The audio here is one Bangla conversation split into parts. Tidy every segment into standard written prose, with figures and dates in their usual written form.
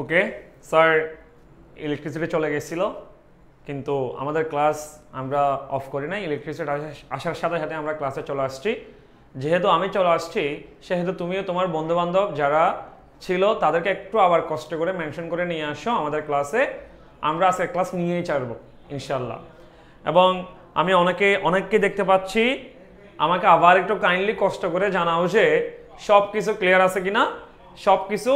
ওকে স্যার, ইলেকট্রিসিটি চলে গেছিল, কিন্তু আমাদের ক্লাস আমরা অফ করি নাই। ইলেকট্রিসিটি আসার সাথে সাথে আমরা ক্লাসে চলে আসছি। যেহেতু আমি চলে আসছি, সেহেতু তুমিও তোমার বন্ধুবান্ধব যারা ছিল তাদেরকে একটু আবার কষ্ট করে মেনশন করে নিয়ে আসো আমাদের ক্লাসে। আমরা আজকে ক্লাস নিয়েই ছাড়বো ইনশাল্লাহ। এবং আমি অনেককে দেখতে পাচ্ছি, আমাকে আবার একটু কাইন্ডলি কষ্ট করে জানাও যে সব কিছু ক্লিয়ার আছে কিনা, সব কিছু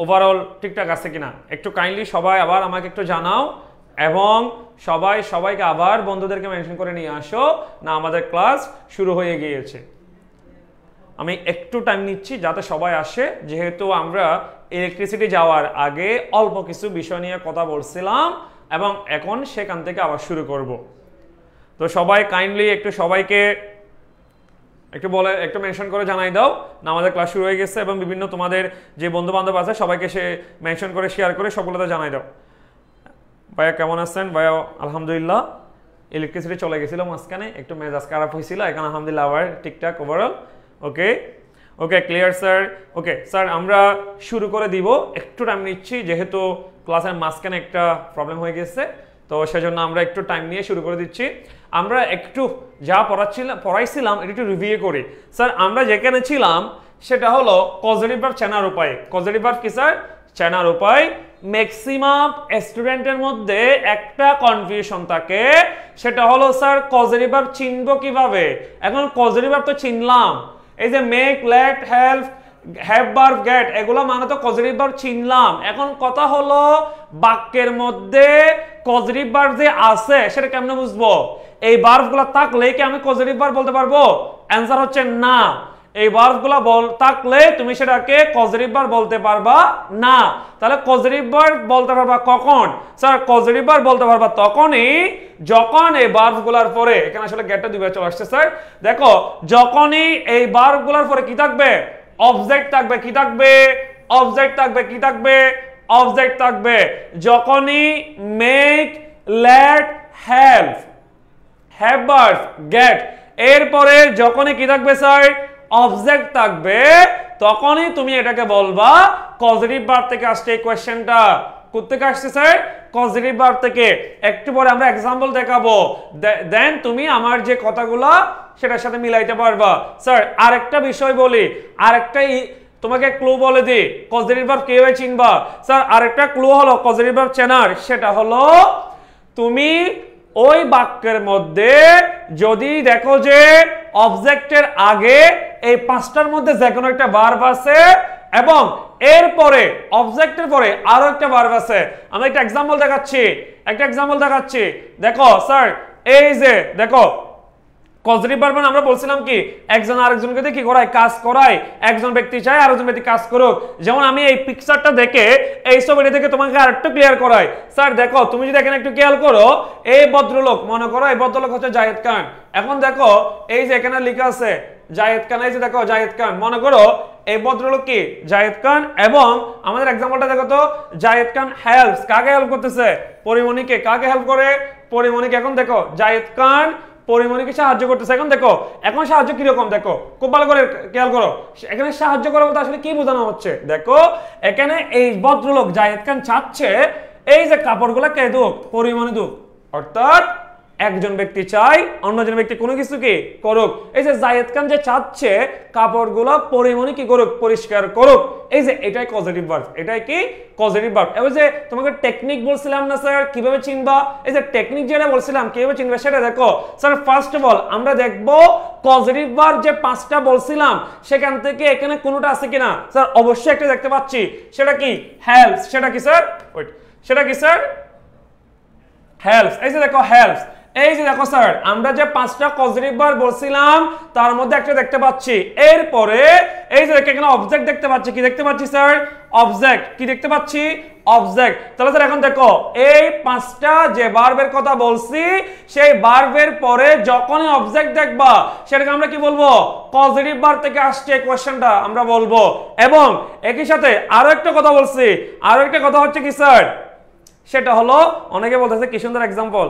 ওভারঅল ঠিকঠাক আছে কিনা। একটু কাইন্ডলি সবাই আবার আমাকে একটু জানাও, এবং সবাইকে আবার বন্ধুদেরকে মেনশন করে নিয়ে আসো না আমাদের ক্লাস শুরু হয়ে গিয়েছে। আমি একটু টাইম নিচ্ছি যাতে সবাই আসে, যেহেতু আমরা ইলেকট্রিসিটি যাওয়ার আগে অল্প কিছু বিষয় নিয়ে কথা বলছিলাম এবং এখন সেখান থেকে আবার শুরু করব। তো সবাই কাইন্ডলি একটু সবাইকে একটু মেনশন করে জানাই দাও না আমাদের ক্লাস শুরু হয়ে গেছে, এবং বিভিন্ন তোমাদের যে বন্ধু বান্ধব আছে সবাইকে সে মেনশন করে শেয়ার করে সকলকে জানাই দাও। ভাইয়া কেমন আছেন? ভাইয়া আলহামদুলিল্লাহ। ইলেকট্রিসিটি চলে গেছিল মাঝখানে, একটু মেজাজ খারাপ হয়েছিল, এখন আলহামদুলিল্লাহ আবার ঠিকঠাক overall. Okay clear sir. Okay sir, আমরা শুরু করে দিব। একটু টাইম নিচ্ছি, যেহেতু ক্লাসের মাঝখানে একটা প্রবলেম হয়ে গেছে, তো সেজন্য আমরা একটু টাইম নিয়ে শুরু করে দিচ্ছি। আমরা একটু যা পড়াইছিলাম একটু রিভিউ করি। স্যার, আমরা যেখানে ছিলাম সেটা হলো কজেটিভ ভার্ব চেনার উপায়। কজেটিভ ভার্ব কি স্যার? চেনার উপায়। ম্যাক্সিমাম স্টুডেন্টের মধ্যে একটা কনফিউশন থাকে, সেটা হলো স্যার কজেটিভ ভার্ব চিনবো কিভাবে। এখন কজেটিভ ভার্ব তো চিনলাম, এই যে make, let, help, have verb, get, এগুলো মানে তো কজেটিভ ভার্ব চিনলাম। এখন কথা হলো বাক্যের মধ্যে কজেটিভ ভার্ব যে আছে সেটা কেমনে বুঝবো? এই ভার্বগুলো থাকলে কি আমি কজেটিভ ভার্ব বলতে পারবো? অ্যানসার হচ্ছে না। এই ভার্বগুলো থাকলে তুমি সেটাকে কজেটিভ ভার্ব বলতে পারবা না। তাহলে কজেটিভ ভার্ব বলতে পারবা কখন? স্যার, কজেটিভ ভার্ব বলতে পারবা তখনই যখন এই ভার্বগুলোর পরে, এখানে আসলে গেটটা দুইবার চলে আসছে স্যার, দেখো যখনই এই ভার্বগুলোর পরে কি থাকবে? অবজেক্ট থাকবে। কি থাকবে? অবজেক্ট থাকবে। কি থাকবে? অবজেক্ট থাকবে। যখনই make, let, help, have verb, get, এরপরে যখনই কি থাকবে স্যার? অবজেক্ট থাকবে, তখনই তুমি এটাকে বলবা কজেটিভ ভার্ব থেকে আসছে। এই কোশ্চেনটা কোত্থেকে আসছে স্যার? কজেটিভ ভার্ব থেকে। একটু পরে আমরা এক্সাম্পল দেখাবো, দেন তুমি আমার যে কথাগুলো সেটার সাথে মিলাইতে পারবা। স্যার, আরেকটা বিষয় বলি, আরেকটা তোমাকে ক্লু বলে দিই, কজেটিভ ভার্ব কিভাবে চিনবা। স্যার, আরেকটা ক্লু হলো কজেটিভ ভার্ব চেনার, সেটা হলো তুমি ওই বাক্যের মধ্যে যদি দেখো যে অবজেক্টের আগে এই পাঁচটার মধ্যে যে কোনো একটা ভার্ব আছে এবং এরপরে অবজেক্টের পরে আরো একটা ভার্ব আছে। আমি একটা এক্সাম্পল দেখাচ্ছি। দেখো স্যার, এই যে দেখো কজেটিভ ভার্ব মানে আমরা বলছিলাম কি একজন আরেকজনকে দিয়ে কি করায়? কাজ করায়। একজন ব্যক্তি চায় আরেকজন ব্যক্তি কাজ করুক। যেমন আমি এই পিকচারটা দেখে, এই ছবিটা দেখে তোমাকে আরেকটু ক্লিয়ার করাই। স্যার দেখো, তুমি যদি এখানে একটু খেয়াল করো, এই ভদ্রলোক, মনে করো এই ভদ্রলোক হচ্ছে জায়েদ খান। এখন দেখো এই যে এখানে লেখা আছে জায়েদ খান, এই যে দেখো জায়েদ খান, মনে করো এই ভদ্রলোক কি? জায়েদ খান। এবং আমাদের এক্সাম্পলটা দেখো তো, জায়েদ খান হেল্পস, কাকে হেল্প করতেছে? পরিমণিকে। কাকে হেল্প করে? পরিমণিকে। এখন দেখো জায়েদ খান পরিমণিকে সাহায্য করতেছে। এখন দেখো, এখন সাহায্য কিরকম দেখো, খুব ভালো করে খেয়াল করো। এখানে সাহায্য করা বলতে আসলে কি বোঝানো হচ্ছে? দেখো এখানে এই ভদ্রলোক জায়েদ খান চাচ্ছে এই যে কাপড়গুলো কে দুক? পরিমণি দুক। অর্থাৎ একজন ব্যক্তি চাই অন্যজন ব্যক্তি কোনো কিছু কি করুক। এই যে জায়েদ খান যে চাচ্ছে কাপড়গুলো পরিমণি কি করুক? পরিষ্কার করুক। এই যে এটাই পজিটিভ ভার্ব। এটাই কি? Positive verb. এবার যে তোমাকে টেকনিক বলছিলাম না স্যার কিভাবে চিনবা, এই যে টেকনিক যেটা বলছিলাম কিভাবে চিনবা সেটা দেখো। স্যার ফার্স্ট অফ অল আমরা দেখবো পজিটিভ ভার্ব যে পাঁচটা বলছিলাম সেখান থেকে এখানে কোনোটা আছে কিনা। স্যার অবশ্যই একটা দেখতে পাচ্ছি, সেটা কি? হেল্পস। সেটা কি স্যার? ওয়েট, সেটা কি স্যার? হেল্পস। এই যে দেখো হেল্পস। এই যে দেখো স্যার, আমরা যে পাঁচটা পজিটিভ ভার্ব বলছিলাম তার মধ্যে একটা দেখতে পাচ্ছি। এরপরে এই যে এখানে অবজেক্ট দেখতে পাচ্ছি। কি দেখতে পাচ্ছি স্যার? অবজেক্ট। কি দেখতে পাচ্ছি? অবজেক্ট। তাহলে স্যার এখন দেখো এই পাঁচটা যে ভার্বের কথা বলছি সেই ভার্বের পরে যখনই অবজেক্ট দেখবা সেটাকে আমরা কি বলবো? পজিটিভ ভার্ব থেকে আসছে কোশ্চেনটা আমরা বলবো। এবং একই সাথে আরো একটা কথা বলছি, আরো একটা কথা হচ্ছে কি স্যার? সেটা হলো অনেকে বলতেছে কি সুন্দর এক্সাম্পল,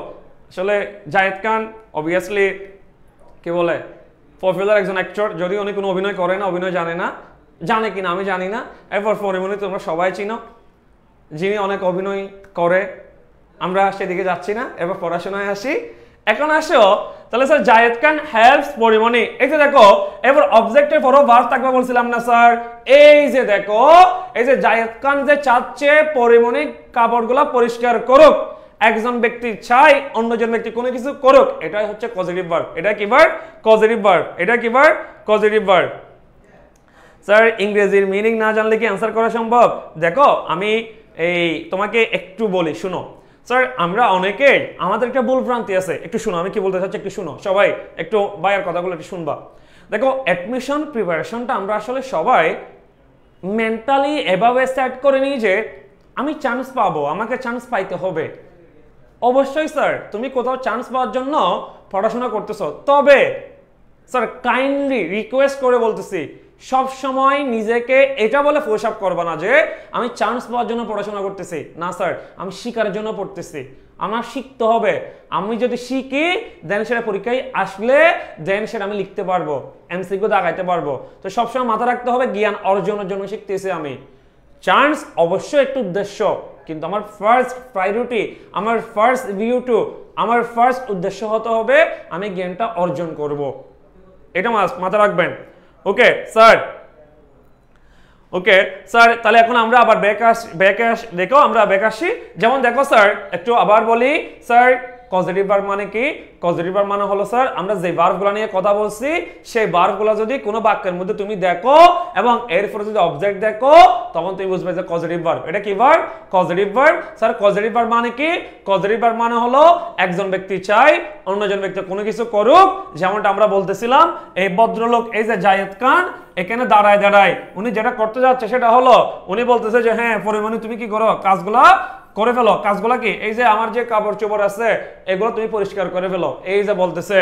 আসলে জায়েদ খান অবভিয়াসলি কি বলে পপুলার একজন অ্যাক্টর, যদি উনি কোনো অভিনয় করে না, অভিনয় জানে না, জানে কিনা আমি জানি না। এরপর পরিমণি তোমরা সবাই চিনো, যিনি অনেক অভিনয় করে, আমরা সেদিকে যাচ্ছি না, এবার পড়াশোনায় আসি। এখন আসো তাহলে স্যার জায়েদ খান হেল্পস পরিমণি, এই যে দেখো এবার অবজেক্টের পরও ভার্ব থাকবে বলছিলাম না স্যার, এই যে দেখো এই যে জায়েদ খান যে চাচ্ছে পরিমণি কাপড়গুলো পরিষ্কার করুক, একজন ব্যক্তি চাই অন্যজন ব্যক্তি কোনো কিছু করুক, এটাই হচ্ছে পজিটিভ ভার্ব। এটা কি ভার্ব? Positive verb. এটা কি ভার্ব? Positive verb. স্যার ইংরেজির মিনিং না জানলে কি অ্যান্সার করা সম্ভব? দেখো আমি এই তোমাকে একটু বলি, শুনো স্যার, আমরা অনেকে আমাদের একটা ভুল ভ্রান্তি আছে, একটু শুনো আমি কি বলতে চাচ্ছি, একটু শুনো সবাই, একটু ভাইয়ের কথাগুলো একটু শুনবা। দেখো অ্যাডমিশন প্রিপারেশনটা আমরা আসলে সবাই মেন্টালি এভাবে সেট করে নিই যে আমি চান্স পাবো, আমাকে চান্স পাইতে হবে। অবশ্যই স্যার তুমি কোথাও চান্স পাওয়ার জন্য পড়াশোনা করতেছো, তবে স্যার কাইন্ডলি রিকোয়েস্ট করে বলতেছি সব সময় নিজেকে এটা বলে ফোর্স আপ করবা না যে আমি চান্স পাওয়ার জন্য পড়াশোনা করতেছি। না স্যার, আমি শিখার জন্য পড়তেছি, আমার শিখতে হবে। আমি যদি শিখি দেন সেটা পরীক্ষায় আসলে দেন সেটা আমি লিখতে পারবো, এমসিকিউ দাগাইতে পারবো। তো সবসময় মাথা রাখতে হবে জ্ঞান অর্জনের জন্য শিখতেছি আমি। চান্স অবশ্যই একটু উদ্দেশ্য, কিন্তু আমার ফার্স্ট প্রায়োরিটি, আমার ফার্স্ট ভিউ টু, আমার ফার্স্ট উদ্দেশ্য হতে হবে আমি জ্ঞানটা অর্জন করব। এটা মাথা রাখবেন। ওকে স্যার, ওকে স্যার, তাহলে এখন আমরা আবার দেখো আমরা ব্যাক আসি। যেমন দেখো স্যার একটু আবার বলি স্যার, পজিটিভ ভার্ব মানে কি? পজিটিভ ভার্ব মানে হলো স্যার আমরা যে ভার্বগুলো নিয়ে কথা বলছি সেই ভার্বগুলো যদি কোনো বাক্যের মধ্যে তুমি দেখো এবং এরপরে যদি অবজেক্ট দেখো তখন তুমি বুঝবে যে পজিটিভ ভার্ব। এটা কি verb? Positive verb. Sir positive verb মানে কি? পজিটিভ ভার্ব মানে হলো একজন ব্যক্তি চাই অন্যজন ব্যক্তি কোনো কিছু করুক। যেমনটা আমরা বলতেছিলাম এই ভদ্রলোক এই যে জায়েদ খান এখানে দাঁড়ায় উনি যেটা করতে যাচ্ছে সেটা হলো উনি বলতেছে যে হ্যাঁ পরিমণি তুমি কি করো, কাজগুলা করে ফেলো। কাজগুলা কি? এই যে আমার যে কাপড় চোপড় আছে এগুলো তুমি পরিষ্কার করে ফেলো। এই যে বলতেছে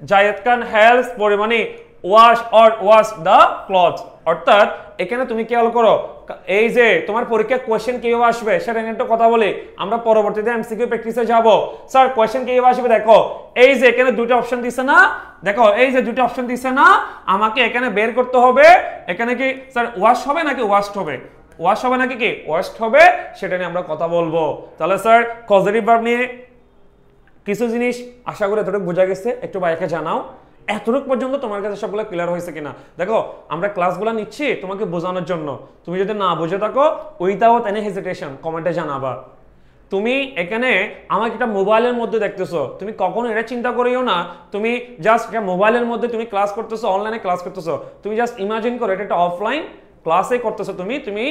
Zayed Khan helps Porimoni wash or wash the cloth. অর্থাৎ এখানে তুমি খেয়াল করো এই যে তোমার পরীক্ষায় কোয়েশ্চেন কিভাবে আসবে সেটা নিয়ে একটু কথা বলি, আমরা পরবর্তীতে এমসিকিউ প্র্যাকটিসে যাব। স্যার কোয়েশ্চেন কিভাবে আসবে দেখো, এই যে এখানে দুটো অপশন দিছে না, দেখো এই যে দুটো অপশন দিছে না, আমাকে এখানে বের করতে হবে এখানে কি স্যার ওয়াশ হবে নাকি ওয়াশড হবে, ওয়াশ হবে নাকি কি ওয়াশড হবে, সেটা নিয়ে আমরা কথা বলবো। তাহলে স্যার পজিটিভ ভার্ব নিয়ে কিছু জিনিস আশা করি এতটুকু বোঝা গেছে, একটু বাইকে জানাও এতটুকু পর্যন্ত তোমার কাছে সবগুলো ক্লিয়ার হয়েছে কিনা। দেখো আমরা ক্লাসগুলো নিচ্ছি তোমাকে বোঝানোর জন্য, তুমি যদি না বুঝে থাকো উইদাউট এনি হেজিটেশন কমেন্টে জানাবা। তুমি এখানে আমাকে একটা মোবাইলের মধ্যে দেখতেছো, তুমি কখনো এটা চিন্তা করিও না তুমি জাস্ট একটা মোবাইলের মধ্যে তুমি ক্লাস করতেছো, অনলাইনে ক্লাস করতেছো, তুমি জাস্ট ইমাজিন করো এটা একটা অফলাইন ক্লাসে করতেছো তুমি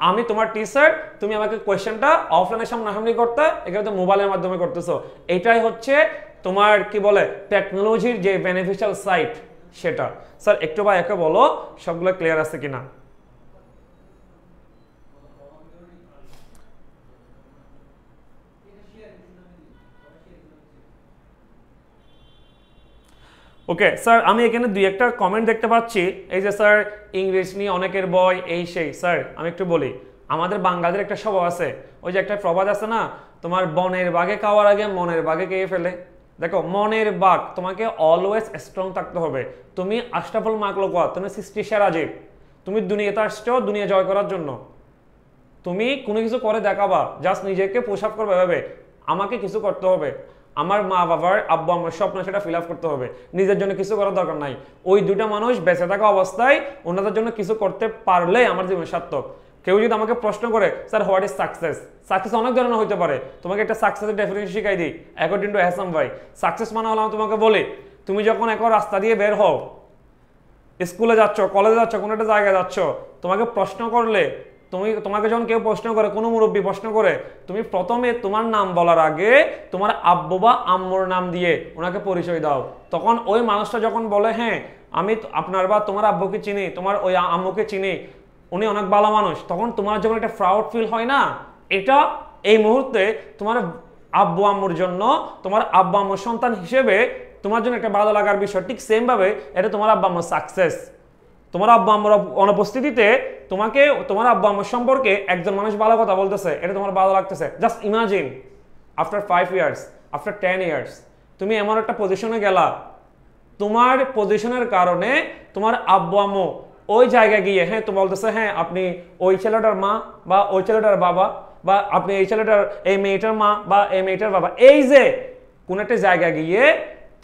আমি তোমার টিচার, তুমি আমাকে কোয়েশ্চেনটা অফলাইনের সামনাসামনি করতে, এখানে তো মোবাইলের মাধ্যমে করতেছো। এটাই হচ্ছে তোমার কি বলে টেকনোলজির যে বেনিফিশিয়াল সাইড সেটা। স্যার একটু বা একে বলো সবগুলো ক্লিয়ার আছে কিনা। ওকে স্যার আমি এখানে দুই একটা কমেন্ট দেখতে পাচ্ছি, এই যে স্যার ইংলিশ নিয়ে অনেকের বই এই সেই। স্যার আমি একটু বলি আমাদের বাঙালির একটা স্বভাব আছে, ওই যে একটা প্রবাদ আছে না, তোমার বনের বাঘে খাওয়ার আগে মনের বাঘে খেয়ে ফেলে। দেখো মনের বাঘ তোমাকে অলওয়েজ স্ট্রং থাকতে হবে। তুমি আশরাফুল মাখলুকাত, তুমি সৃষ্টির সেরা জীব, তুমি দুনিয়াতে আসছো দুনিয়া জয় করার জন্য। তুমি কোনো কিছু করে দেখাবা, জাস্ট নিজেকে পুশ আপ করবে ভাবে আমাকে কিছু করতে হবে, আমার মা বাবার আব্বু আমার স্বপ্ন সেটা ফিল আপ করতে হবে, নিজের জন্য কিছু করার দরকার নাই। ওই দুটা মানুষ বেঁচে থাকা অবস্থায় ওনাদের জন্য কিছু করতে পারলে আমার জীবন সার্থক। কেউ যদি আমাকে প্রশ্ন করে sir what is success, success অনেক ধরনের হইতে পারে, তোমাকে একটা সাকসেসের ডেফিনেশন শিখাই দিই অ্যাকর্ডিং টু হাসান ভাই। সাকসেস মানে হলো আমি তোমাকে বলি তুমি যখন এখন রাস্তা দিয়ে বের হও, স্কুলে যাচ্ছ কলেজে যাচ্ছ কোনো একটা জায়গায় যাচ্ছ, তোমাকে প্রশ্ন করলে তোমাকে যখন কেউ প্রশ্ন করে কোনো মুরব্বী প্রশ্ন করে, তুমি প্রথমে তোমার নাম বলার আগে তোমার আব্বু বা আম্মুর নাম দিয়ে ওনাকে পরিচয় দাও। তখন ওই মানুষটা যখন বলে হ্যাঁ আমি আপনার বা তোমার আব্বুকে চিনি, তোমার ওই আম্মুকে চিনি, উনি অনেক ভালো মানুষ, তখন তোমার যখন একটা প্রাউড ফিল হয় না, এটা এই মুহূর্তে তোমার আব্বু আম্মুর জন্য, তোমার আব্বু আম্মুর সন্তান হিসেবে তোমার জন্য একটা ভালো লাগার বিষয়। ঠিক সেম ভাবে এটা তোমার আব্বু আম্মুর সাকসেস। তোমার আব্বু আম্মুর অনুপস্থিতিতে তোমাকে তোমার আব্বু আম্মুর সম্পর্কে একজন মানুষ ভালো কথা বলতেছে, এটা তোমার ভালো লাগতেছে। Just imagine after 5 years, after 10 years তুমি এমন একটা পজিশনে গেলা, তোমার পজিশনের কারণে তোমার আব্বু আম্মু ওই জায়গায় গিয়ে হ্যাঁ তো বলতেছে হ্যাঁ আপনি ওই ছেলেটার মা বা ওই ছেলেটার বাবা, বা আপনি এই ছেলেটার এই মেয়েটার মা বা এই মেয়েটার বাবা, এই যে কোন একটা জায়গায় গিয়ে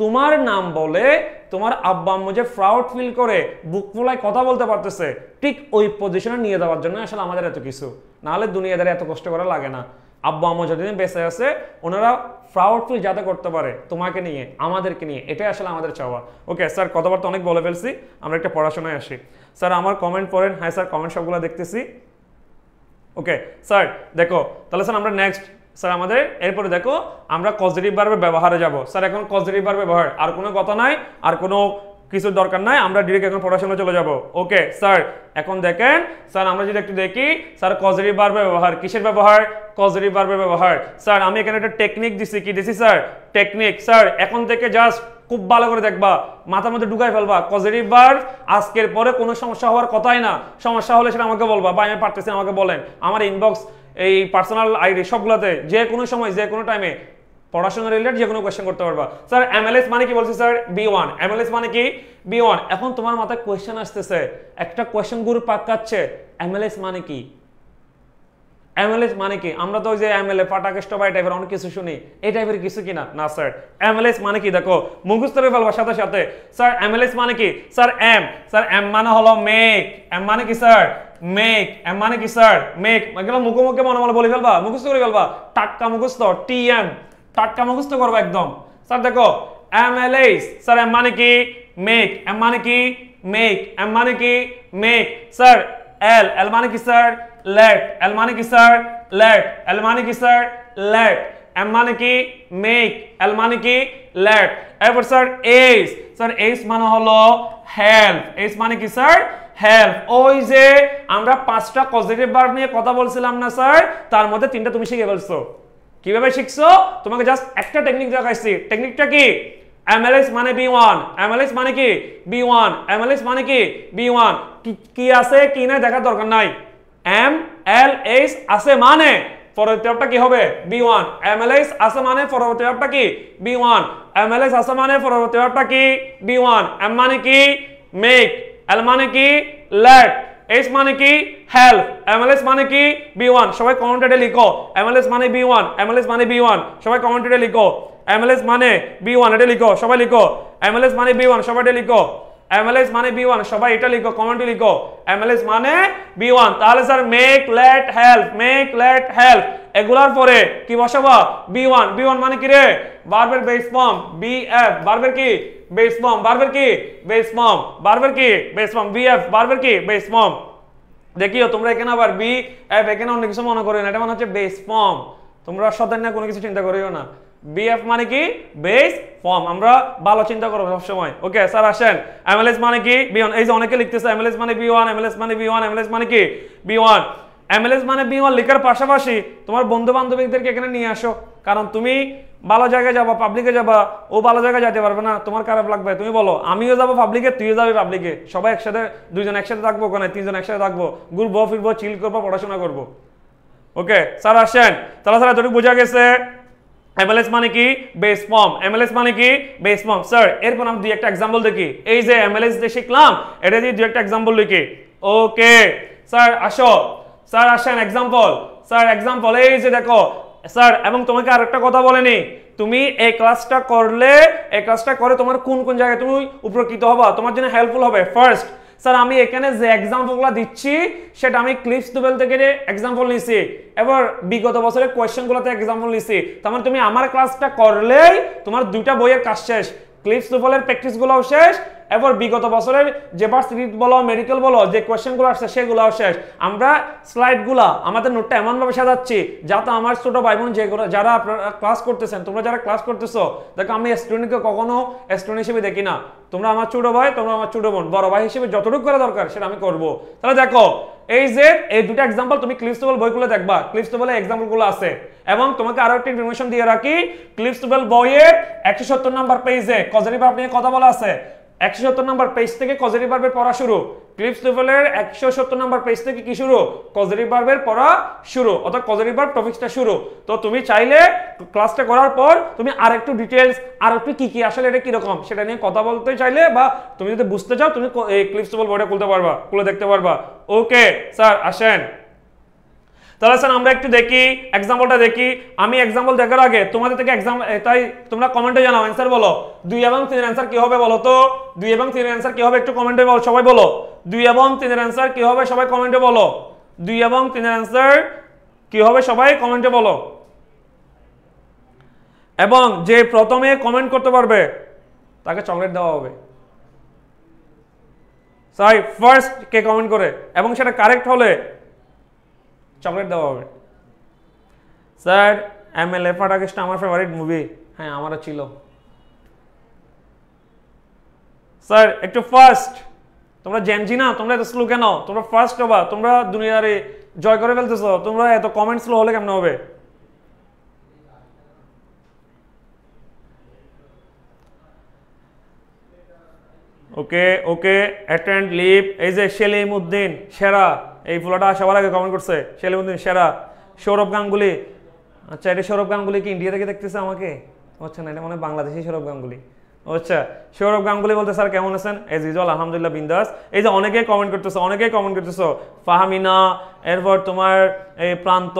তোমার নাম বলে তোমার আব্বা আম্মু যে প্রাউড ফিল করে বুক ফোলায় কথা বলতে পারতেছে, ঠিক ওই পজিশনে নিয়ে যাওয়ার জন্য আসলে আমাদের এত কিছু, নাহলে দুনিয়াদারে এত কষ্ট করা লাগে না। আব্বা আম্মু যতদিন বেঁচে আছে ওনারা প্রাউড ফিল যাতে করতে পারে তোমাকে নিয়ে, আমাদেরকে নিয়ে, এটাই আসলে আমাদের চাওয়া। ওকে স্যার, কথাবার্তা অনেক বলে ফেলছি, আমরা একটা পড়াশোনায় আসি। স্যার আমার কমেন্ট পড়েন। হ্যাঁ স্যার, কমেন্ট সবগুলো দেখতেছি। ওকে স্যার দেখো, তাহলে স্যার আমরা নেক্সট স্যার আমাদের এরপরে দেখো আমরা পজিটিভ ভার্বের ব্যবহারে যাব। স্যার এখন পজিটিভ ভার্ব ব্যবহার, আর কোনো কথা নাই, আর কোনো কিছু দরকার নাই, আমরা ডিরেক্ট এখন পড়াশোনা চলে যাব। ওকে স্যার, এখন দেখেন স্যার আমরা যদি একটু দেখি স্যার পজিটিভ ভার্বের ব্যবহার, কিসের ব্যবহার? পজিটিভ ভার্বের ব্যবহার। স্যার আমি এখানে একটা টেকনিক দিছি, কি দিছি স্যার? টেকনিক। স্যার এখন থেকে জাস্ট খুব ভালো করে দেখবা, মাথার মধ্যে ঢুকাই ফেলবা পজিটিভ ভার্ব আজকের পরে কোনো সমস্যা হওয়ার কথাই না। সমস্যা হলে সেটা আমাকে বলবা, বা আমি পারতেছি আমাকে বলেন, আমার ইনবক্স এই পার্সোনাল আইডি সবগুলোতে যে কোনো সময় যে কোনো টাইমে পড়াশোনা রিলেটেড যে কোনো কোয়েশ্চেন করতে পারবা। স্যার এমএলএস মানে কি বলছি স্যার? B1। এমএলএস মানে কি? B1। এখন তোমার মাথায় কোয়েশ্চেন আসতেছে, একটা কোয়েশ্চেন গ্রুপ পাকাচ্ছে, এমএলএস মানে কি? এমএলএস মানে কি? আমরা তো ওই যে এমএলএ পাটাকেষ্ট বা এই টাইপের অনেক কিছু শুনি, এই টাইপের কিছু কিনা? না স্যার, এমএলএস মানে কি দেখো মুখস্থ করে ফেলবার সাথে সাথে। স্যার এমএলএস মানে কি? স্যার এম মানে হলো মেক। এম মানে কি স্যার? মেক। এম মানে কি স্যার? মেক। এগুলো মুখে মুখে মনে মনে বলে ফেলবা, মুখস্থ করে ফেলবা, টাটকা মুখস্থ। টিএম, টাটকা মুখস্থ করবা একদম। স্যার দেখো এমএলএস, স্যার এম মানে কি? মেক। এম মানে কি? মেক। এম মানে কি? মেক। স্যার এল মানে কি স্যার? লেট। এল মানে কি স্যার? লেট। এল মানে কি স্যার? লেট। এম মানে কি? মেক। এল মানে কি? লেট। এরপর স্যার এইস, স্যার এইস মানে হলো হেল্প। এইস মানে কি স্যার? হেল্প। ওই যে আমরা 5টা পজিটিভ ভার্ব নিয়ে কথা বলছিলাম না স্যার, তার মধ্যে 3টা তুমি শিখে ফেলছো। কিভাবে শিখছো? তোমাকে জাস্ট একটা টেকনিক দেখাইছি। টেকনিকটা কি? এমএলএস মানে B1। এমএলএস মানে কি? B1। এমএলএস মানে কি? B1। কি আছে কি নাই দেখার দরকার নাই, এমএলএস আছে মানে পরবর্তী ভার্বটা কি হবে? B1। এমএলএস আছে মানে পরবর্তী ভার্বটা কি? B1। এমএলএস আছে মানে পরবর্তী ভার্বটা কি? B1। এম মানে কি? মেক। এল মানে কি? লেট। এইচ মানে কি? হেল্প। এমএলএস মানে কি? B1। সবাই কমেন্টে লিখো এমএলএস মানে B1। এমএলএস মানে B1। সবাই কমেন্টে লিখো এমএলএস মানে B1, এটা লিখো, সবাই লিখো এমএলএস মানে B1, সবাই এটা লিখো এমএলএস মানে B1, সবাই এটা লিখো, কমেন্টে লিখো এমএলএস মানে B1। তাহলে sir make, let, help, make, let, help, এগুলার পরে কি বসাবা? B1। B1 মানে কি রে? ভার্বের বেস ফর্ম BF। ভার্বের কি? Base form. ভার্বের কি? Base form. ভার্বের কি? Base form BF। ভার্বের কি? Base form. দেখিও তোমরা এখানে আবার BF এখানে অন্য কিছু মনে করো না, এটা মানে হচ্ছে বেস ফর্ম। তোমরা সদান না কোনো কিছু চিন্তা করিও না। BF মানে কি? Base form. আমরা ভালো চিন্তা করব সব সময়। ওকে স্যার আসেন, এমএলএস মানে কি? B1। এই যে অনেকে লিখতেছে এমএলএস মানে B1, এমএলএস মানে B1, এমএলএস মানে কি? B1। এমএলএস মানে B1 লেখার পাশাপাশি তোমার বন্ধু বান্ধবীদেরকে এখানে নিয়ে আসো, কারণ তুমি ভালো জায়গায় যাবা, পাবলিকে যাবা, ও ভালো জায়গায় যেতে পারবে না, তোমার খারাপ লাগবে। তুমি বলো আমিও যাবো পাবলিকে, তুইও যাবি পাবলিকে, সবাই একসাথে, 2জন একসাথে থাকবো, ওখানে 3জন একসাথে থাকবো, ঘুরবো ফিরবো, চিল করবো, পড়াশোনা করবো। ওকে স্যার আসেন, তাহলে স্যার এতটুকু বোঝা গেছে এমএলএস মানে কি? Base form. এমএলএস মানে কি? Base form. স্যার এরপর আমি দুই একটা এক্সাম্পল দেখি, এই যে এমএলএস যে শিখলাম এটা দিয়ে দুই একটা এক্সাম্পল লিখি। ওকে স্যার আসো, স্যার আসেন এক্সাম্পল। স্যার এক্সাম্পল এই যে দেখো স্যার, এবং তোমাকে আরেকটা কথা বলেনি, তুমি এই ক্লাসটা করলে, এই ক্লাসটা করে তোমার কোন কোন জায়গায় তুমি উপকৃত হবা, তোমার জন্য হেল্পফুল হবে। ফার্স্ট স্যার আমি এখানে যে এক্সাম্পলগুলো দিচ্ছি সেটা আমি ক্লিপস টেবিল থেকে এক্সাম্পল নিছি, এবার বিগত বছরের কোয়েশ্চেনগুলোতে এক্সাম্পল নিছি। তার মানে তুমি আমার ক্লাসটা করলেই তোমার 2টা বইয়ের কাজ শেষ, ক্লিপস টেবিলের প্র্যাকটিসগুলোও শেষ, এবার বিগত বছরের যে ভার্সিটি বলো, মেডিকেল বলো, যে কোয়েশ্চেনগুলো আসছে সেগুলোও শেষ। আমরা স্লাইডগুলা আমাদের নোটটা এমনভাবে সাজাচ্ছি যাতে আমার ছোট ভাই বোন যারা আপনারা ক্লাস করতেছেন, তোমরা যারা ক্লাস করতেছো, দেখো আমি স্টুডেন্টকে কখনো স্টুডেন্ট হিসেবে দেখি না, তোমরা আমার ছোট ভাই, তোমরা আমার ছোট বোন, বড় ভাই হিসেবে যতটুকু করা দরকার সেটা আমি করবো। তাহলে দেখো এই যে এই 2টা এক্সাম্পল তুমি ক্লিপস টেবিল বইগুলো দেখবা, ক্লিপস টেবিলে এক্সাম্পলগুলো আছে। এবং তোমাকে আরো একটা ইনফরমেশন দিয়ে রাখি, ক্লিপস টেবিল বইয়ের 170 নাম্বার পেজে কজেটিভ ভার্ব নিয়ে কথা বলা আছে। 170 নাম্বার পেজ থেকে পজিটিভ ভার্বের পড়া শুরু। ক্লিপস লেভেলের 170 নাম্বার পেজ থেকে কি শুরু? পজিটিভ ভার্বের পড়া শুরু, অর্থাৎ পজিটিভ ভার্ব টপিকসটা শুরু। তো তুমি চাইলে ক্লাসটা করার পর তুমি আরেকটু ডিটেইলস, আরেকটু কি আসলে এটা কি রকম সেটা নিয়ে কথা বলতে চাইলে বা তুমি যদি বুঝতে চাও তুমি এই ক্লিপস লেভেল বইটা খুলতে পারবা, খুলে দেখতে পারবা। ওকে স্যার আসেন। তাহলে স্যার আমরা একটু দেখি এক্সাম্পলটা দেখি। আমি এক্সাম্পল দেখার আগে তোমাদের থেকে তাই তোমরা কমেন্টে জানাও অ্যান্সার বলো 2 এবং 3 এর অ্যান্সার কি হবে বলো তো। 2 এবং 3 এর অ্যান্সার কি হবে একটু কমেন্টে বলো, সবাই বলো 2 এবং 3 এর অ্যান্সার কি হবে, সবাই কমেন্টে বলো 2 এবং 3 এর অ্যান্সার কি হবে, সবাই কমেন্টে বলো। এবং যে প্রথমে কমেন্ট করতে পারবে তাকে চকলেট দেওয়া হবে। সাই ফার্স্ট কে কমেন্ট করে এবং সেটা কারেক্ট হলে চকলেট দেওয়া হবে। স্যার এমএলএ ফাটাকেশটা আমার ফেভারিট মুভি। হ্যাঁ আমারও ছিল। স্যার একটু ফার্স্ট, তোমরা জেনজি না, তোমরা এত স্লো কেন? তোমরা ফার্স্ট হবা, তোমরা দুনিয়ারে জয় করে ফেলতেছো, তোমরা এত কমেন্ট স্লো হলে কেমন হবে? ওকে ওকে অ্যাটেন্ড লিভ। এই যে সেলিমউদ্দিন সেরা, এই ফুলাটা সবার আগে কমেন্ট করছে। সেলিমউদ্দিন সেরা। সৌরভ গাঙ্গুলি, আচ্ছা এটা সৌরভ গাঙ্গুলি কি ইন্ডিয়া থেকে দেখতেছে আমাকে? আচ্ছা না, এটা মানে বাংলাদেশি সৌরভ গাঙ্গুলি। আচ্ছা সৌরভ গাঙ্গুলি বলতে স্যার কেমন আছেন? এজ ইউজুয়াল আলহামদুলিল্লাহ বিন্দাস। এই যে অনেকেই কমেন্ট করতেছো, অনেকেই কমেন্ট করতেছো। ফাহামিনা, এরপর তোমার এই প্রান্ত,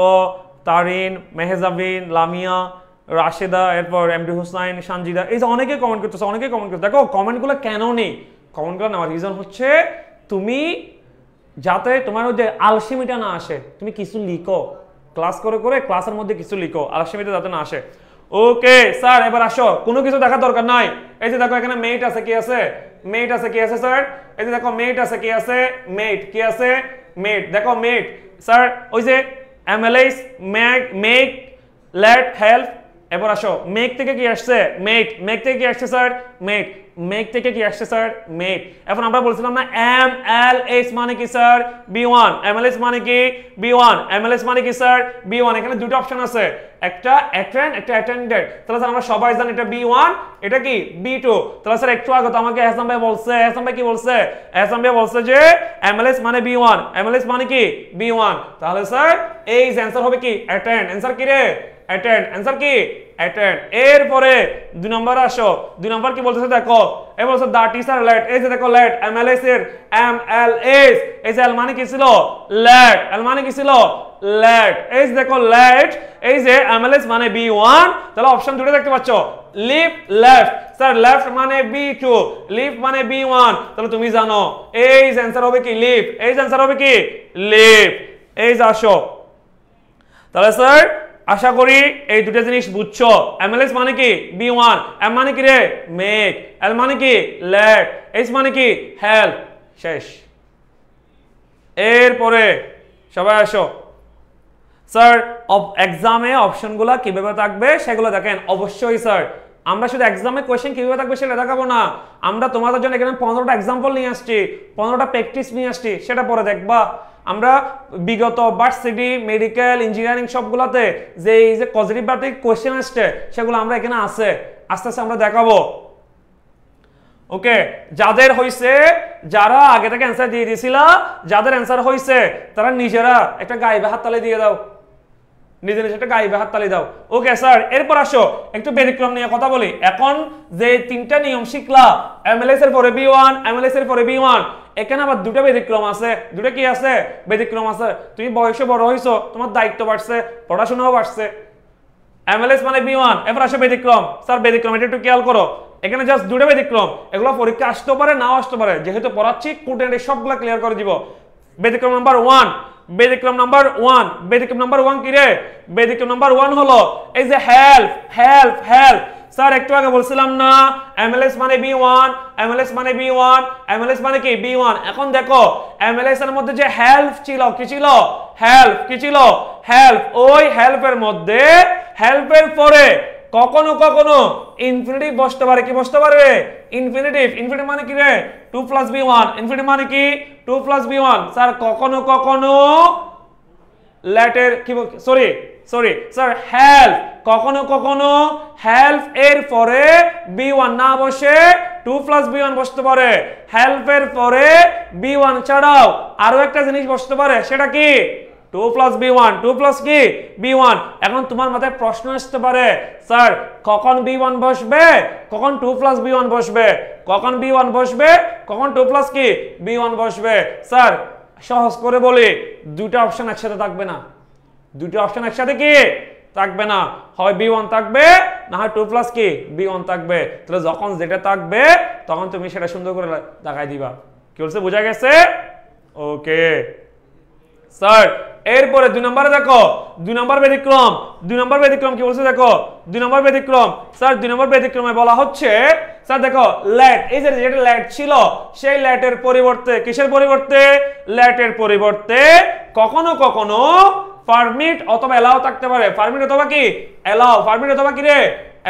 তারিন, মেহেজাবিন, লামিয়া, রাশেদা, এরপর এমডি হুসাইন, সানজিদা, এই যে অনেকেই কমেন্ট করতেছো, অনেকেই কমেন্ট করতেছো। দেখো কমেন্টগুলো কেন নেই, কমেন্টগুলো নেওয়ার রিজন হচ্ছে তুমি যাতে তোমার ওই যে আলসেমিটা না আসে, তুমি কিছু লিখো ক্লাস করে করে, ক্লাসের মধ্যে কিছু লিখো, আলসেমিটা যাতে না আসে। ওকে স্যার এবার আসো, কোনো কিছু দেখার দরকার নাই। এই যে দেখো এখানে মেট আছে, কি আছে? মেট আছে, কি আছে স্যার? এই যে দেখো মেট আছে, কি আছে? মেট, কি আছে? মেট, দেখো মেট। স্যার ওই যে এমএলএস, মেক, লেট, হেল্প। এবার আসো মেক থেকে কি আসছে? মেক। মেক থেকে কি আসছে স্যার? মেক। মেক থেকে কি আসছে স্যার? মেক। এখন আমরা বলছিলাম না এম এল এস মানে কি স্যার? বি1। এমএলএস মানে কি? বি1। এমএলএস মানে কি স্যার? বি1। এখানে দুটো অপশন আছে, একটা অ্যাটেন্ড, একটা অ্যাটেন্ডেড। তাহলে স্যার আমরা সবাই জানি এটা বি1, এটা কি বি2। তাহলে স্যার একটু আগে তো আমাকে হাসান ভাই বলছে, হাসান ভাই কি বলছে? হাসান ভাই বলছে যে এমএলএস মানে বি1, এমএলএস মানে কি বি1। তাহলে স্যার এই অ্যানসার হবে কি? অ্যাটেন্ড। অ্যানসার কি রে? অ্যাটেন্ড। অ্যানসার কি? অ্যাটেন্ড। এরপরে 2 নম্বর আসো। 2 নম্বর কি বলতেছে দেখো, এই বলছে দ্য টিচার লেট। এই যে দেখো লেট, এমএলএস এর এমএলএস, এই যে এল মানে কি ছিল? লেট। এল মানে কি ছিল? লেট। এই যে দেখো লেট, এই যে এমএলএস মানে বি1। তাহলে অপশন দুটো দেখতে পাচ্ছ, লিভ, লেফট। স্যার লেফট মানে বি2, লিভ মানে বি1। তাহলে তুমি জানো এই যে অ্যানসার হবে কি? লিভ। এই যে অ্যানসার হবে কি? লিভ। এই যে আসো। তাহলে স্যার আশা করি এই দুটো জিনিস বুঝছো। এমএলএস মানে কি? বি1। এম মানে কি রে? মেক। এল মানে কি? লেট। এইচ মানে কি? হেল্প। শেষ। এরপরে সবাই আসো। স্যার এক্সামে অপশনগুলো কিভাবে থাকবে সেগুলো দেখেন অবশ্যই। স্যার আমরা শুধু এক্সামে কোয়েশ্চেন কিভাবে থাকবে সেটা দেখাবো না, আমরা তোমাদের জন্য এখানে 15টা এক্সাম্পল নিয়ে আসছি, 15টা প্র্যাকটিস নিয়ে আসছি, সেটা পরে দেখবা। আমরা বিগত ভার্সিটি, মেডিকেল, ইঞ্জিনিয়ারিং সবগুলোতে যে এই যে পজিটিভ বার্থিক কোয়েশ্চেন আসছে সেগুলো আমরা এখানে আছে, আস্তে আস্তে আমরা দেখাবো। ওকে যাদের হইছে, যারা আগে থেকে অ্যান্সার দিয়ে দিয়েছিল, যাদের অ্যান্সার হইছে তারা নিজেরা একটা গায়ে হাততালি দিয়ে দাও, নিজে নিজে একটা গায়ে হাততালি দাও। ওকে স্যার এরপর আসো একটু ব্যতিক্রম নিয়ে কথা বলি। এখন যে 3টা নিয়ম শিখলা, এমএলএস এর পরে বি1, এমএলএস এর পরে বি1, এখানে আবার 2টা ব্যতিক্রম আছে। 2টা কি আছে? ব্যতিক্রম আছে। তুমি বয়সে বড় হইছো, তোমার দায়িত্ব বাড়ছে, পড়াশোনাও বাড়ছে। এমএলএস মানে বি1। এবার আসো ব্যতিক্রম। স্যার ব্যতিক্রম এটা একটু খেয়াল করো, এখানে জাস্ট 2টা ব্যতিক্রম, এগুলো পরীক্ষা আসতে পারে নাও আসতে পারে, যেহেতু পড়াচ্ছি কুটেন্ডে সবগুলা ক্লিয়ার করে দিব। ব্যতিক্রম নাম্বার 1, ব্যতিক্রম নাম্বার 1, ব্যতিক্রম নাম্বার 1 কি রে? ব্যতিক্রম নাম্বার 1 হলো এই যে হেল্প, হেল্প, হেল্প। স্যার একটু আগে বলছিলাম না এমএলএস মানে বি1, এমএলএস মানে বি1, এমএলএস মানে কি? বি1। এখন দেখো এমএলএস এর মধ্যে যে হেল্প ছিল, কি ছিল? হেল্প। কি ছিল? হেল্প। ওই হেল্পের মধ্যে, হেল্পের পরে কখনো কখনো ইনফিনিটিভ বসতে পারে। কি বসতে পারে? ইনফিনিটিভ। ইনফিনিটিভ মানে কি রে? 2 + b1। ইনফিনিটিভ মানে কি? 2 + b1। স্যার কখনো কখনো লেটের কি সরি স্যার হেল্প, কখনো কখনো হেল্প এর পরে b1 না বসে 2 + b1 বসতে পারে। হেল্পের পরে b1 ছাড়াও আরো একটা জিনিস বসতে পারে, সেটা কি? 2 + b1। 2 + কি? b1। এখন তোমার মাথায় প্রশ্ন আসতে পারে, স্যার কখন b1 বসবে, কখন 2 + b1 বসবে, কখন b1 বসবে, কখন 2 + কি? b1 বসবে। স্যার সহজ করে বলি, 2টা অপশন একসাথে থাকবে না। দুটো অপশন একসাথে কি থাকবে না, হয় B1 থাকবে না হয় 2 প্লাস কি B1 থাকবে। তাহলে যখন যেটা থাকবে তখন তুমি সেটা সুন্দর করে দেখাই দিবা। কি বলছে, বোঝা গেছে? ওকে স্যার, এরপরে 2 নম্বরে দেখো 2 নম্বর ব্যতিক্রম। 2 নম্বর ব্যতিক্রম কি বলছে দেখো, 2 নম্বর ব্যতিক্রম স্যার 2 নম্বর ব্যতিক্রমে বলা হচ্ছে স্যার দেখো ল্যাট, এই যে যেটা ল্যাট ছিল সেই ল্যাটের পরিবর্তে কিসের পরিবর্তে, ল্যাটের পরিবর্তে কখনো কখনো পারমিট অথবা এলাও থাকতে পারে। পারমিট অথবা কি এলাও, পারমিট অথবা কি রে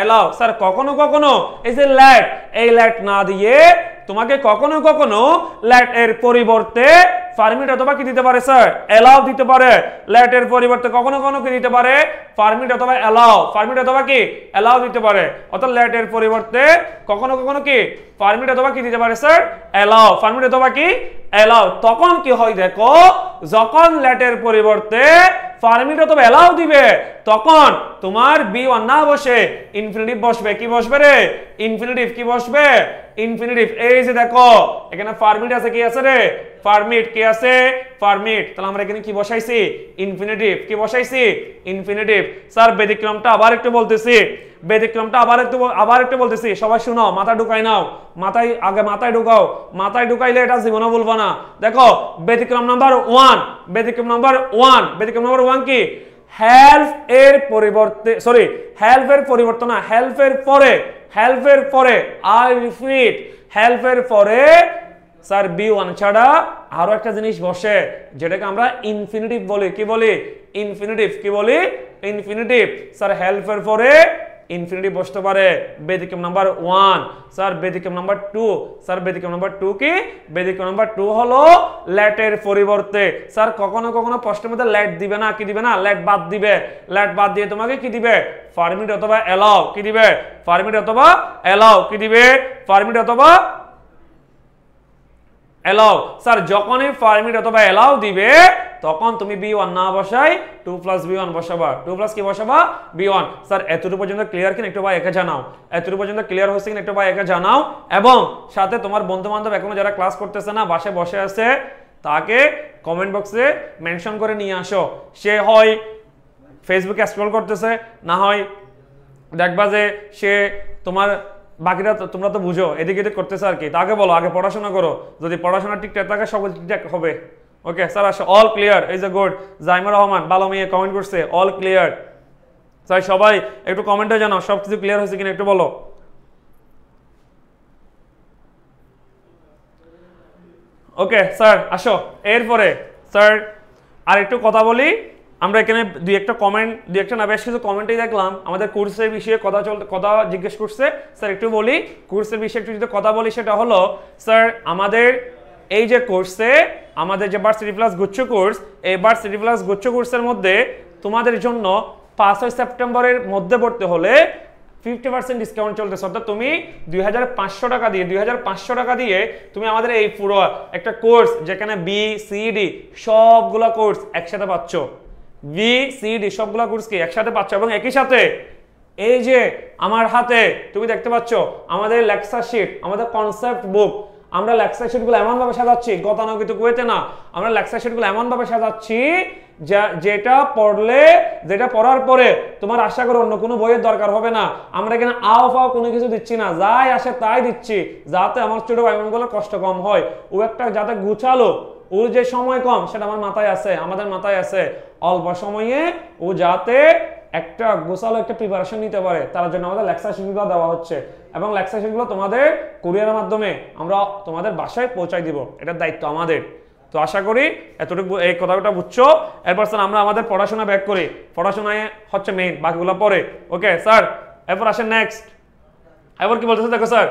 এলাও। স্যার কখনো কখনো এই যে ল্যাট, এই ল্যাট না দিয়ে তোমাকে কখনো কখনো ল্যাট এর পরিবর্তে পারমিট অথবা কি দিতে পারে স্যার, এলাও দিতে পারে। ল্যাট এর পরিবর্তে কখনো কখনো কি দিতে পারে, পারমিট অথবা এলাও, পারমিট অথবা কি এলাও দিতে পারে। অর্থাৎ ল্যাট এর পরিবর্তে কখনো কখনো কি পারমিট অথবা কি দিতে পারে স্যার, এলাও, পারমিট অথবা কি এলাও। তখন কি হয় দেখো, যখন ল্যাট এর পরিবর্তে পারমিট অথবা এলাও দিবে তখন তোমার B1 না বসে ইনফিনিটিভ বসবে। কি বসবে রে, ইনফিনিটিভ। কি বসবে, ইনফিনিটিভ। এই যে দেখো এখানে পারমিট আছে, কি আছে রে, পারমিট। কি আছে, পারমিট। তাহলে আমরা এখানে কি বসাইছি, ইনফিনিটিভ। কি বসাইছি, ইনফিনিটিভ। স্যার ব্যতিক্রমটা আবার একটু বলতেছি, ব্যতিক্রমটা আবার একটু বলতেছি, সবাই শুনো, মাথা ঢুকাই নাও, মাথায় আগে মাথায় ঢুকাও, মাথায় ঢুকাইলে এটা জীবনে বলবো না। দেখো ব্যতিক্রম নাম্বার 1, ব্যতিক্রম নাম্বার 1, ব্যতিক্রম নাম্বার 1 কি, হেল্প এর পরিবর্তে, সরি হেল্প এর পরিবর্তন না, হেল্প এর পরে, হেল্প এর পরে, আই রিপিট, হেল্প এর পরে স্যার B1 ছাড়া আরো একটা জিনিস বসে যেটাকে আমরা ইনফিনিটিভ বলি। কি বলি, ইনফিনিটিভ। কি বলি, ইনফিনিটিভ। স্যার হেল্প এর পরে ইনফিনিটিভ বসতে পারে। ব্যতিক্রম নাম্বার 1। স্যার ব্যতিক্রম নাম্বার 2, স্যার ব্যতিক্রম নাম্বার 2 কি, ব্যতিক্রম নাম্বার 2 হলো ল্যাটের পরিবর্তে। স্যার কখনো কখনো প্রশ্নের মধ্যে ল্যাট দিবে না, কি দিবে না, ল্যাট বাদ দিবে। ল্যাট বাদ দিয়ে তোমাকে কি দিবে, পারমিট অথবা এলাও। কি দিবে, পারমিট অথবা এলাও। কি দিবে, পারমিট অথবা এলাও। স্যার যখনই পারমিট অথবা এলাও দিবে তখন তুমি B1 না বসাই 2 প্লাস B1 বসাবা। 2 প্লাস কি বসাবা, B1। স্যার এতটুকু পর্যন্ত ক্লিয়ার কিনা একটু ভাই একে জানাও, এতটুকু পর্যন্ত ক্লিয়ার হচ্ছে কিনা একটু ভাই একে জানাও। এবং সাথে তোমার বন্ধু বান্ধব এখনো যারা ক্লাস করতেছে না, বাসায় বসে আছে, তাকে কমেন্ট বক্সে মেনশন করে নিয়ে আসো। সে হয় ফেসবুকে স্ক্রল করতেছে, না হয় দেখবা যে সে তোমার, বাকিরা তোমরা তো বুঝো এদিকে এদিকে করতেছে আর কি। তাকে বলো আগে পড়াশোনা করো, যদি পড়াশোনা ঠিকঠাক থাকে সব ঠিকঠাক হবে। ওকে স্যার আসো, অল ক্লিয়ার। এই যে গুড, জাইমা রহমান ভালো মেয়ে কমেন্ট করছে, অল ক্লিয়ার। স্যার সবাই একটু কমেন্টে জানাও সব কিছু ক্লিয়ার হয়েছে কিনা একটু বলো। ওকে স্যার আসো। এরপরে স্যার আর একটু কথা বলি। আমরা এখানে দুই একটা কমেন্ট, দুই একটা না বেশ কিছু কমেন্টেই দেখলাম আমাদের কোর্সের বিষয়ে কথা জিজ্ঞেস করছে। স্যার একটু বলি কোর্সের বিষয়ে একটু যদি কথা বলি, সেটা হলো স্যার আমাদের এই যে কোর্সে, আমাদের যে ভার্সিটি প্লাস গুচ্ছ কোর্স, এই ভার্সিটি প্লাস গুচ্ছ কোর্সের মধ্যে তোমাদের জন্য 5 সেপ্টেম্বরের মধ্যে পড়তে হলে 50% ডিসকাউন্ট চলতেছে। অর্থাৎ তুমি 2500 টাকা দিয়ে, 2500 টাকা দিয়ে তুমি আমাদের এই পুরো একটা কোর্স, যেখানে BCD সবগুলা কোর্স একসাথে পাচ্ছ। BCD সবগুলা কোর্স কি একসাথে পাচ্ছ। এবং একই সাথে এই যে আমার হাতে তুমি দেখতে পাচ্ছ আমাদের লেকচার শিট, আমাদের কনসেপ্ট বুক। আমরা লেকচার শিটগুলো এমনভাবে সাজাচ্ছি, গতানুগতিক কুয়েতে না, আমরা লেকচার শিটগুলো এমনভাবে সাজাচ্ছি যেটা পড়লে, যেটা পড়ার পরে তোমার আশা করে অন্য কোনো বইয়ের দরকার হবে না। আমরা এখানে আও ফাও কোনো কিছু দিচ্ছি না, যাই আসে তাই দিচ্ছি, যাতে আমার ছোট ভাই বোনগুলোর কষ্ট কম হয়। ও একটা যাতে গুছালো, ওর যে সময় কম সেটা আমার মাথায় আছে, আমাদের মাথায় আছে। অল্প সময়ে ও যাতে একটা গোছালো একটা প্রিপারেশন নিতে পারে, তার জন্য আমাদের লেকচার শিটগুলো দেওয়া হচ্ছে। এবং লেকচার শিটগুলো তোমাদের কুরিয়ারের মাধ্যমে আমরা তোমাদের বাসায় পৌঁছাই দিব, এটার দায়িত্ব আমাদের। তো আশা করি এতটুকু এই কথাটা বুঝছো। এরপর স্যার আমরা আমাদের পড়াশোনা ব্যাক করি, পড়াশোনায় হচ্ছে মেইন, বাকিগুলো পরে। ওকে স্যার এরপর আসেন নেক্সট। এরপর কি বলতেছে দেখো স্যার,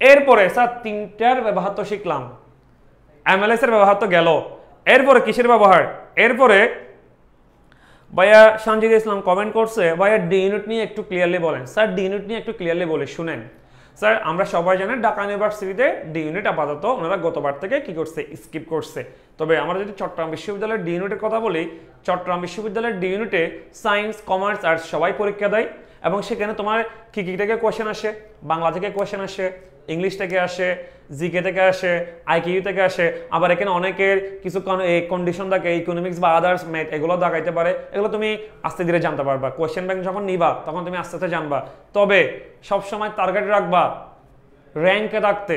এরপরে স্যার 3টার ব্যবহার তো শিখলাম, MLS এর ব্যবহার তো গেল, এরপরে কিসের ব্যবহার? এরপরে ভাইয়া সঞ্জিত ইসলাম কমেন্ট করছে, ভাইয়া ডি ইউনিট নিয়ে একটু ক্লিয়ারলি বলেন। স্যার ডি ইউনিট নিয়ে একটু ক্লিয়ারলি বলে শুনেন। স্যার আমরা সবাই জানি ঢাকা ইউনিভার্সিটিতে ডি ইউনিট আপাতত ওনারা গতবার থেকে কি করছে, স্কিপ করছে। তবে আমরা যদি চট্টগ্রাম বিশ্ববিদ্যালয়ের ডি ইউনিটের কথা বলি, চট্টগ্রাম বিশ্ববিদ্যালয়ের ডি ইউনিটে সায়েন্স, কমার্স, আর্টস সবাই পরীক্ষা দেয়। এবং সেখানে তোমার কি থেকে কোয়েশ্চেন আসে, বাংলা থেকে কোয়েশ্চেন আসে, ইংলিশ থেকে আসে, জিকে থেকে আসে, আইকিউ থেকে আসে, আবার এখানে অনেকের কিছু কন্ডিশন থাকে, ইকোনমিক্স বা আদার্স ম্যাথ এগুলো দেখাইতে পারে। এগুলো তুমি আস্তে ধীরে জানতে পারবা। কোয়েশ্চেন ব্যাংক যখন নিবা তখন তুমি আস্তে আস্তে জানবা। তবে সবসময় টার্গেট রাখবা র্যাঙ্কে থাকতে,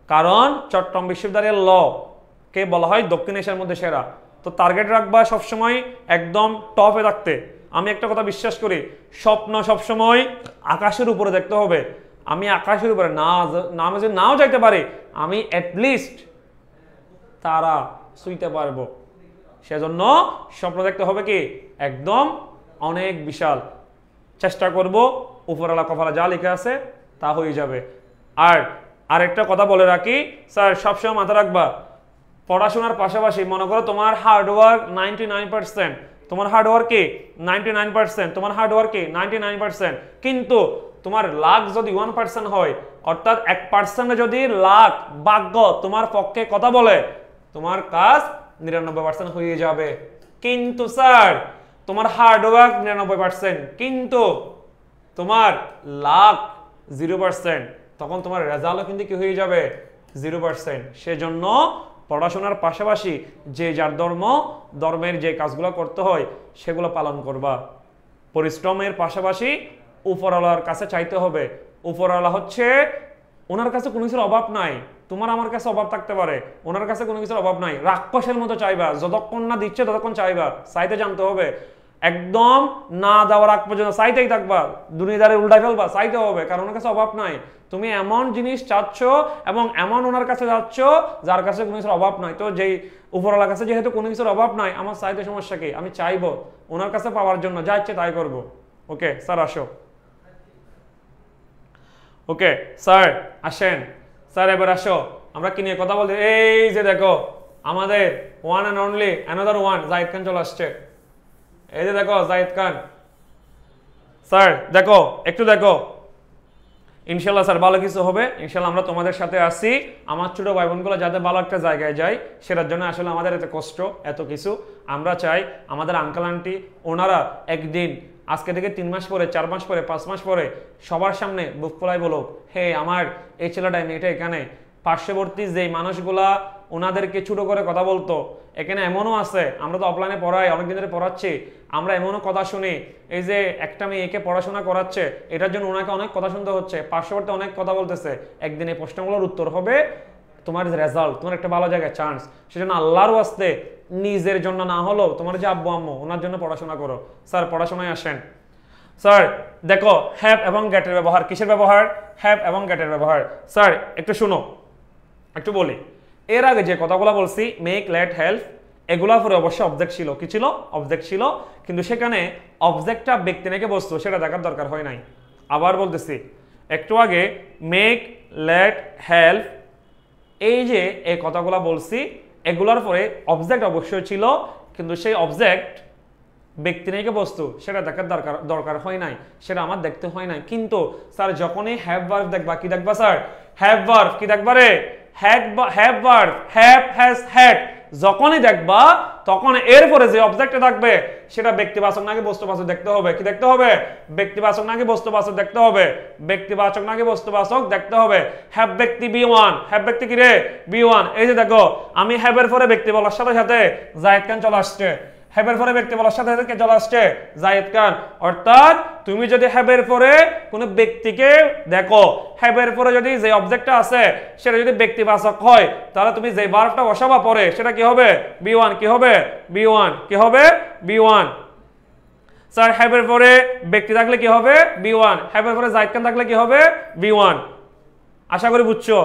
কারণ চট্টগ্রাম বিশ্ববিদ্যালয়ের ল কে বলা হয় দক্ষিণ এশিয়ার মধ্যে সেরা। তো টার্গেট রাখবা সবসময় একদম টপে থাকতে। আমি একটা কথা বিশ্বাস করি, স্বপ্ন সবসময় আকাশের উপরে দেখতে হবে। আমি আকাশের উপরে নাও যাইতে পারি, আমি অ্যাটলিস্ট তারা ছুঁইতে পারবো। সেজন্য স্বপ্ন দেখতে হবে কি একদম অনেক বিশাল। চেষ্টা করব, উপরওয়ালা কপালে যা লেখা আছে তা হয়ে যাবে। আর আরেকটা কথা বলে রাখি স্যার, সবসময় মাথা রাখবা পড়াশোনার পাশাপাশি মনে করো তোমার হার্ডওয়ার্ক 99%, তোমার হার্ডওয়ার্ক কি 99%, তোমার হার্ডওয়ার্ক কি 99%, কিন্তু তোমার লাক যদি 1% হয়, অর্থাৎ 1% যদি লাক ভাগ্য তোমার পক্ষে কথা বলে, তোমার কাজ 99% হয়ে যাবে। কিন্তু স্যার তোমার হার্ডওয়ার্ক 99%, কিন্তু তোমার লাক 0%, তখন তোমার রেজাল্টও কিন্তু কি হয়ে যাবে 0%। সেজন্য পড়াশোনার পাশাপাশি যে যার ধর্মের যে কাজগুলো করতে হয় সেগুলো পালন করবা। পরিশ্রমের পাশাপাশি উপরওয়ালার কাছে চাইতে হবে। উপরওয়ালা হচ্ছে, ওনার কাছে কোনো কিছুর অভাব নাই, তোমার আমার কাছে অভাব থাকতে পারে, ওনার কাছে কোনো কিছুর অভাব নাই। রাক্ষসের মতো চাইবা, যতক্ষণ না দিচ্ছে ততক্ষণ চাইবা, চাইতে জানতে হবে। একদম না দেওয়ার আগ পর্যন্ত চাইতেই থাকবা, দুনিয়াদারে উল্টাই ফেলবা, চাইতে হবে, কারণ ওনার কাছে অভাব নাই। তুমি এমন জিনিস চাচ্ছ এবং এমন ওনার কাছে যাচ্ছ যার কাছে কোনো কিছুর অভাব নাই। তো যেই উপরওয়ালার কাছে যেহেতু কোনো কিছুর অভাব নাই, আমার চাইতে সমস্যা কি, আমি চাইবো ওনার কাছে পাওয়ার জন্য, যা ইচ্ছে তাই করবো। ওকে স্যার আসো। ওকে স্যার আসেন, স্যার এবার আসো, আমরা কি নিয়ে কথা বলতে। এই যে দেখো আমাদের one and only another one Zahid Khan চলে আসছে। এই যে দেখো জাহিদ খান স্যার, দেখো একটু দেখো, ইনশাল্লাহ স্যার ভালো কিছু হবে ইনশাল্লাহ। আমরা তোমাদের সাথে আসি, আমার ছোট ভাই বোনগুলো যাতে ভালো একটা জায়গায় যায় সেটার জন্য আসলে আমাদের এত কষ্ট এত কিছু। আমরা চাই আমাদের আঙ্কেল আন্টি ওনারা একদিন আজকে থেকে 3 মাস পরে, 4 মাস পরে, 5 মাস পরে সবার সামনে বুক ফোলাই বলুক, হে আমার এই ছেলেটা মেয়েটা এখানে। পার্শ্ববর্তী যেই মানুষগুলা ওনাদেরকে ছোট করে কথা বলতো, এখানে এমনও আছে, আমরা তো অফলাইনে পড়াই, অনেকদিন ধরে পড়াচ্ছি, আমরা এমনও কথা শুনি, এই যে একটা মেয়েকে পড়াশোনা করাচ্ছে এটার জন্য ওনাকে অনেক কথা শুনতে হচ্ছে, পার্শ্ববর্তী অনেক কথা বলতেছে। একদিন এই প্রশ্নগুলোর উত্তর হবে তোমার রেজাল্ট, তোমার একটা ভালো জায়গায় চান্স। সেজন্য আল্লাহর ওয়াস্তে নিজের জন্য না হলেও তোমার যে আব্বু আম্মু ওনার জন্য পড়াশোনা করো। স্যার পড়াশোনায় আসেন। স্যার দেখো হ্যাভ এবং গেটের ব্যবহার, কিসের ব্যবহার, হ্যাভ এবং গেটের ব্যবহার। স্যার একটু শুনো, একটু বলি। এর আগে যে কথাগুলো বলছি মেক, লেট, হেল্প, এগুলোর পরে অবশ্যই অবজেক্ট ছিল, কি ছিল অবজেক্ট ছিল, কিন্তু সেখানে অবজেক্টটা ব্যক্তি নাকি বস্তু সেটা দেখার দরকার হয় নাই। আবার বলতেছি, একটু আগে মেক, লেট, হেল্প, এই যে এই কথাগুলো বলছি এগুলোর পরে অবজেক্ট অবশ্যই ছিল, কিন্তু সেই অবজেক্ট ব্যক্তি নাকি বস্তু সেটা দেখার দরকার হয় নাই, সেটা আমার দেখতে হয় নাই। কিন্তু স্যার যখনই হ্যাভ ভার্ব দেখবা, কি দেখবা স্যার, হ্যাভ ভার্ব, কি দেখবা রে, have verb, have, has, had, যখনই দেখবা তখন এরপরে যে অবজেক্টটা থাকবে সেটা ব্যক্তিবাচক নাকি বস্তুবাচক দেখতে হবে। কি দেখতে হবে, ব্যক্তিবাচক নাকি বস্তুবাচক দেখতে হবে, ব্যক্তিবাচক নাকি বস্তুবাচক দেখতে হবে। হ্যাভ ব্যক্তি বি ওয়ান, হ্যাভ ব্যক্তি কি রে বি ওয়ান। এই যে দেখো আমি হ্যাভের পরে ব্যক্তি বলার সাথে সাথে জাহিদ খান চলে আসছে, হ্যাভের পরে ব্যক্তি বলার সাথে সাথে কে চলে আসছে, জাহিদ খান। অর্থাৎ তুমি যদি হ্যাভের পরে কোনো ব্যক্তিকে দেখো, হ্যাভের পরে যদি যে অবজেক্টটা আছে সেটা যদি ব্যক্তিবাচক হয়, তাহলে তুমি যে ভার্বটা বসাবা পরে সেটা কি হবে, বি ওয়ান। কি হবে, বি ওয়ান। কি হবে, বি ওয়ান। স্যার হ্যাভের পরে ব্যক্তি থাকলে কি হবে, বি ওয়ান। হ্যাভের পরে জাহিদ খান থাকলে কি হবে, বি ওয়ান। আশা করি বুঝছো।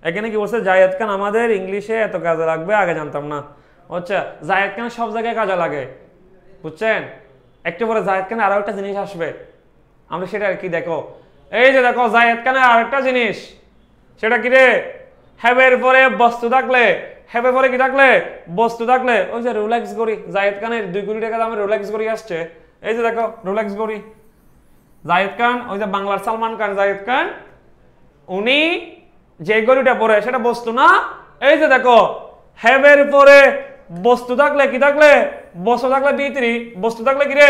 এখানে কি বলছে, জাহিদ খান আমাদের ইংলিশে এত কাজে লাগবে, আগে জানতাম না। আচ্ছা, জাহিদ খান সব জায়গায় কাজে লাগে, বুঝছেন। একটু পরে জাহিদ খানের আরো একটা জিনিস আসবে, আমরা সেটা কি দেখো। এই যে দেখো জাহিদ খানের আরেকটা জিনিস, সেটা কি রে, হ্যাভের পরে বস্তু থাকলে, হ্যাভের পরে কি থাকলে, বস্তু থাকলে। ওই যে রোলেক্স ঘড়ি, জাহিদ খানের 2 কোটি টাকা দামের রোলেক্স ঘড়ি আসছে। এই যে দেখো রোলেক্স ঘড়ি, জাহিদ খান, ওই যে বাংলার সালমান খান জাহিদ খান, উনি যে ঘড়িটা পরে সেটা বস্তু না। এই যে দেখো হ্যাভের পরে বস্তু থাকলে কি থাকলে, বস্তু থাকলে বি3, বস্তু থাকলে কি রে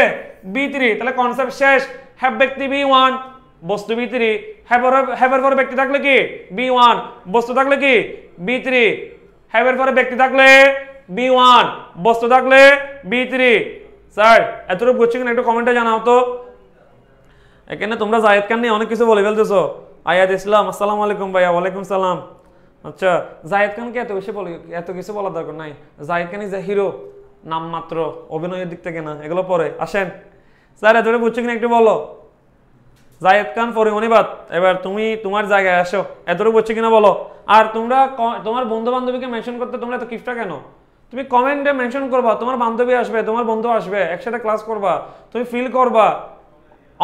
বি3, তাহলে কনসেপ্ট শেষ। হ্যাভ ব্যক্তি বি1, বস্তু বি3, হ্যাভ এর পরে ব্যক্তি থাকলে কি B1, বস্তু থাকলে কি B3, হ্যাভ এর পরে ব্যক্তি থাকলে B1, বস্তু থাকলে B3। স্যার এতটুকু বুঝছি কিনা একটু কমেন্টে জানাও তো। এখানে তোমরা জায়েদ খান নিয়ে অনেক কিছু বলে ফেলতেছো। আয়াত ইসলাম আসসালামু আলাইকুম ভাইয়া। ওয়ালাইকুম সালাম। আচ্ছা জায়েদ খানকে এত কিছু বলার দরকার নাই। Zayed Khan is a hero, নামমাত্র, অভিনয়ের দিক থেকে না, এগুলো পরে আসেন। স্যার এতটুকু বুঝছো কিনা একটু বলো। জায়েদ খান পরিমণিবাদ, এবার তুমি তোমার জায়গায় আসো, এতটুকু বুঝছো কিনা বলো। আর তোমরা তোমার বন্ধু বান্ধবীকে মেনশন করতে তোমরা এত কিফটা কেন? তুমি কমেন্টে মেনশন করবা, তোমার বান্ধবী আসবে, তোমার বন্ধু আসবে, একসাথে ক্লাস করবা, তুমি ফিল করবা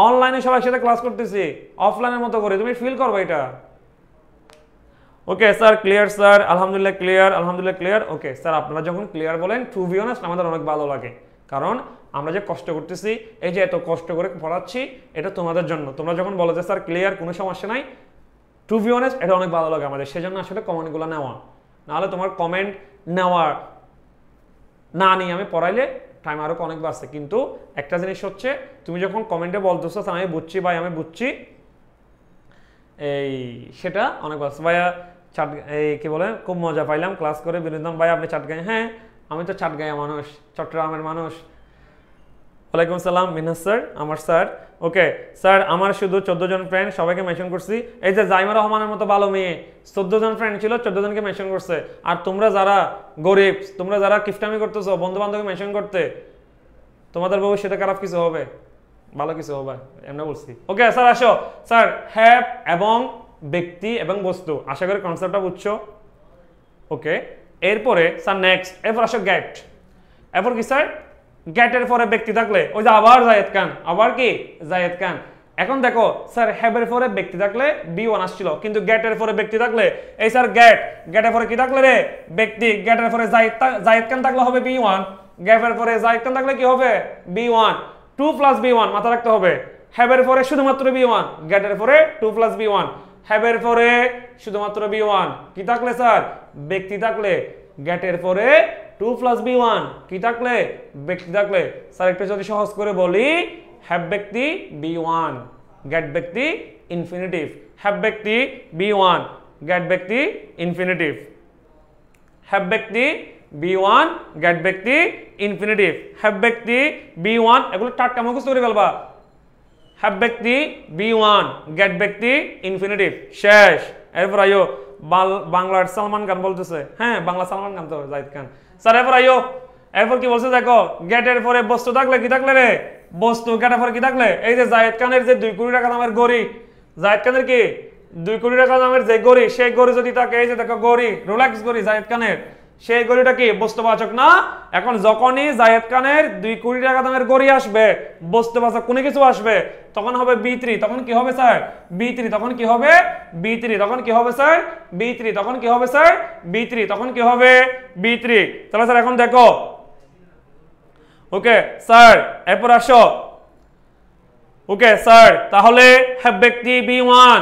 অনলাইনে সবাই একসাথে ক্লাস করতেছি, অফলাইনের মতো করে তুমি ফিল করবা এটা। ওকে স্যার ক্লিয়ার স্যার, আলহামদুলিল্লাহ ক্লিয়ার, আলহামদুলিল্লাহ ক্লিয়ার। ওকে স্যার আপনারা যখন ক্লিয়ার বলেন টু বি অনেস্ট আমাদের অনেক ভালো লাগে, কারণ আমরা যে কষ্ট করতেছি, এই যে এত কষ্ট করে পড়াচ্ছি, এটা তোমাদের জন্য। তোমরা যখন বলো যে স্যার ক্লিয়ার, কোনো সমস্যা নাই, টু বি অনেস্ট এটা অনেক ভালো লাগে আমাদের, সেজন্য আসলে কমেন্টগুলো নেওয়া। নাহলে তোমার কমেন্ট নেওয়া না নিয়ে আমি পড়াইলে টাইম আরও অনেক বাড়ছে। কিন্তু একটা জিনিস হচ্ছে, তুমি যখন কমেন্টে বলতেছো স্যার আমি বুঝছি ভাই, আমি বুঝছি, এই সেটা অনেক বাড়ছে। ভাইয়া চাট এই কি বলে, খুব মজা পাইলাম ক্লাস করে, বিনোদন ভাই আপনি চাটগাঁয়ে? হ্যাঁ আমি তো চাটগাঁয়া মানুষ, চট্টগ্রামের মানুষ। ওয়ালাইকুম সালাম মিনহাস স্যার, আমার স্যার। ওকে স্যার আমার শুধু 14 জন ফ্রেন্ড, সবাইকে মেনশন করছি। এই যে জাইমা রহমানের মতো ভালো মেয়ে 14 জন ফ্রেন্ড ছিল, 14 জনকে মেনশন করছে। আর তোমরা যারা গরিব, তোমরা যারা কিফটামি করতেছো বন্ধু বান্ধবকে মেনশন করতে, তোমাদের ভবিষ্যতে খারাপ কিছু হবে, ভালো কিছু হবে এমনি বলছি। ওকে স্যার আসো। স্যার হ্যাভ এবং ব্যক্তি এবং বস্তু, আশা করি কনসেপ্টটা বুঝছো। ওকে এরপরে স্যার নেক্সট, এরপর আসো গেট। এরপর কি স্যার, গেটের পরে ব্যক্তি থাকলে ওই যে আবার জায়েদ খান, আবার কি জায়েদ খান। এখন দেখো স্যার হ্যাভের পরে ব্যক্তি থাকলে B1 আসছিল, কিন্তু গেটের পরে ব্যক্তি থাকলে, এই স্যার গেটের পরে কি থাকলে রে ব্যক্তি, গেটের পরে জায়েদ খান থাকলে হবে B1, গ্যাপের পরে জায়েদ খান থাকলে কি হবে B1, 2 + B1 মাথা রাখতে হবে। হ্যাভের পরে শুধুমাত্র B1, গেটের পরে 2 + B1, হ্যাভের পরে শুধুমাত্র B1 কি থাকলে স্যার ব্যক্তি থাকলে, গেটের পরে 2 + B1 কি থাকলে ব্যক্তি থাকলে। স্যার একটু যদি সহজ করে বলি, হ্যাভ ব্যক্তি B1, গেট ব্যক্তি ইনফিনিটিভ, হ্যাভ ব্যক্তি B1, গেট ব্যক্তি ইনফিনিটিভ, হ্যাভ ব্যক্তি B1, গেট ব্যক্তি ইনফিনিটিভ, হ্যাভ ব্যক্তি B1, এগুলো টাটকা মুখস্থ করে ফেলবা। হ্যাভ ব্যক্তি B1, গেট ব্যক্তি ইনফিনিটিভ, শেষ। এরপর আইও বাংলার সালমান খান বলতেছে, হ্যাঁ বাংলা সালমান খান তো জায়েদ খান। স্যার এরপর আইও, এরপর কি বলছে দেখো, গেটের পরে বস্তু থাকলে কি থাকলে রে বস্তু, গেটের পরে কি থাকলে, এই যে জায়েদ খানের যে 2 কোটি টাকা দামের গড়ি, জায়েদ খানের কি 2 কোটি টাকা দামের যে গড়ি, সেই গড়ি যদি থাকে, এই যে দেখো গড়ি, রোলেক্স গড়ি জায়েদ খানের, সেই গড়িটা কি বস্তুবাচক না? এখন যখনই জায়েদ খানের 2 কোটি টাকা দামের গড়ি আসবে, বস্তুবাচক কোনো কিছু আসবে, তখন হবে B3, তখন কি হবে স্যার B3, তখন কি হবে B3, তখন কি হবে স্যার B3, তখন কি হবে স্যার B3, তখন কি হবে B3। তাহলে স্যার এখন দেখো, ওকে স্যার এরপর আসো। ওকে স্যার তাহলে হ্যাভ ব্যক্তি B1,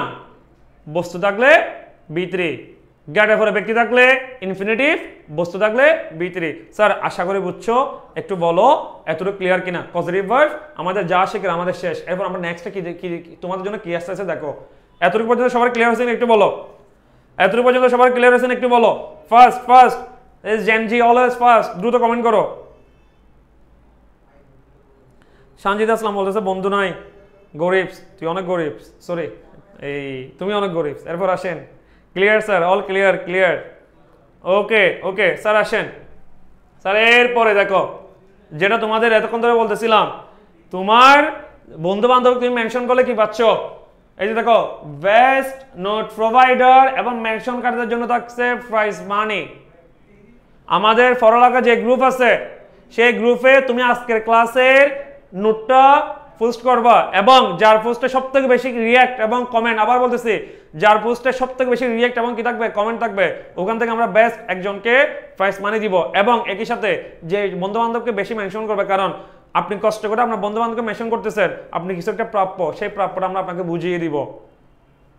বস্তু থাকলে B3, গেটের পরে ব্যক্তি থাকলে ইনফিনিটিভ, বস্তু থাকলে B3। স্যার আশা করি বুঝছো, একটু বলো এতটুকু ক্লিয়ার কিনা। পজিটিভ ভার্ব আমাদের যা শিখে আমাদের শেষ, এরপর আমরা নেক্সটে কি তোমাদের জন্য কি আসছে দেখো। এতটুকু পর্যন্ত সবার ক্লিয়ার হয়েছে একটু বলো, এতটুকু পর্যন্ত সবার ক্লিয়ার হয়েছে একটু বলো। First is Gen Z always first, দ্রুত কমেন্ট করো। সঞ্জিত আসলাম বলতেছে বন্ধু নাই, গরিব, তুই অনেক গরিব, সরি এই তুমি অনেক গরিব। এরপর আসেন, clear sir, all clear clear. ওকে স্যার আসেন। স্যার এরপরে দেখো, যেটা তোমাদের এতক্ষণ ধরে বলতেছিলাম, তোমার বন্ধু বান্ধব তুমি মেনশন করলে কি পাচ্ছ, এই যে দেখো বেস্ট নোট প্রোভাইডার এবং মেনশন কার্ডের জন্য থাকছে প্রাইজ মানি। আমাদের পড়ালেখা যে গ্রুপ আছে, সেই গ্রুপে তুমি আজকের ক্লাসের নোটটা পোস্ট করবা, এবং যার পোস্টে সবথেকে বেশি রিঅ্যাক্ট এবং কমেন্ট, আবার বলতেছি যার পোস্টে সবথেকে বেশি রিঅ্যাক্ট এবং কি থাকবে কমেন্ট থাকবে, ওখান থেকে আমরা বেস্ট একজনকে প্রাইজ মানি দিব। এবং একই সাথে যে বন্ধু বান্ধবকে বেশি মেনশন করবে, কারণ আপনি কষ্ট করে আপনার বন্ধু বান্ধবকে মেনশন করতেছেন, আপনি কিছু একটা প্রাপ্য, সেই প্রাপ্যটা আমরা আপনাকে বুঝিয়ে দিব।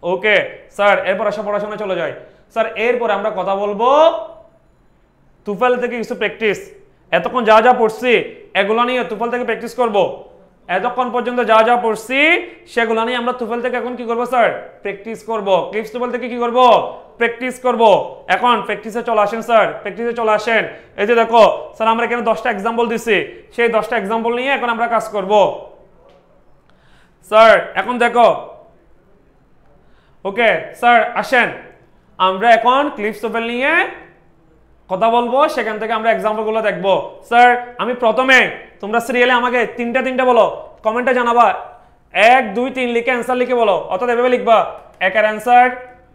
ওকে স্যার এরপর আসা পড়াশোনা চলে যায়। স্যার এরপরে আমরা কথা বলবো তুফেল থেকে কিছু প্র্যাকটিস, এতক্ষণ যা যা পড়ছি এগুলো নিয়ে তুফেল থেকে প্র্যাকটিস করব। এতক্ষণ পর্যন্ত যা যা পড়ছি সেগুলো নিয়ে আমরা তুফেল থেকে এখন কি করব স্যার প্র্যাকটিস করব ক্লিপস তুফেল থেকে কি করব প্র্যাকটিস করব এখন প্র্যাকটিসে চলে আসেন স্যার প্র্যাকটিসে চলে আসেন এই যে দেখো স্যার আমরা এখানে 10টা एग्जांपल দিছি সেই 10টা एग्जांपल নিয়ে এখন আমরা কাজ করব স্যার এখন দেখো ওকে স্যার আসেন আমরা এখন ক্লিপস তুফেল নিয়ে কথা বলবো সেখান থেকে আমরা एग्जांपल গুলো দেখব স্যার আমি প্রথমে তোমরা সিরিয়ালে আমাকে তিনটা বলো কমেন্টে জানাবা 1 2 3 লিখে অ্যানসার লিখে বলো অর্থাৎ এভাবে লিখবা 1 এর অ্যানসার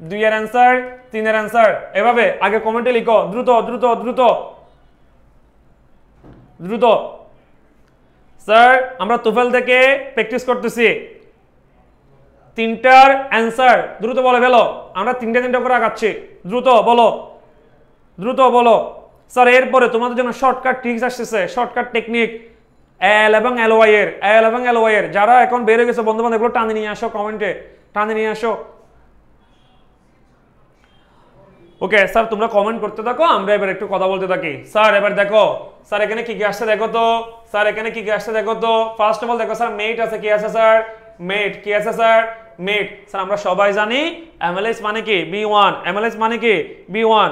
2 এর অ্যানসার 3 এর অ্যানসার এভাবে আগে কমেন্টে লিখো দ্রুত দ্রুত দ্রুত দ্রুত স্যার আমরা তুফেল থেকে প্র্যাকটিস করতেছি তিনটার অ্যানসার দ্রুত বলে ফেলো আমরা তিনটা করে আগাচ্ছি দ্রুত বলো স্যার এরপরে তোমাদের জন্য শর্টকাট ট্রিক্স আসছে শর্টকাট টেকনিক এল এবং এলওয়াই এর যারা এখন বের হয়ে গেছে বন্ধু বান্ধব এগুলো টানে নিয়ে আসো কমেন্টে টানে নিয়ে আসো ওকে স্যার তোমরা কমেন্ট করতে থাকো আমরা এবার একটু কথা বলতে থাকি স্যার এবার দেখো স্যার এখানে কি কি আসছে দেখো তো স্যার এখানে কি কি আসছে দেখো তো ফার্স্ট অফ অল দেখো স্যার মেট আছে কি আছে স্যার মেট কি আছে স্যার মেট স্যার আমরা সবাই জানি এমএলএস মানে কি b1 এমএলএস মানে কি b1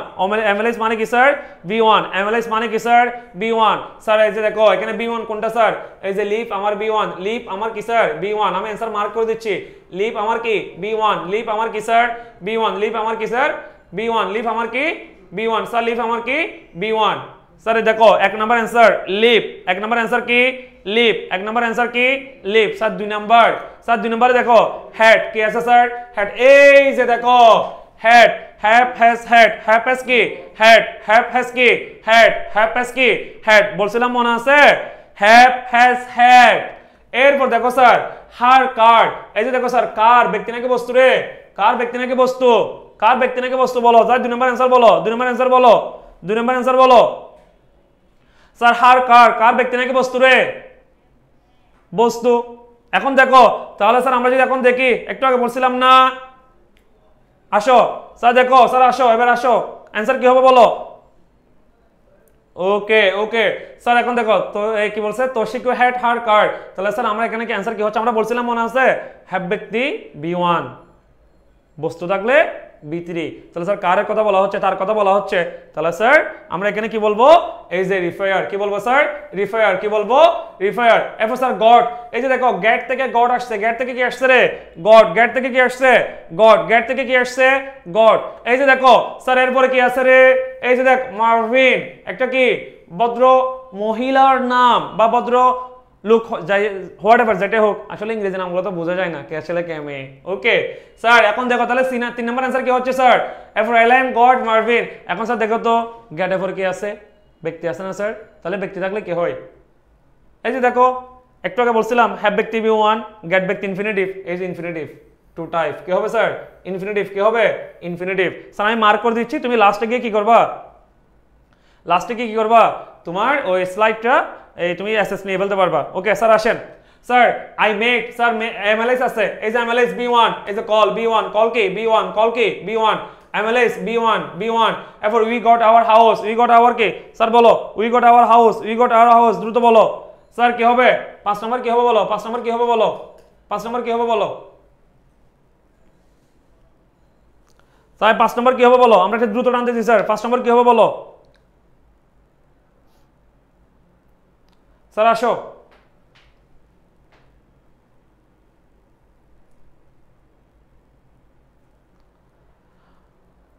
এমএলএস মানে কি স্যার b1 এমএলএস মানে কি স্যার b1 স্যার এই যে দেখো এখানে b1 কোনটা স্যার এই যে লিপ আমার b1 লিপ আমার কি স্যার b1 আমি आंसर মার্ক করে দিচ্ছি লিপ আমার কি b1 লিপ আমার কি স্যার b1 লিপ আমার কি স্যার b1 লিপ আমার কি b1 স্যার লিপ আমার কি b1 স্যার দেখো এক নাম্বার आंसर লিপ এক নাম্বার आंसर কি লিপ এক নাম্বার आंसर কি লিপ স্যার দুই নাম্বার দেখো হেড কি আছে স্যার হেড এই যে দেখো হেড হ্যাভ হ্যাজ কি হেড হ্যাভ হ্যাজ কি হেড হ্যাভ হ্যাজ কি হেড বলছিলাম মনে আছে হ্যাভ হ্যাজ হেড এরপর দেখো স্যার হার কার্ড এই যে দেখো স্যার কার ব্যক্তি নাকি বস্তু রে কার ব্যক্তি নাকি বস্তু কার ব্যক্তি নাকি বস্তু বলো স্যার দুই নাম্বার आंसर বলো দুই নাম্বার आंसर বলো স্যার হার কার ব্যক্তি নাকি বস্তু রে বস্তু এখন দেখো তাহলে স্যার আমরা যদি এখন দেখি একটু আগে বলছিলাম না আসো স্যার দেখো স্যার আসো এবার আসো आंसर কি হবে বলো ওকে স্যার এখন দেখো তো এই কি বলছে তোশিকো হ্যাড হার কার্ড তাহলে স্যার আমরা এখানে কি आंसर কি হচ্ছে আমরা বলছিলাম মনে আছে হ্যাভ ব্যক্তি b1 বস্তু থাকলে b3 তাহলে স্যার কারের কথা বলা হচ্ছে তার কথা বলা হচ্ছে তাহলে স্যার আমরা এখানে কি বলবো এই যে রিফায়ার কি বলবো স্যার রিফায়ার কি বলবো রিফায়ার এরপর স্যার গড এই যে দেখো গেট থেকে গড আসছে গেট থেকে কি আসছে রে গড গেট থেকে কি আসছে গড গেট থেকে কি আসছে গড এই যে দেখো স্যার এরপরে কি আছে রে এই যে দেখ মার্ভিন একটা কি ভদ্র মহিলার নাম বা ভদ্র লুক যাই হোয়াট এভার যেটা হোক আসলে ইংরেজি নামগুলো তো বোঝা যায় না কে ছেলে কে মেয়ে ওকে স্যার এখন দেখো তাহলে 3 নম্বর आंसर কি হচ্ছে স্যার এফর এলএম গড মার্ভিন এখন স্যার দেখো তো গেট এফর কি আছে ব্যক্তি আছে না স্যার তাহলে ব্যক্তি থাকলে কি হয় এই যে দেখো একটু আগে বলছিলাম হ্যাভ ব্যক্তি b1 গেট ব্যক্তি ইনফিনিটিভ এই যে ইনফিনিটিভ টু টাইপ কি হবে স্যার ইনফিনিটিভ কি হবে ইনফিনিটিভ স্যার আমি মার্ক করে দিচ্ছি তুমি লাস্টে গিয়ে কি করবা তোমার ওই স্লাইডটা এই তুমি অ্যাসেস নিয়ে ফেলতে পারবা ওকে স্যার আসেন sir I make sir MLS আছে এই যে এমএলএস b1 এই যে কল b1 কল কি b1 এমএলএস b1 এরপর উই গট আওয়ার কি স্যার বলো উই গট আওয়ার হাউস দ্রুত বলো স্যার কি হবে 5 নাম্বার কি হবে বলো 5 নাম্বার কি হবে বলো স্যার 5 নাম্বার কি হবে বলো আমরা একটু দ্রুত টানতেছি স্যার 5 নাম্বার কি হবে বলো স্যার আসো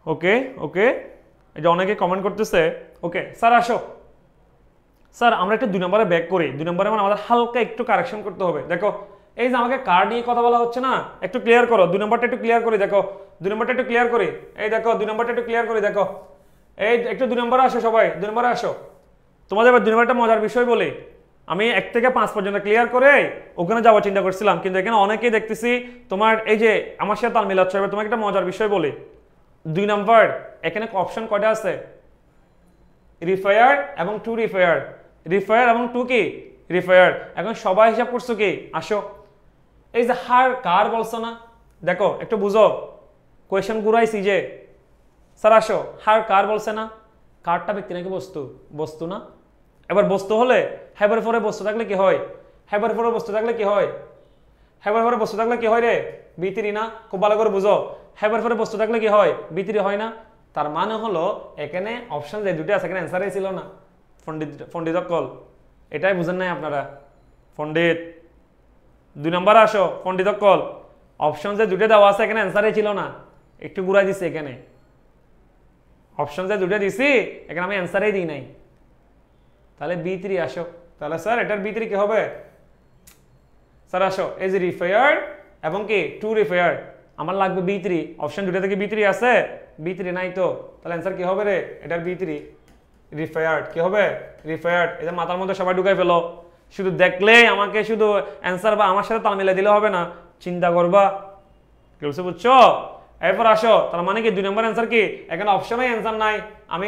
ওকে এটা অনেকে কমেন্ট করতেছে ওকে স্যার আসো স্যার আমরা একটু 2 নম্বরে ব্যাক করি 2 নম্বরে মানে আমাদের হালকা একটু কারেকশন করতে হবে দেখো এই যে আমাকে কার নিয়ে কথা বলা হচ্ছে না একটু ক্লিয়ার করো 2 নম্বরটা একটু ক্লিয়ার করি দেখো 2 নম্বরটা একটু ক্লিয়ার করি এই দেখো 2 নম্বরটা একটু ক্লিয়ার করি দেখো এই একটু 2 নম্বরে আসো সবাই 2 নম্বরে আসো তোমাদের এবার 2 নম্বরটা মজার বিষয় বলি আমি 1 থেকে 5 পর্যন্ত ক্লিয়ার করে ওখানে যাওয়ার চিন্তা করছিলাম কিন্তু এখানে অনেকেই দেখতেছি তোমার এই যে আমার সাথে তাল মিলাচ্ছ এবার তোমাকে একটা মজার বিষয় বলি 2 নম্বর এখানে অপশন কয়টা আছে রিফায়ার এবং টু রিফায়ার এবং টু কি রিফায়ার এখন সবাই হিসাব করছো কি আসো এই যে হার কার বলছো না দেখো একটু বুঝো কোয়েশ্চেন ঘুরাইছি যে স্যার আসো হার কার বলছে না কারটা ব্যক্তি নাকি বস্তু না এবার বস্তু হলে হ্যাভের পরে বস্তু থাকলে কি হয় হ্যাভের পরে বস্তু থাকলে কি হয়? হ্যাভের পরে বস্তু থাকলে কি হয় রে? বি3 না? খুব ভালো করে বুঝো। হ্যাভের পরে বস্তু থাকলে কি হয়? বি3 হয় না? তার মানে হলো এখানে অপশন যে দুটো আছে এখানে অ্যান্সারই ছিল না। পণ্ডিত অক্কল, এটাই বুঝেন নাই আপনারা। পণ্ডিত 2 নম্বরে আসো। পণ্ডিত অক্কল, অপশন যে দুটো দেওয়া আছে এখানে অ্যান্সারই ছিল না, একটু ঘুরাই দিছি এখানে। অপশন যে দুটো দিছি এখানে আমি অ্যান্সারই দিই নাই, তাহলে বি3 আসো। তাহলে স্যার এটার বি3 কি হবে? স্যার আসো, এই যে রিফায়ার এবং কি টু রিফায়ার, আমার লাগবে বি3। অপশন দুটো থেকে বি3 আছে, বি3 নাই তো, তাহলে অ্যান্সার কি হবে রে? এটার বি3 রিফায়ার্ড। কি হবে? রিফায়ার্ড। এই যে মাথার মধ্যে সবাই ঢুকাই ফেলো, শুধু দেখলেই আমাকে শুধু অ্যান্সার বা আমার সাথে তাল মিলে দিলে হবে না, চিন্তা করবা। কি বলছে বুঝছো? এরপর আসো, তার মানে কি 2 নম্বর অ্যান্সার কি? এখানে অপশনে অ্যান্সার নাই, আমি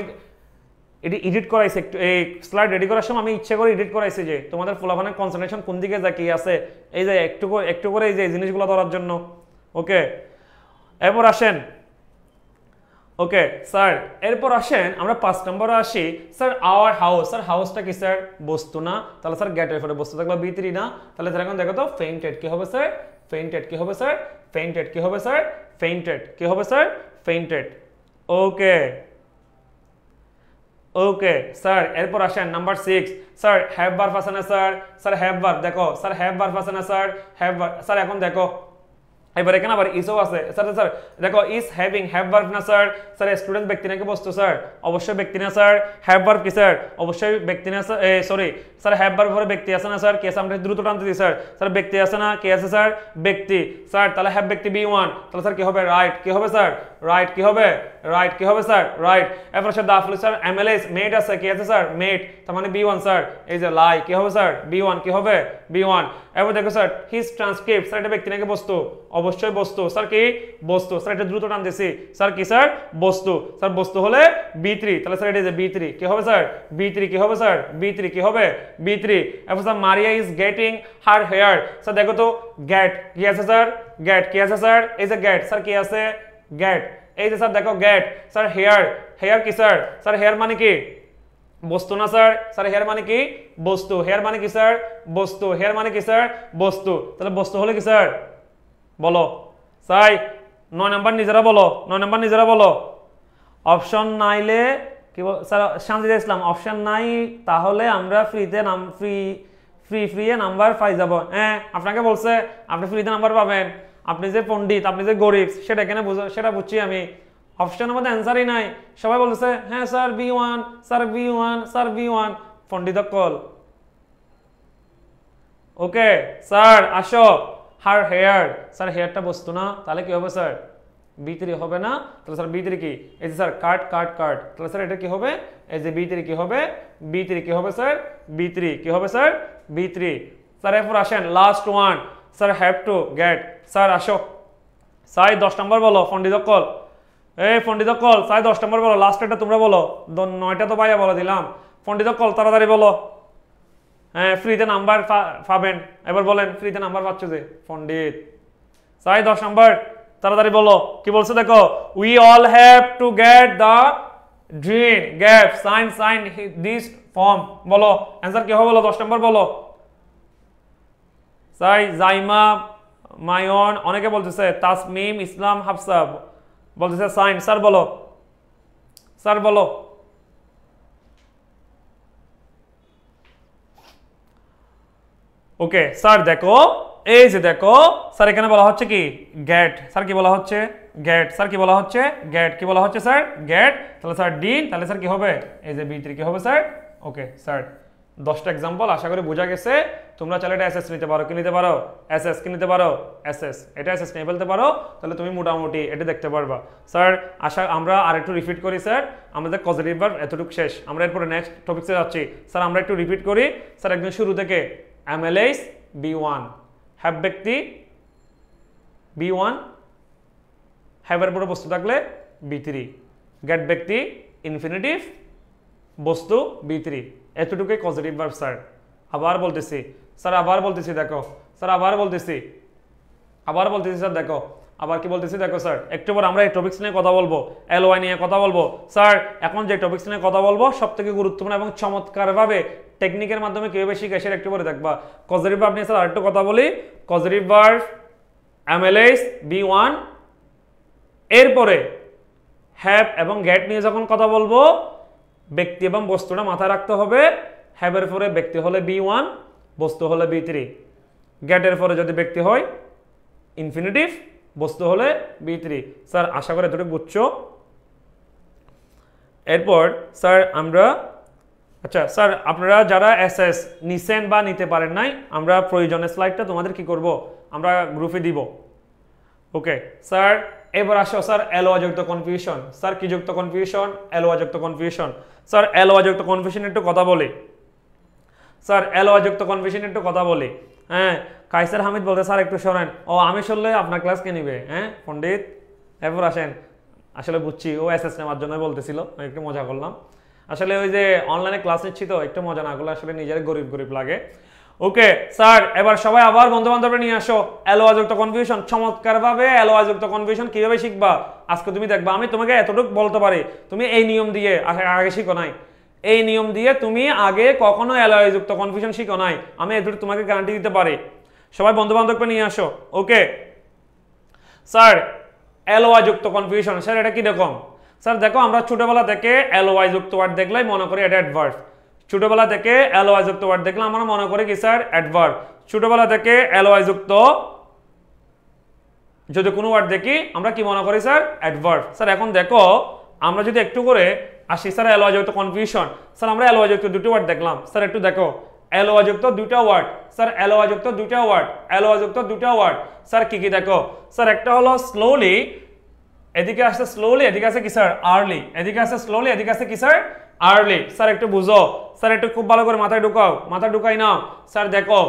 এটি এডিট করাইছি একটু, এই স্লাইড রেডি করার সময় আমি ইচ্ছে করে এডিট করাইছি যে তোমাদের ফুলাফানের কনসেন্ট্রেশন কোন দিকে যা কি আছে, এই যে একটু করে এই যে জিনিসগুলো ধরার জন্য। ওকে, এরপর আসেন। ওকে স্যার, এরপর আসেন আমরা 5 নম্বরে আসি। স্যার আওয়ার হাউস, স্যার হাউসটা কি স্যার? বস্তু না? তাহলে স্যার গেটের পরে বস্তু থাকলে বি3 না? তাহলে স্যার এখন দেখো তো, ফেইন্টেড কি হবে স্যার? ফেইন্টেড কি হবে স্যার? ফেইন্টেড কি হবে স্যার? ফেইন্টেড কি হবে স্যার? ফেইন্টেড। ওকে ওকে স্যার, এরপর আসেন নাম্বার 6। স্যার হ্যাভ ভার্ব আছে না স্যার? স্যার হ্যাভ ভার্ব, দেখো স্যার হ্যাভ ভার্ব আছে না স্যার? Have verb. স্যার এখন দেখো এবার এখানে আবার ইসও আছে। স্যার স্যার দেখো, ইজ হ্যাভিং হ্যাভ ভার্ব না স্যার? স্যার স্টুডেন্ট ব্যক্তি নাকি বস্তু স্যার? অবশ্যই ব্যক্তি না স্যার। হ্যাভ ভার্ব কি স্যার? অবশ্যই ব্যক্তি না sir. Sorry sir, have verb পরে ব্যক্তি আছে না স্যার? কে আছে? আমরা দ্রুত টানতে দিই স্যার। স্যার ব্যক্তি আছে না? কে আছে স্যার? ব্যক্তি। স্যার তাহলে হ্যাভ ব্যক্তি বি1, তাহলে স্যার কি হবে? রাইট। কি হবে স্যার? রাইট। কি হবে? রাইট। কি হবে স্যার? রাইট। এরপর স্যার দাফল স্যার এমএলএস মেড আছে, কি আছে স্যার? মেড, তার মানে বি1 স্যার। এই যে লাই, কি হবে স্যার? বি1। কি হবে? বি1। এরপর দেখো স্যার হিজ ট্রান্সক্রিপ্ট, স্যার এটা ব্যক্তি নাকি বস্তু? অবশ্যই বস্তু। স্যার কি? বস্তু। স্যার এটা দ্রুত টান দিছি। স্যার কি স্যার? বস্তু। স্যার বস্তু হলে বি3, তাহলে স্যার এটা যে বি3 কি হবে স্যার? বি3 কি হবে স্যার? বি3 কি হবে? বি3। এরপর sir Maria is getting her hair, sir দেখো তো গেট কি আছে স্যার? গেট কি আছে স্যার? এই যে গেট, স্যার কি আছে? গেট। এই যে স্যার দেখো গেট। স্যার হেয়ার, হেয়ার কি স্যার? স্যার হেয়ার মানে কি? বস্তু না স্যার? স্যার হেয়ার মানে কি? বস্তু। হেয়ার মানে কি স্যার? বস্তু। হেয়ার মানে কি স্যার? বস্তু। তাহলে বস্তু হলে কি স্যার? বলো সাই। 9 নাম্বার নিজেরা বলো, 9 নাম্বার নিজেরা বলো। অপশন নাইলে কি স্যার? শান্তিদা ইসলাম, অপশন নাই তাহলে আমরা ফ্রিতে ফ্রি নাম্বার পাই যাব। হ্যাঁ আপনাকে বলছে আপনি ফ্রিতে নাম্বার পাবেন, আপনি যে পণ্ডিত, আপনি যে গরিব সেটা এখানে সেটা বুঝছি আমি। অপশনের মধ্যে অ্যান্সারই নাই, সবাই বলছে হ্যাঁ স্যার বি1, স্যার বি1, স্যার বি1। পণ্ডিত কল। ওকে স্যার আসো। হার হেয়ার, স্যার হেয়ারটা বস্তু না? তাহলে কি হবে স্যার? বি3 হবে না? তাহলে স্যার বি3 কি? এই যে স্যার কাট কাট কাট, তাহলে স্যার এটা কি হবে? এই যে বি3 কি হবে? বি3 কি হবে স্যার? বি3 কি হবে স্যার? বি3। স্যার এরপর আসেন last one, sir have to gate. Sir আসো, সাই 10 নম্বর বলো। পণ্ডিত কল, এই পণ্ডিত কল সাই 10 নম্বর বলো। লাস্ট এটা তোমরা বলো, 9টা তো ভাইয়া বলে দিলাম। পণ্ডিত কল তাড়াতাড়ি বলো। হ্যাঁ ফ্রিতে নাম্বার পাবেন, এবার বলেন ফ্রিতে নাম্বার পাচ্ছ যে? পণ্ডিত সাই 10 নম্বর তাড়াতাড়ি বলো। কি বলছে দেখো, we all have to get the ড্রিন গ্যাপ সাইন দিস ফর্ম। বলো অ্যান্সার কি হবে? বলো 10 নম্বর বলো। সাই জাইমা, মায়ন, অনেকে বলতেছে, তাসমিম, ইসলাম, হাফসা বলতেছে সাইন। স্যার বলো, স্যার বলো। ওকে স্যার দেখো, এই যে দেখো স্যার এখানে বলা হচ্ছে কি? গেট। স্যার কি বলা হচ্ছে? গেট। স্যার কি বলা হচ্ছে? গেট। কি বলা হচ্ছে স্যার? গেট। তাহলে স্যার ডিন, তাহলে স্যার কি হবে? এই যে বি3 কি হবে স্যার? ওকে স্যার 10টা এক্সাম্পল আশা করি বোঝা গেছে। তোমরা চাইলে এটা এসএস নিতে পারো, কি নিতে পারো? এসএস কি নিতে পারো? এসএস, এটা এসএস নিয়ে ফেলতে পারো, তাহলে তুমি মোটামুটি এটা দেখতে পারবা। স্যার আশা আমরা আরেকটু রিপিট করি স্যার, আমাদের পজিটিভ ভার্ব এতটুকু শেষ, আমরা এরপরে নেক্সট টপিকসে যাচ্ছি। স্যার আমরা একটু রিপিট করি স্যার একদম শুরু থেকে। এমএলএস বি1, হ্যাভ ব্যক্তি বি1, হ্যাভের পরে বস্তু থাকলে বি3, গেট ব্যক্তি ইনফিনিটিভ, বস্তু বি3, এতটুকুই পজিটিভ ভার্ব স্যার। আবার বলতেছি স্যার, আবার বলতেছি দেখো স্যার, আবার বলতেছি স্যার দেখো, আবার কি বলতেছি দেখো স্যার, একটু পর আমরা এই টপিকস নিয়ে কথা বলবো, এলওয়াই নিয়ে কথা বলবো। স্যার এখন যে টপিকস নিয়ে কথা বলবো সবথেকে গুরুত্বপূর্ণ এবং চমৎকারভাবে টেকনিকের মাধ্যমে কিভাবে শিখে সেটা একটু পরে দেখবা। কজেটিভ ভার্ব নিয়ে স্যার আরেকটু কথা বলি। কজেটিভ ভার্ব এমএলএস বি1, এরপরে হ্যাভ এবং গেট নিয়ে যখন কথা বলবো ব্যক্তি এবং বস্তুটা মাথায় রাখতে হবে। হ্যাভের পরে ব্যক্তি হলে বি1, বস্তু হলে বি3। গেটের পরে যদি ব্যক্তি হয় ইনফিনিটিভ, বস্তু হলে বি3। স্যার আশা করি এতটুকু বুঝছো। এরপর স্যার আমরা আচ্ছা স্যার আপনারা যারা এসএস নিছেন বা নিতে পারেন নাই, আমরা প্রয়োজনের স্লাইডটা তোমাদের কি করব, আমরা গ্রুপে দিব। ওকে স্যার এবার আসো স্যার এলওয়া যুক্ত কনফিউশন। স্যার কি যুক্ত কনফিউশন? এলওয়া যুক্ত কনফিউশন। স্যার এলওয়া যুক্ত কনফিউশন একটু কথা বলি। স্যার এলওয়া যুক্ত কনফিউশন একটু কথা বলি। হ্যাঁ কাইসার হামিদ বলতে স্যার একটু শোনেন। ও আমি শুনলে আপনার ক্লাস কে নিবে? হ্যাঁ পণ্ডিত এরপর আসেন। আসলে বুঝছি ও এসএস নেওয়ার জন্য বলতেছিল, একটু মজা করলাম। আসলে ওই যে অনলাইনে ক্লাস নিচ্ছি তো একটু মজা না করলে আসলে নিজের গরিব গরিব লাগে। ওকে স্যার এবার সবাই আবার বন্ধু বান্ধবরা নিয়ে আসো। এলওয়া যুক্ত কনফিউশন চমৎকারভাবে এলওয়া যুক্ত কনফিউশন কিভাবে শিখবা আজকে তুমি দেখবা। আমি তোমাকে এতটুকু বলতে পারি, তুমি এই নিয়ম দিয়ে আগে শিখো নাই, এই নিয়ম দিয়ে তুমি আগে কখনো এলওয়া যুক্ত কনফিউশন শিখো নাই, আমি এতটুকু তোমাকে গ্যারান্টি দিতে পারি। সবাই বন্ধু বান্ধবকে নিয়ে আসো। ওকে স্যার এলওয়া যুক্ত কনফিউশন স্যার এটা কি রকম? স্যার দেখো আমরা ছোটবেলা থেকে এলওয়াই যুক্ত ওয়ার্ড দেখলেই মনে করি এটা অ্যাডভার্ব। ছোটবেলা থেকে এলওয়াই যুক্ত ওয়ার্ড দেখলে আমরা মনে করি কি স্যার অ্যাডভার্ব। ছোটবেলা থেকে এলওয়াই যুক্ত যদি কোনো ওয়ার্ড দেখি আমরা কি মনে করি স্যার অ্যাডভার্ব। স্যার এখন দেখো আমরা যদি একটু করে আসি স্যার এলওয়াই যুক্ত কনফিউশন। স্যার আমরা এলওয়াই যুক্ত দুটো ওয়ার্ড দেখলাম। স্যার একটু দেখো এলওয়াই যুক্ত দুটো ওয়ার্ড। স্যার এলওয়াই যুক্ত দুটো ওয়ার্ড, এলওয়াই যুক্ত দুটো ওয়ার্ড। স্যার কি কি দেখো? স্যার একটা হলো স্লোলি, এদিকে আসছে স্লোলি, এদিকে আছে কি স্যার আর্লি। এদিকে আছে স্লোলি, এদিকে আছে কি স্যার আর্লি। স্যার একটু বুঝো, স্যার একটু খুব ভালো করে মাথায় ঢুকাও, মাথায় ঢুকাই নাও। স্যার দেখো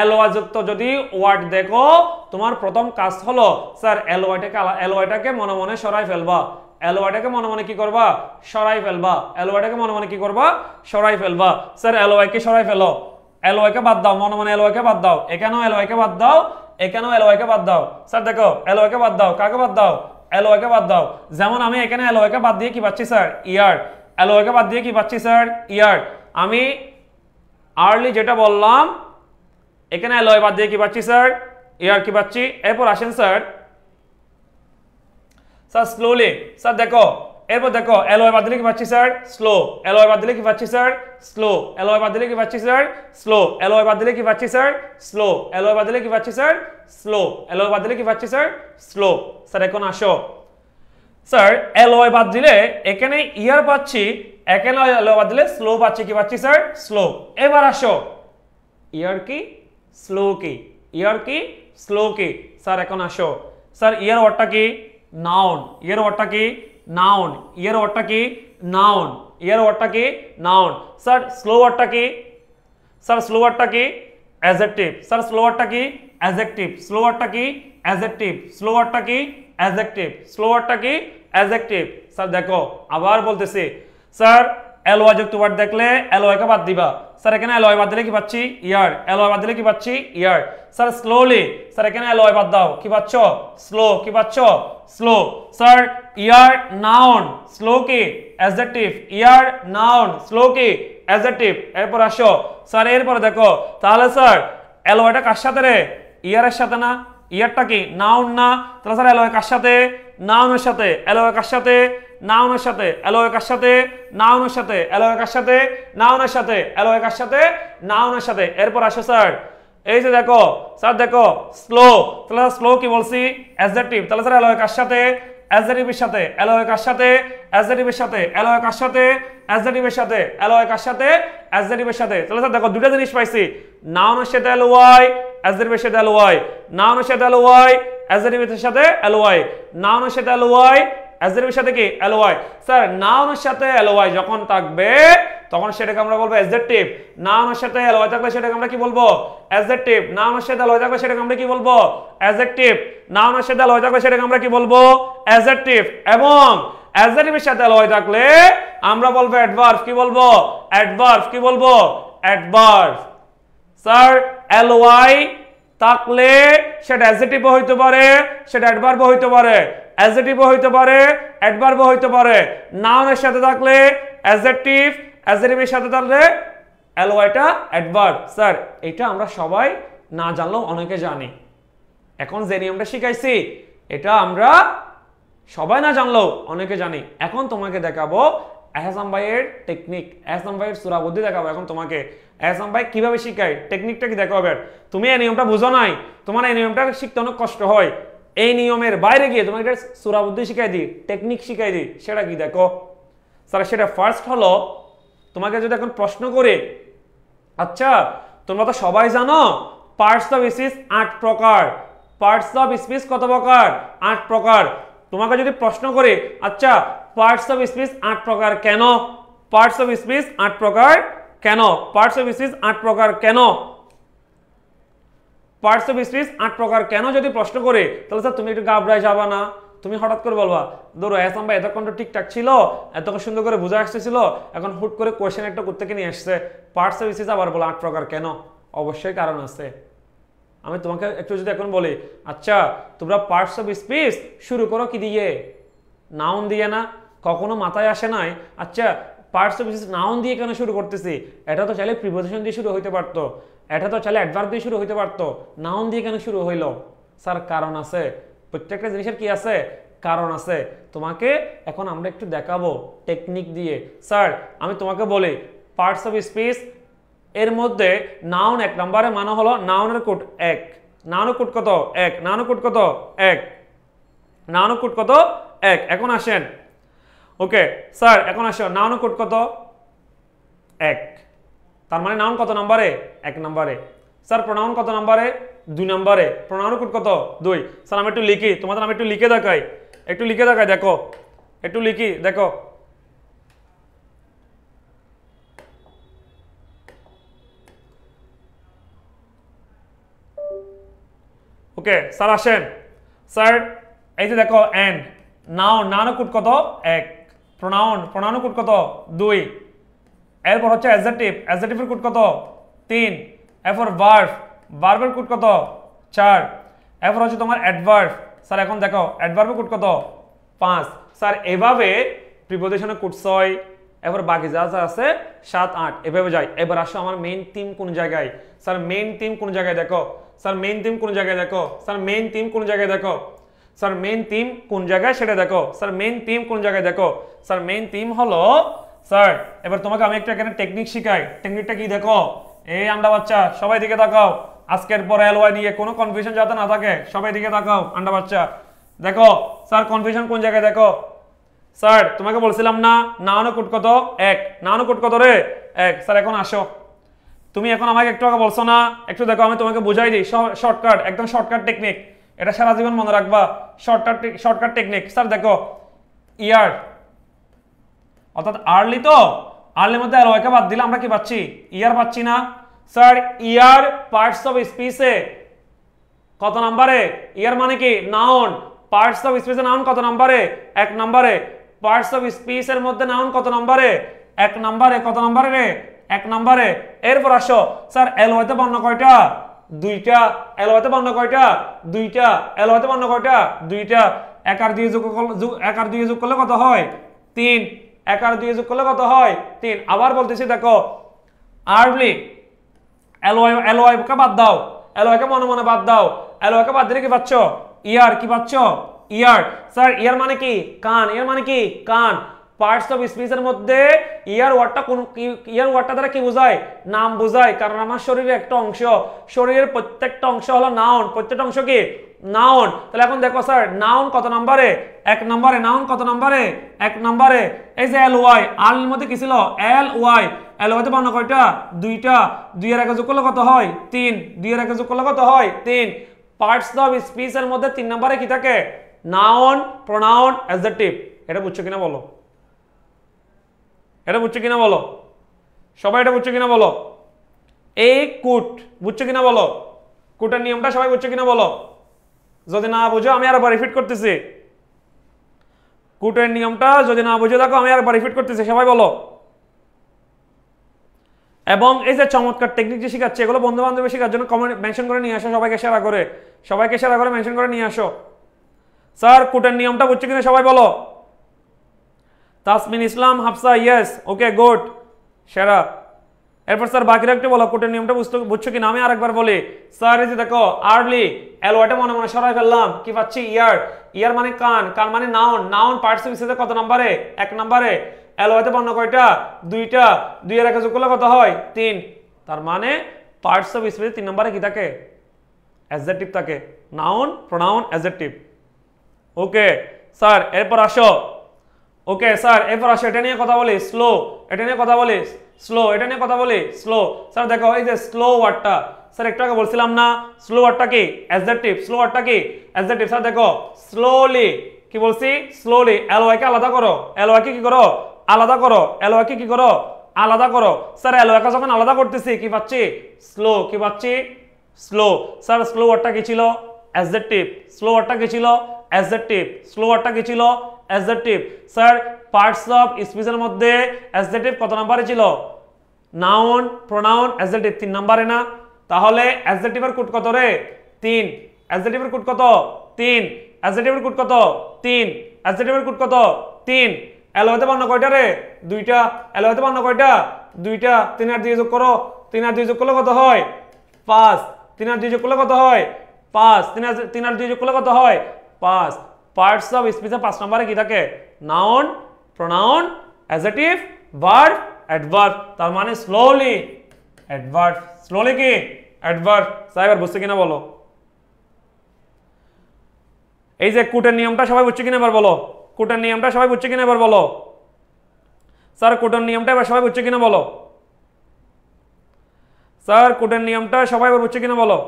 এলওয়াই যুক্ত যদি ওয়ার্ড দেখো তোমার প্রথম কাজ হলো স্যার এলওয়াইটাকে মনে মনে সরাই ফেলবা। এলওয়াইটাকে মনে মনে কি করবা? সরাই ফেলবা। এলওয়াইটাকে মনে মনে কি করবা? সরাই ফেলবা। স্যার এলওয়াইকে সরাই ফেলো, এলওয়াইকে বাদ দাও, মনে মনে এলওয়াইকে বাদ দাও। এখানেও এলওয়াইকে বাদ দাও, এখানেও এলওয়াইকে বাদ দাও। স্যার দেখো এলওয়াইকে বাদ দাও, কাকে বাদ দাও? এলওয়াইকে বাদ দাও। যেমন আমি এখানে এলওয়াইকে বাদ দিয়ে কি পাচ্ছি স্যার ইয়ার। এলওয়াইকে বাদ দিয়ে কি পাচ্ছি স্যার ইয়ার। আমি আর্লি যেটা বললাম এখানে এলওয়াই বাদ দিয়ে কি পাচ্ছি স্যার ইয়ার কি পাচ্ছি। এরপর আসেন স্যার স্যার স্লোলি। স্যার দেখো এরপর দেখো এলওয়াই বাদ দিলে কি পাচ্ছি স্যার স্লো। এলওয়াই বাদ দিলে কি পাচ্ছি স্যার স্লো। এলওয়াই বাদ দিলে কি পাচ্ছি স্যার স্লো। এলওয়াই বাদ দিলে কি পাচ্ছি স্যার স্লো। এলওয়াই বাদ দিলে কি পাচ্ছি স্যার স্লো। এলওয়াই বাদ দিলে কি পাচ্ছি স্যার স্লো। স্যার এখন আসো স্যার এলওয়াই বাদ দিলে এখানে ইয়ার পাচ্ছি, এখানে এলওয়াই বাদ দিলে স্লো পাচ্ছি, কি পাচ্ছি স্যার স্লো। এবার আসো ইয়ার কি স্লো কি, ইয়ার কি স্লো কি। স্যার এখন আসো স্যার ইয়ার ওয়ার্ডটা কি নাউন। ইয়ার ওয়ার্ডটা কি নাউন। ইয়ার ওয়ার্ডটা কি নাউন। ইয়ার ওয়ার্ডটা কি নাউন। স্যার স্লো ওয়ার্ডটা কি? স্যার স্লো ওয়ার্ডটা কি অ্যাডজেক্টিভ। স্যার স্লো ওয়ার্ডটা কি অ্যাডজেক্টিভ। স্লো ওয়ার্ডটা কি অ্যাডজেক্টিভ। স্লো ওয়ার্ডটা কি অ্যাডজেক্টিভ। স্লো ওয়ার্ডটা কি অ্যাডজেক্টিভ। স্যার দেখো আবার বলতেছি স্যার এলওয়াই যুক্ত ওয়ার্ড দেখলে এলওয়াইকে বাদ দিবা। স্যার এখানে এলওয়াই বাদ দিলে কি পাচ্ছি ইয়ার। এলওয়াই বাদ দিলে কি পাচ্ছি ইয়ার। স্যার স্লোলি, স্যার এখানে এলওয়াই বাদ দাও, কি পাচ্ছ স্লো। কি পাচ্ছ স্লো। স্যার ইয়ার নাউন, স্লো কি অ্যাডজেক্টিভ। ইয়ার নাউন, স্লো কি অ্যাডজেক্টিভ। এরপর আসো স্যার এরপর দেখো তাহলে স্যার এলওয়াইটা কার সাথে রে? ইয়ারের সাথে না। ইয়ারটা কি নাউন না, তাহলে স্যার এলওয়াই কার সাথে? নাউনের সাথে। এলওয়াই কার সাথে? নাউনের সাথে। এলওয়াই কার সাথে? নাউনের সাথে। এলওয়াই কার সাথে? নাউনের সাথে। এলওয়াই কার সাথে? নাউনের সাথে। এরপর আসো স্যার এই যে দেখো স্যার দেখো স্লো, তাহলে স্লো কি বলছি অ্যাডজেক্টিভ। তাহলে স্যার এলওয়াই কার সাথে? অ্যাডজেক্টিভের সাথে। এলওয়াই কার সাথে? অ্যাডজেক্টিভের সাথে। এলওয়াই কার সাথে? অ্যাডজেক্টিভের সাথে। এলওয়াই কার সাথে? অ্যাডজেক্টিভের সাথে। তাহলে স্যার দেখো দুটো জিনিস পাইছি, নাউনের সাথে এলওয়াই, অ্যাডজেক্টিভের সাথে এলওয়াই। নাউনের সাথে এলওয়াই, অ্যাডজেক্টিভের সাথে এলওয়াই। নাউনের সাথে এলওয়াই, অ্যাডজেক্টিভের সাথে কি এলওয়াই। স্যার নাউনের সাথে এলওয়াই যখন থাকবে তখন সেটাকে আমরা বলবো অ্যাডজেক্টিভ। নাউনের সাথে এলওয়াই থাকলে সেটাকে আমরা কি বলবো অ্যাডজেক্টিভ। নাউনের সাথে এলওয়াই থাকলে সেটাকে আমরা কি বলবো অ্যাডজেক্টিভ। নাউনের সাথে এলওয়াই থাকলে সেটাকে আমরা কি বলবো অ্যাডজেক্টিভ। এবং অ্যাডজেক্টিভের সাথে এলওয়াই থাকলে আমরা বলবো অ্যাডভার্ব। কি বলবো অ্যাডভার্ব। কি বলবো অ্যাডভার্ব। স্যার এলওয়াই থাকলে সেটা অ্যাডজেক্টিভও হইতে পারে, সেটা অ্যাডভার্বও হইতে পারে, অ্যাডজেক্টিভও হইতে পারে, অ্যাডভার্বও হইতে পারে। নাউনের সাথে থাকলে অ্যাডজেক্টিভ, অ্যাডজেক্টিভের সাথে থাকলে এলওয়াইটা অ্যাডভার্ব। স্যার এটা আমরা সবাই না জানলেও অনেকে জানি। এখন যে নিয়মটা শিখাইছি এটা আমরা সবাই না জানলেও অনেকে জানি। এখন তোমাকে দেখাবো এহসান ভাইয়ের টেকনিক, এহসান ভাইয়ের সূরা বুদ্ধি দেখাবো এখন তোমাকে। এহসান ভাই কিভাবে শিখায়, টেকনিকটা কি দেখো। এবার তুমি এই নিয়মটা বুঝো নাই, তোমার এই নিয়মটা শিখতে অনেক কষ্ট হয়, এই নিয়মের বাইরে গিয়ে তোমাকে সূরা বুদ্ধি শিখাই দিই, টেকনিক শিখাই দিই, সেটা কি দেখো। স্যার সেটা ফার্স্ট হলো, তোমাকে যদি এখন প্রশ্ন করে, আচ্ছা তোমরা তো সবাই জানো পার্টস অফ স্পিচ 8 প্রকার, পার্টস অফ স্পিচ কত প্রকার? 8 প্রকার। তোমাকে যদি প্রশ্ন করে, আচ্ছা পার্টস অফ স্পিচ 8 প্রকার কেন? পার্টস অফ স্পিচ 8 প্রকার কেন? পার্টস অফ স্পিচ 8 প্রকার কেন? পার্টস অফ স্পিচ 8 প্রকার কেন যদি প্রশ্ন করে, তাহলে স্যার তুমি একটু ঘাবড়ায় যাবা না? তুমি হঠাৎ করে বলবা, ধরো এহসান ভাই এতক্ষণ তো ঠিকঠাক ছিল, এতক্ষণ সুন্দর করে বোঝা আসতেছিল, এখন হুট করে কোয়েশ্চেন একটা করতে নিয়ে আসছে পার্টস অফ স্পিচ আবার বলো 8 প্রকার কেন? অবশ্যই কারণ আছে। আমি তোমাকে একটু যদি এখন বলি, আচ্ছা তোমরা পার্টস অফ স্পিচ শুরু করো কি দিয়ে? নাউন দিয়ে না? কখনো মাথায় আসে নাই আচ্ছা পার্টস অফ স্পিচ নাউন দিয়ে কেন শুরু করতেছি? এটা তো চাইলে প্রিপোজিশন দিয়ে শুরু হইতে পারতো, এটা তো চাইলে অ্যাডভার্ব দিয়ে শুরু হইতে পারতো, নাউন দিয়ে কেন শুরু হইলো? স্যার কারণ আছে, প্রত্যেকটা জিনিসের কি আছে? কারণ আছে। তোমাকে এখন আমরা একটু দেখাবো টেকনিক দিয়ে। স্যার আমি তোমাকে বলি পার্টস অফ স্পিচ এর মধ্যে নাউন 1 নম্বরে মানে হলো নাউনের কোড 1, নাউনের কোড কত? 1, নাউনের কোড কত? 1, নাউনের কোড কত? 1। এখন আসেন, ওকে স্যার এখন আসো, নাউনের কোড কত? 1। তার মানে নাউন কত নম্বরে? 1 নম্বরে। স্যার প্রোনাউন কত নম্বরে? 2 নম্বরে। প্রোনাউনের কোড কত? 2। স্যার আমি একটু লিখি, তোমাদের আমি একটু লিখে দেখাই, একটু লিখে দেখাই, দেখো একটু লিখি দেখো। ওকে স্যার আসেন, স্যার এই যে দেখো এন্ড নাউন, নাউনের কোড কত? 1। প্রোনাউন, প্রোনাউনের কোড কত? 2। এরপর হচ্ছে অ্যাডজেক্টিভ, অ্যাডজেক্টিভের কোড কত? 3। এরপর ভার্ব, ভার্বের কোড কত? 4। এরপর হচ্ছে তোমার অ্যাডভার্ব। স্যার এখন দেখো অ্যাডভার্বের কোড কত? 5। স্যার এভাবে প্রিপোজিশনের কোড 6, এবার বাকি যা যা আছে 7, 8 এভাবে যায়। এবার আসো আমার মেইন থিম কোন জায়গায়? স্যার মেইন থিম কোন জায়গায় দেখো, স্যার মেইন থিম কোন জায়গায় দেখো, স্যার মেইন থিম কোন জায়গায় দেখো, স্যার মেইন থিম কোন জায়গায় সেটা দেখো, স্যার মেইন থিম কোন জায়গায় দেখো। স্যার মেইন থিম হলো, স্যার এবার তোমাকে আমি একটা এখানে টেকনিক শিখাই, টেকনিকটা কি দেখো। এই আন্ডা বাচ্চা সবাই দিকে তাকাও, আজকের পর এলওয়াই নিয়ে কোনো কনফিউশন যাতে না থাকে, সবাই দিকে তাকাও আন্ডা বাচ্চা দেখো। স্যার কনফিউশন কোন জায়গায় দেখো। স্যার তোমাকে বলছিলাম না নাউনের কোড কত? 1। নাউনের কোড কত রে? 1। স্যার এখন আসো, তুমি এখন আমাকে একটু আগে বলছো না, একটু দেখো আমি তোমাকে বুঝাই দিই, শর্টকাট, একদম শর্টকাট টেকনিক, এটা সারা জীবন মনে রাখবা, শর্টকাট টেকনিক। স্যার দেখো ইয়ার অর্থাৎ আর্লি, তো আর্লির মধ্যে এলওয়াইকে বাদ দিলে আমরা কি পাচ্ছি? ইয়ার পাচ্ছি না? স্যার ইয়ার পার্টস অফ স্পিচে কত নম্বরে? ইয়ার মানে কি? নাউন। পার্টস অফ স্পিচে নাউন কত নম্বরে? 1 নম্বরে। পার্টস অফ স্পিচের মধ্যে নাউন কত নম্বরে? 1 নম্বরে। কত নম্বরে রে? 1 নম্বরে। এরপর আসো, স্যার এলওয়াইতে বর্ণ কয়টা? 2টা। এলওয়াইতে বর্ণ কয়টা? 2টা। এলওয়াইতে বর্ণ কয়টা? 2টা। 1 আর 2 যোগ করলে কত হয়? 3। 1 আর 2 যোগ করলে কত হয়? 3। আবার বলতেছি দেখো আর্লি, এলওয়াইকে বাদ দাও, এলওয়াইকে মনে মনে বাদ দাও, এলওয়াইকে বাদ দিলে কি পাচ্ছ? ইয়ার। কি পাচ্ছ? ইয়ার। স্যার ইয়ার মানে কি? কান। ইয়ার মানে কি? কান। পার্টস অফ স্পিচের মধ্যে ইয়ার ওয়ার্ডটা কোন, ইয়ার ওয়ার্ডটা দ্বারা কি বোঝায়? নাম বোঝায়, কারণ আমার শরীরের একটা অংশ, শরীরের প্রত্যেকটা অংশ হলো নাউন, প্রত্যেকটা অংশ কি? নাউন। তাহলে এখন দেখো স্যার নাউন কত নম্বরে? 1 নম্বরে। নাউন কত নম্বরে? 1 নম্বরে। এই যে এল ওয়াই, আর্লির মধ্যে কি ছিল? L Y. এল ওয়াইতে বর্ণ কয়টা? 2টা। 2 এর 1 যোগ করলে কত হয়? 3। 2 এর 1 যোগ করলে কত হয়? 3। পার্টস অফ স্পিচের মধ্যে 3 নম্বরে কি থাকে? Noun, pronoun, adjective. এটা বুঝছো কিনা বলো? এটা বুঝছো কিনা বলো? সবাই এটা বুঝছো কিনা বলো? এই কুট বুঝছো কিনা বলো? কুটের নিয়মটা সবাই বুঝছো কিনা বলো? যদি না বুঝো আমি আরেকবার রিপিট করতেছি, কুটের নিয়মটা যদি না বুঝে থাকো আমি আরেকবার রিপিট করতেছি, সবাই বলো। এবং এই যে চমৎকার টেকনিক যে শেখাচ্ছে এগুলো বন্ধু বান্ধব শেখার জন্য কমেন্ট মেনশন করে নিয়ে আসো, সবাইকে শেয়ার করে মেনশন করে নিয়ে আসো। স্যার কোটের নিয়মটা বুঝছো কিনা সবাই বলো। তাসমিন ইসলাম হাফসা ইয়েস, ওকে গুড, সেরা। এরপর স্যার বাকিরা একটু বলো কোটের নিয়মটা বুঝছো কিনা। আমি আরেকবার বলি স্যার, এই যে দেখো আর্লি এলওয়াইটা মনে মনে সরাই ফেললাম, কি পাচ্ছি ইয়ার, ইয়ার মানে কান, কান মানে নাউন, নাউন পার্টস অফ স্পিচে কত নম্বরে, 1 নম্বরে। এলওয়াইতে বর্ণ কয়টা, 2টা, 2 এর একে যোগ করলে কত হয়, 3। তার মানে পার্টস অফ স্পিচে 3 নম্বরে কি থাকে, অ্যাডজেক্টিভ থাকে, noun, pronoun, adjective. Okay sir এরপর আসো, ওকে স্যার এরপর আসো এটা নিয়ে কথা বলি, স্লো, এটা নিয়ে কথা বলি, স্লো, এটা নিয়ে কথা বলি, স্লো। স্যার দেখো এই যে স্লো ওয়ার্ডটা, স্যার একটু আগে বলছিলাম না স্লো ওয়ার্ডটা কি অ্যাডজেক্টিভ, স্লো ওয়ার্ডটা কি অ্যাডজেক্টিভ। স্যার দেখো স্লোলি, কি বলছি, স্লোলি, এলওয়াই কে আলাদা করো, এলওয়াই কে কি করো, আলাদা করো, এলওয়াই কে কি করো, আলাদা করো। স্যার এলওয়াই কে যখন আলাদা করতেছি কি পাচ্ছি, স্লো, কি পাচ্ছি, স্লো। স্যার স্লো ওয়ার্ডটা কি ছিল, অ্যাডজেক্টিভ, স্লো ওয়ার্ডটা কি ছিল, অ্যাডজেক্টিভ, স্লো ওয়ার্ডটা কি ছিল, অ্যাডজেক্টিভ। স্যার পার্টস অফ স্পিচের মধ্যে অ্যাডজেক্টিভ কত নম্বরে ছিল, নাউন, প্রোনাউন, অ্যাডজেক্টিভ 3 নম্বরে না। তাহলে অ্যাডজেক্টিভের কোড কত রে, 3। অ্যাডজেক্টিভের কোড কত, 3। অ্যাডজেক্টিভের কোড কত, 3। অ্যাডজেক্টিভের কোড কত, 3। এলওয়াইতে বর্ণ কয়টা রে, 2টা। এলওয়াইতে বর্ণ কয়টা, 2টা। 3 আর 2 যোগ করো, 3 আর 2 যোগ করলে কত হয়, 5। 3 আর 2 যোগ করলে কত হয়, 5। 3 আর 2 যোগ করলে কত হয়, 5। পার্টস অফ স্পিচে 5 নম্বরে কি থাকে, noun, pronoun, adjective, verb, adverb. তার মানে স্লোলি অ্যাডভার্ব, স্লোলি কি অ্যাডভার্ব। সাইবার বুঝছে কিনা বলো। এই যে কুটের নিয়মটা সবাই বুঝছে কিনা এবার বলো, কুটের নিয়মটা সবাই বুঝছে কিনা এবার বলো। স্যার কুটের নিয়মটা এবার সবাই বুঝছে কিনা বলো। স্যার কুটের নিয়মটা সবাই এবার বুঝছে কিনা বলো।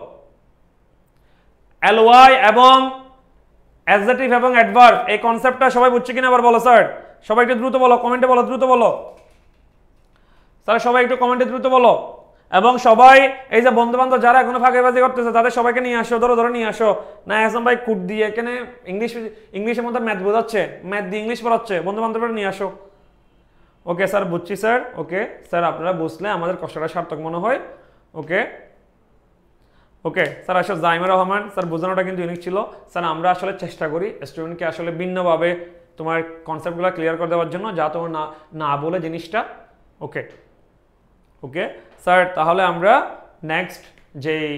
এলওয়াই এবং অ্যাডজেক্টিভ এবং অ্যাডভার্ব এই কনসেপ্টটা সবাই বুঝছে কিনা এবার বলো। স্যার সবাই একটু দ্রুত বলো, কমেন্টে বলো, দ্রুত বলো। স্যার সবাই একটু কমেন্টে দ্রুত বলো। এবং সবাই এই যে বন্ধু বান্ধব যারা এখনো ফাঁকেবাজি করতেছে তাদের সবাইকে নিয়ে আসো, ধরো ধরো নিয়ে আসো। না হাসান ভাই কুট দিয়ে এখানে ইংলিশের মধ্যে ম্যাথ বোঝাচ্ছে, ম্যাথ দিয়ে ইংলিশ পড়াচ্ছে, বন্ধু বান্ধবরা নিয়ে আসো। ওকে স্যার বুঝছি স্যার, ওকে স্যার আপনারা বুঝলে আমাদের কষ্টটা সার্থক মনে হয়। ওকে ওকে স্যার আসলে জাইমা রহমান স্যার বোঝানোটা কিন্তু ইউনিক ছিল। স্যার আমরা আসলে চেষ্টা করি স্টুডেন্টকে আসলে ভিন্নভাবে তোমার কনসেপ্টগুলো ক্লিয়ার করে দেওয়ার জন্য, যা তোমার না বলে জিনিসটা। ওকে ওকে স্যার তাহলে আমরা নেক্সট যেই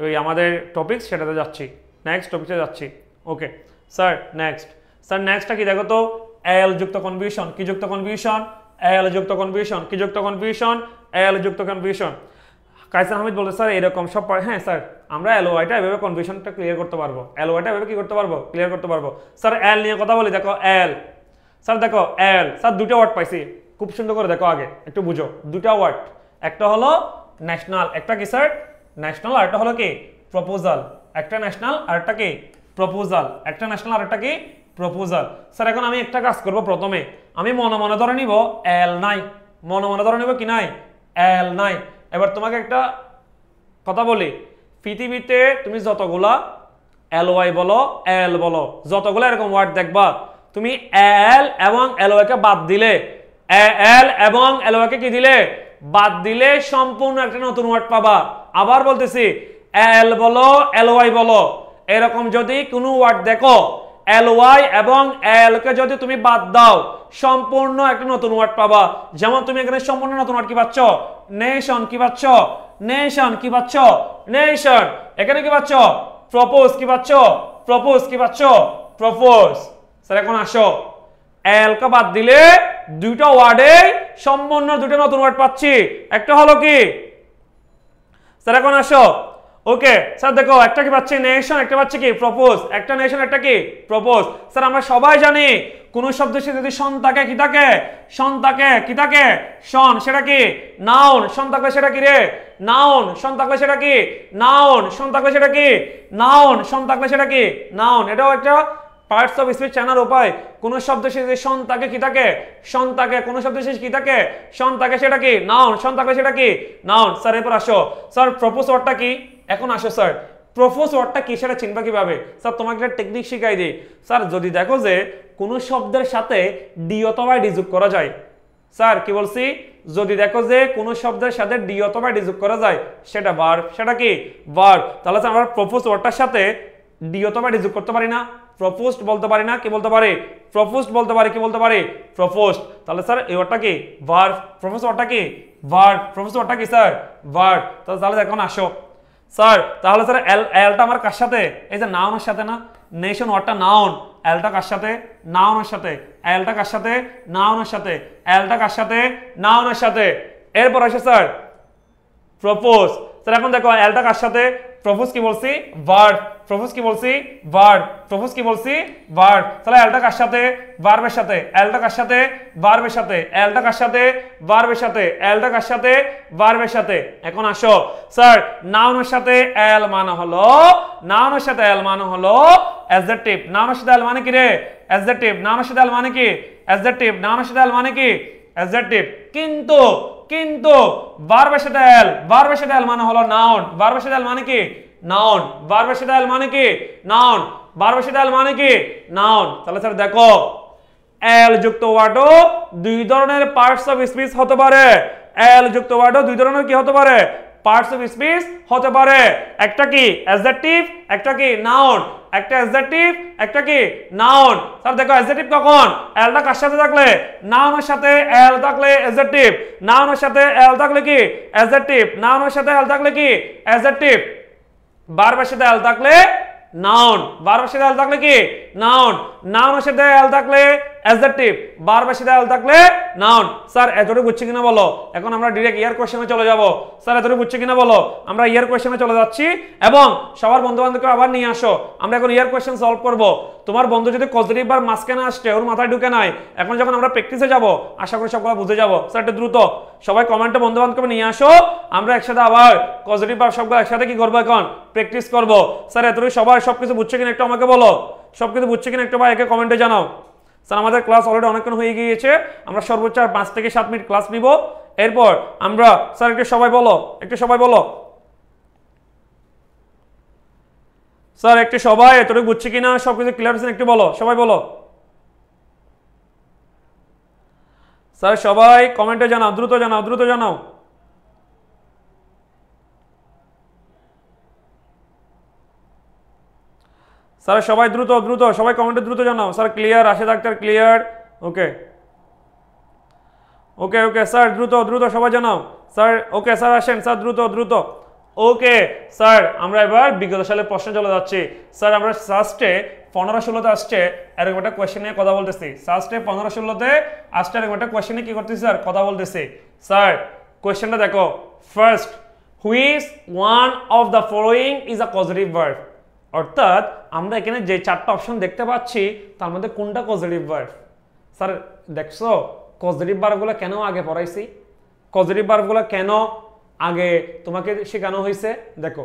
ওই আমাদের টপিক সেটাতে যাচ্ছি, নেক্সট টপিকে যাচ্ছি। ওকে স্যার নেক্সটটা কি দেখো তো, এল যুক্ত কনফিউশন, কি যুক্ত কনফিউশন, এল যুক্ত কনফিউশন, কি যুক্ত কনফিউশন, এল যুক্ত কনফিউশন। কাইসার আহমেদ বলতে স্যার এরকম সব হ্যাঁ স্যার আমরা এলওয়াইটা এভাবে কনফিউশনটা ক্লিয়ার করতে পারবো, এলওয়াইটা এভাবে কি করতে পারবো, ক্লিয়ার করতে পারবো। স্যার এল নিয়ে কথা বলি, দেখো এল, স্যার দেখো এল, স্যার দুটো ওয়ার্ড পাইছি, খুব সুন্দর করে দেখো, আগে একটু বুঝো। দুটা ওয়ার্ড, একটা হলো ন্যাশনাল, একটা কি স্যার ন্যাশনাল, আর একটা হলো কি প্রপোজাল। একটা ন্যাশনাল আর একটা কি প্রপোজাল, একটা ন্যাশনাল আর একটা কি প্রপোজাল। স্যার এখন আমি একটা কাজ করব, প্রথমে আমি মনে মনে ধরে নিব এল নাই, মনে মনে ধরে নিব কি নাই, এল নাই। এবার তোমাকে একটা কথা বলি, পৃথিবীতে তুমি যতগুলা এলওয়াই বলো, এল বলো, যতগুলো এরকম ওয়ার্ড দেখবা, তুমি এল এবং এলওয়াই কে বাদ দিলে, এল এবং এলওয়াই কে কি দিলে, বাদ দিলে সম্পূর্ণ একটা নতুন ওয়ার্ড পাবা। আবার বলতেছি, এল বলো এলওয়াই বলো, এরকম যদি কোনো ওয়ার্ড দেখো এলওয়াই এবং এল কে যদি তুমি বাদ দাও, সম্পূর্ণ একটা নতুন ওয়ার্ড পাবা। যেমন তুমি এখানে সম্পূর্ণ নতুন ওয়ার্ড কি পাচ্ছ, নেশন, কি পাচ্ছ, নেশন, কি পাচ্ছ, নেশন। এখানে কি পাচ্ছ, প্রপোজ, কি পাচ্ছ, প্রপোজ, কি পাচ্ছ, প্রপোজ। স্যার এখন আসো, এল কে বাদ দিলে দুইটা ওয়ার্ডে সম্পূর্ণ দুটো নতুন ওয়ার্ড পাচ্ছি। একটা হলো কি স্যার, এখন আসো, ওকে স্যার দেখো একটা কি পাচ্ছি নেশন, একটা পাচ্ছি কি প্রপোজ, একটা নেশন একটা কি প্রপোজ। স্যার আমরা সবাই জানি কোন শব্দের সাথে যদি শন থাকে কি থাকে, শন থাকে কি থাকে, শন, সেটা কি নাউন, শন থাকলে সেটা কি রে নাউন, শন থাকলে সেটা কি নাউন, শন থাকলে সেটা কি নাউন, শন থাকলে সেটা কি নাউন। এটাও একটা পার্টস অফ স্পিচ জানার উপায়। কোন শব্দের শেষে শন থাকে কি থাকে, শন থাকে, কোন শব্দের শেষে কি থাকে, শন থাকে, সেটা কি নাউন, শন থাকলে সেটা কি নাউন। স্যার এরপর আসো, স্যার প্রপোজ ওয়ার্ডটা কি, এখন আসো স্যার প্রপোজ ওয়ার্ডটা কি সেটা চিনবা কিভাবে। স্যার তোমাকে একটা টেকনিক শিখাই দিই। স্যার যদি দেখো যে কোন শব্দের সাথে ডি অথবা ডি যোগ করা যায়, স্যার কি বলছি, যদি দেখো যে কোনো শব্দের সাথে ডি অথবা ডি যোগ করা যায় সেটা ভার্ব, সেটা কি ভার্ব। তাহলে আমরা প্রপোজ ওয়ার্ডটার সাথে ডি অথবা ডি যোগ করতে পারি না, প্রপোজড বলতে পারি না, কি বলতে পারি প্রপোজড বলতে পারি, কি বলতে পারি প্রপোজড। তাহলে স্যার এই ওয়ার্ডটা কি ভার্ব, প্রপোজ ওয়ার্ডটা কি ভার্ব, প্রপোজ ওয়ার্ডটা কি স্যার ভার্ব। তাহলে এখন আসো স্যার, তাহলে স্যার এলটা আমার কার সাথে, এই যে নাউনের সাথে না, নেশন ওয়ার্ডটা নাউন, এলটা কার সাথে নাউনের সাথে, এলটা কার সাথে নাউনের সাথে, এলটা কার সাথে নাউনের সাথে। এরপর আসে স্যার প্রপোজ। স্যার এখন দেখো এলটা কার সাথে, প্রপোজ কি বলছি ভার্ব, প্রপোজ কি বলছি ভার্ব, প্রপোজ কি বলছি ভার্ব। তাহলে এলটা কার সাথে ভার্বের সাথে, এলটা কার সাথে ভার্বের সাথে, এলটা কার সাথে ভার্বের সাথে, এলটা কার সাথে ভার্বের সাথে। এখন আসো স্যার নাউনের সাথে এল মানে হলো, নাউনের সাথে এল মানে হলো অ্যাডজেক্টিভ, নাউনের সাথে এল মানে কি রে অ্যাডজেক্টিভ, নাউনের সাথে এল মানে কি অ্যাডজেক্টিভ, নাউনের সাথে এল মানে কি অ্যাডজেক্টিভ। কিন্তু কিন্তু ভার্বের সাথে এল, ভার্বের সাথে এল মানে হলো নাউন, ভার্বের সাথে এল মানে কি নাউন, ভার্বের সাথে এল মানে কি নাউন, ভার্বের সাথে এল মানে কি নাউন। তাহলে স্যার দেখো এল যুক্ত ওয়ার্ডও দুই ধরনের পার্টস অফ স্পিচ হতে পারে, এল যুক্ত ওয়ার্ডও দুই ধরনের কি হতে পারে পার্টস অফ স্পিচ হতে পারে। একটা কি অ্যাডজেক্টিভ, একটা কি নাউন, একটা অ্যাডজেক্টিভ, একটা কি নাউন। স্যার দেখো অ্যাডজেক্টিভ কখন, এলটা কার সাথে থাকলে নাউনের সাথে এল থাকলে অ্যাডজেক্টিভ, নাউনের সাথে এল থাকলে কি অ্যাডজেক্টিভ, নাউনের সাথে এল থাকলে কি অ্যাডজেক্টিভ, ভার্বের সাথে এল থাকলে নাউন, ভার্বের সাথে এল থাকলে কি নাউন, নাউনের সাথে এল থাকলে অ্যাডজেক্টিভ, ভার্বের সাথে এল থাকলে নাউন। স্যার এতটুকু বুঝছি কিনা বলো। এখন আমরা ডাইরেক্ট ইয়ার কোশ্চেনে চলে যাব। স্যার এতটুকু বুঝছি কিনা বলো। আমরা ইয়ার কোশ্চেনে চলে যাচ্ছি এবং সবার বন্ধু বান্ধবকে আবার নিয়ে আসো, আমরা এখন ইয়ার কোশ্চেন সলভ করব। তোমার বন্ধু যদি পজিটিভ বার মাঝখানে আসছে, ওর মাথায় ঢুকে নাই, এখন যখন আমরা প্র্যাকটিসে যাব আশা করি সবগুলো বুঝে যাব। স্যার একটু দ্রুত সবাই কমেন্টে বন্ধু বান্ধবকে নিয়ে আসো, আমরা একসাথে আবার পজিটিভ বার সবগুলো একসাথে কি করবো এখন প্র্যাকটিস করব। স্যার এতটুকু সবাই সবকিছু বুঝছে কিনা একটু আমাকে বলো, সবকিছু বুঝছে কিনা একটু ভাই একে কমেন্টে জানাও। স্যার আমাদের ক্লাস অলরেডি অনেকক্ষণ হয়ে গিয়েছে, আমরা সর্বোচ্চ 5 থেকে 7 মিনিট ক্লাস নিব। এরপর আমরা স্যার একটু সবাই বলো, একটু সবাই বলো স্যার, একটু সবাই এতটুকু বুঝছে কিনা সবকিছু ক্লিয়ার আছে একটু বলো, সবাই বলো স্যার, সবাই কমেন্টে জানাও, দ্রুত জানাও, দ্রুত জানাও। স্যার সবাই দ্রুত দ্রুত সবাই কমেন্টে দ্রুত জানাও। Sir clear, Rashed Akhtar clear, okay okay okay sir দ্রুত দ্রুত সবাই জানাও। স্যার ওকে স্যার আসেন স্যার দ্রুত দ্রুত। ওকে স্যার আমরা এবার বিগত সালের প্রশ্নে চলে যাচ্ছি। স্যার আমরা ফার্স্টে 15-16তে আসছে এরকম একটা কোয়েশ্চেন নিয়ে কথা বলতেছি, ফার্স্টে 15-16তে আসছে এরকম একটা কোয়েশ্চেন নিয়ে কি করতেছি স্যার কথা বলতেছি। স্যার কোয়েশ্চেনটা দেখো, first which one of the following is a positive verb. অর্থাৎ আমরা এখানে যে 4টা অপশন দেখতে পাচ্ছি তার মধ্যে কোনটা পজিটিভ ভার্ব। স্যার দেখছো পজিটিভ ভার্বগুলো কেন আগে পড়াইছি, পজিটিভ ভার্বগুলো কেন আগে তোমাকে শেখানো হয়েছে। দেখো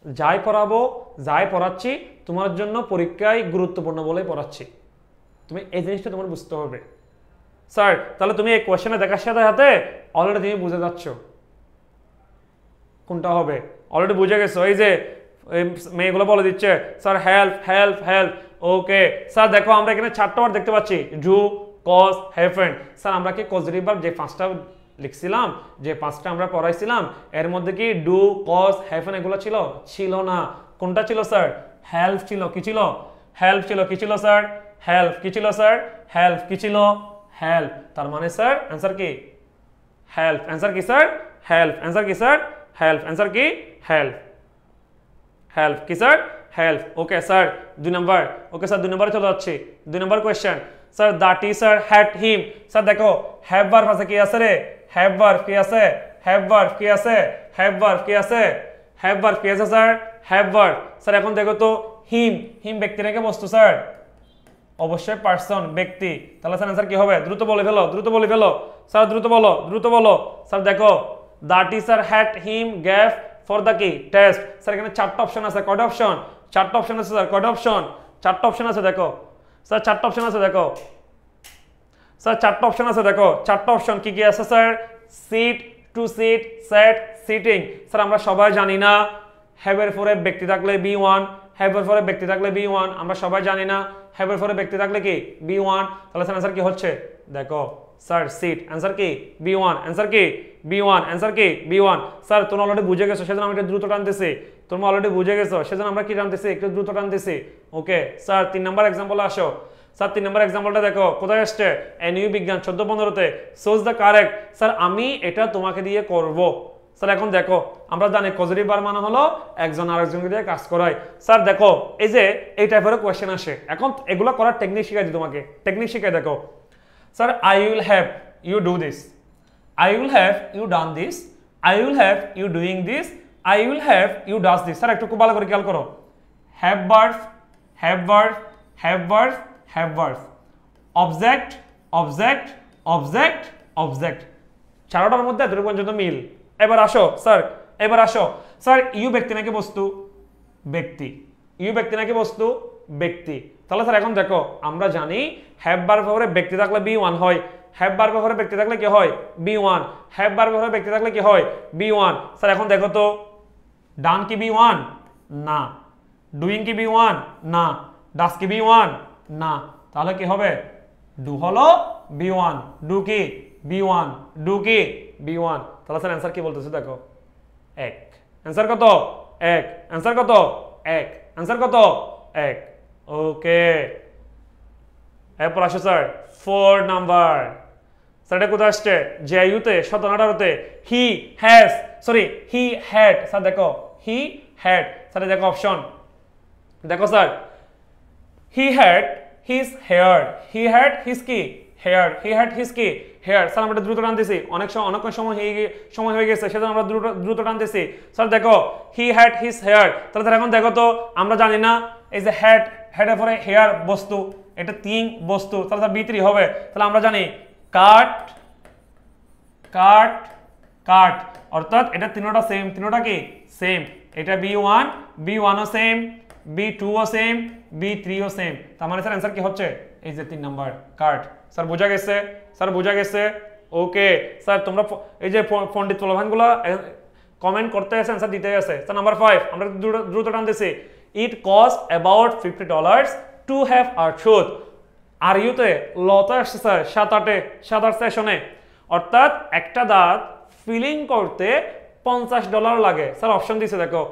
যাই পড়াবো যাই পড়াচ্ছি তোমার জন্য পরীক্ষায় গুরুত্বপূর্ণ বলেই পড়াচ্ছি, তুমি এই জিনিসটা তোমার বুঝতে হবে। স্যার তাহলে তুমি এই কোয়েশ্চেনে দেখার সাথে সাথে অলরেডি তুমি বুঝে যাচ্ছ কোনটা হবে, অলরেডি বুঝে গেছো। এই যে মেয়েগুলো বলে দিচ্ছে sir help help help. Okay sir দেখো আমরা এখানে 4টা ওয়ার্ড দেখতে পাচ্ছি, ডু, কজ, হ্যাপেন। স্যার আমরা কি পজিটিভ ভার্ব যে 5টা লিখছিলাম, যে 5টা আমরা পড়াইছিলাম এর মধ্যে কি ডু, কজ, হ্যাপেন এগুলো ছিল? ছিল না। কোনটা ছিল স্যার? হেল্প ছিল। কি ছিল? হেল্প ছিল। কি ছিল স্যার? হেল্প। কি ছিল স্যার? হেল্প। কি ছিল? হেল্প। তার মানে স্যার অ্যান্সার কি হেল্প। অ্যান্সার কি স্যার? হেল্প। অ্যান্সার কি স্যার? হেল্প। অ্যান্সার কি? হেল্প। হেল্প কি sir? Help. Okay sir 2 number. Okay sir 2 নম্বরে চলে যাচ্ছি। 2 number question sir the teacher had him. Sir দেখো হ্যাভ ভার্ব আছে, কি আছে রে? হ্যাভ ভার্ব কি আছে? হ্যাভ ভার্ব কি আছে? হ্যাভ ভার্ব কি আছে? হ্যাভ ভার্ব কি আছে স্যার? Have verb. স্যার এখন দেখো তো হিম, হিম ব্যক্তি রেখে বস্তু স্যার? অবশ্যই পার্সন, ব্যক্তি। তাহলে স্যার অ্যান্সার কি হবে? দ্রুত বলে ফেলো, দ্রুত বলে ফেলো স্যার, দ্রুত বলো, দ্রুত বলো। স্যার দেখো the teacher had him gave for the কি টেস্ট। স্যার এখানে 4টা অপশন আছে, কয়টা অপশন? 4টা অপশন আছে স্যার, কয়টা অপশন? 4টা অপশন আছে দেখো স্যার, 4টা অপশন আছে দেখো স্যার, 4টা অপশন আছে দেখো। 4টা অপশন কি কি আছে sir? Sit, to sit, set, sitting. Sir আমরা সবাই জানি না হ্যাভ এর পরে ব্যক্তি থাকলে বি1, হ্যাভ এর পরে ব্যক্তি থাকলে বি1, আমরা সবাই জানি না হ্যাভ এর পরে ব্যক্তি থাকলে কি বি1। তাহলে স্যার অ্যান্সার কি হচ্ছে? দেখো স্যার সিট, অ্যান্সার কি B1, অ্যান্সার কি B1, অ্যান্সার কি B1। স্যার তোমরা অলরেডি বুঝে গেছো সেজন্য আমি একটু দ্রুত টানতেছি, তোমরা অলরেডি বুঝে গেছো সেজন্য আমরা কি টানতেছি, একটু দ্রুত টানতেছি। ওকে স্যার 3 নাম্বার এক্সাম্পলে আসো। স্যার 3 নাম্বার এক্সাম্পলটা দেখো কোথায় আসছে, এনইউ বিজ্ঞান 14-15-তে, সোজ দ্য কারেক্ট। স্যার আমি এটা তোমাকে দিয়ে করব। স্যার এখন দেখো আমরা জানি পজিটিভ বার মানে হলো একজন আরেকজনকে দিয়ে কাজ করায়। স্যার দেখো এই যে এই টাইপের কোয়েশ্চেন আসে, এখন এগুলো করার টেকনিক শিখাই দিই তোমাকে, টেকনিক শিখাই দেখো। Sir I will have you do this, I will have you done this, I will have you doing this, I will have you does this। Sir একটু খুব ভালো করে খেয়াল করো, have verb, have verb, have verb, have verb, object, object, object, object, চারটার মধ্যে এতটুকু পর্যন্ত মিল। এবার আসো স্যার, এবার আসো স্যার ইউ ব্যক্তি নাকি বস্তু, ব্যক্তি, ইউ ব্যক্তি নাকি বস্তু, ব্যক্তি। তাহলে স্যার এখন দেখো আমরা জানি হ্যাভ ভার্ব পরে ব্যক্তি থাকলে B1 হয়, হ্যাভ ভার্ব পরে ব্যক্তি থাকলে কি হয় B1, হ্যাভ ভার্ব পরে ব্যক্তি থাকলে কি হয় B1। স্যার এখন দেখো তো ডান কি B1 না, ডুইং কি B1 না, ডাস কি B1 না, তাহলে কি হবে ডু হলো B1, ডু কি B1, ডু কি B1। তাহলে স্যার অ্যান্সার কি বলতেছে দেখো 1, অ্যান্সার কত 1, অ্যান্সার কত 1, অ্যান্সার কত 1। ওকে এরপর আসো স্যার 4 নাম্বার। স্যার এটা কোথায় আসছে, জেআইইউতে 17-18-তে, he has, sorry he had. Sir দেখো হি হ্যাড, স্যার দেখো অপশন দেখো sir, he had his hair, he had his কি হেয়ার, হি হ্যাড হিজ কি হেয়ার। স্যার আমরা দ্রুত টানতেছি, অনেক সময় হয়ে গেছে সেজন্য আমরা দ্রুত টানতেছি। স্যার দেখো হি হ্যাড হিজ হেয়ার, তাহলে এখন দেখো তো আমরা জানি না এই যে হ্যাড, হেডের পরে হেয়ার বস্তু, এটা তিন বস্তু, তাহলে স্যার B3 হবে। তাহলে আমরা জানি কাট, কাট, কাট, অর্থাৎ এটা তিনটা সেম, তিনটা কি সেম, এটা B1, B1 ও সেম, B2 ও সেম, B3 ও সেম। তার মানে স্যার অ্যান্সার কি হচ্ছে এই যে 3 নাম্বার কাট। স্যার বোঝা গেছে, স্যার বোঝা গেছে। ওকে স্যার তোমরা এই যে পণ্ডিত প্রলোভনগুলো কমেন্ট করতে আছে, অ্যান্সার দিতে আছে। স্যার নাম্বার 5 আমরা দ্রুত টানতেছি, it cost about $50 to have a tooth. আর ইউতে লতে আসছে স্যার 7-8 সেশনে, অর্থাৎ একটা দাঁত ফিলিং করতে $50 লাগে। স্যার অপশন দিছে দেখো,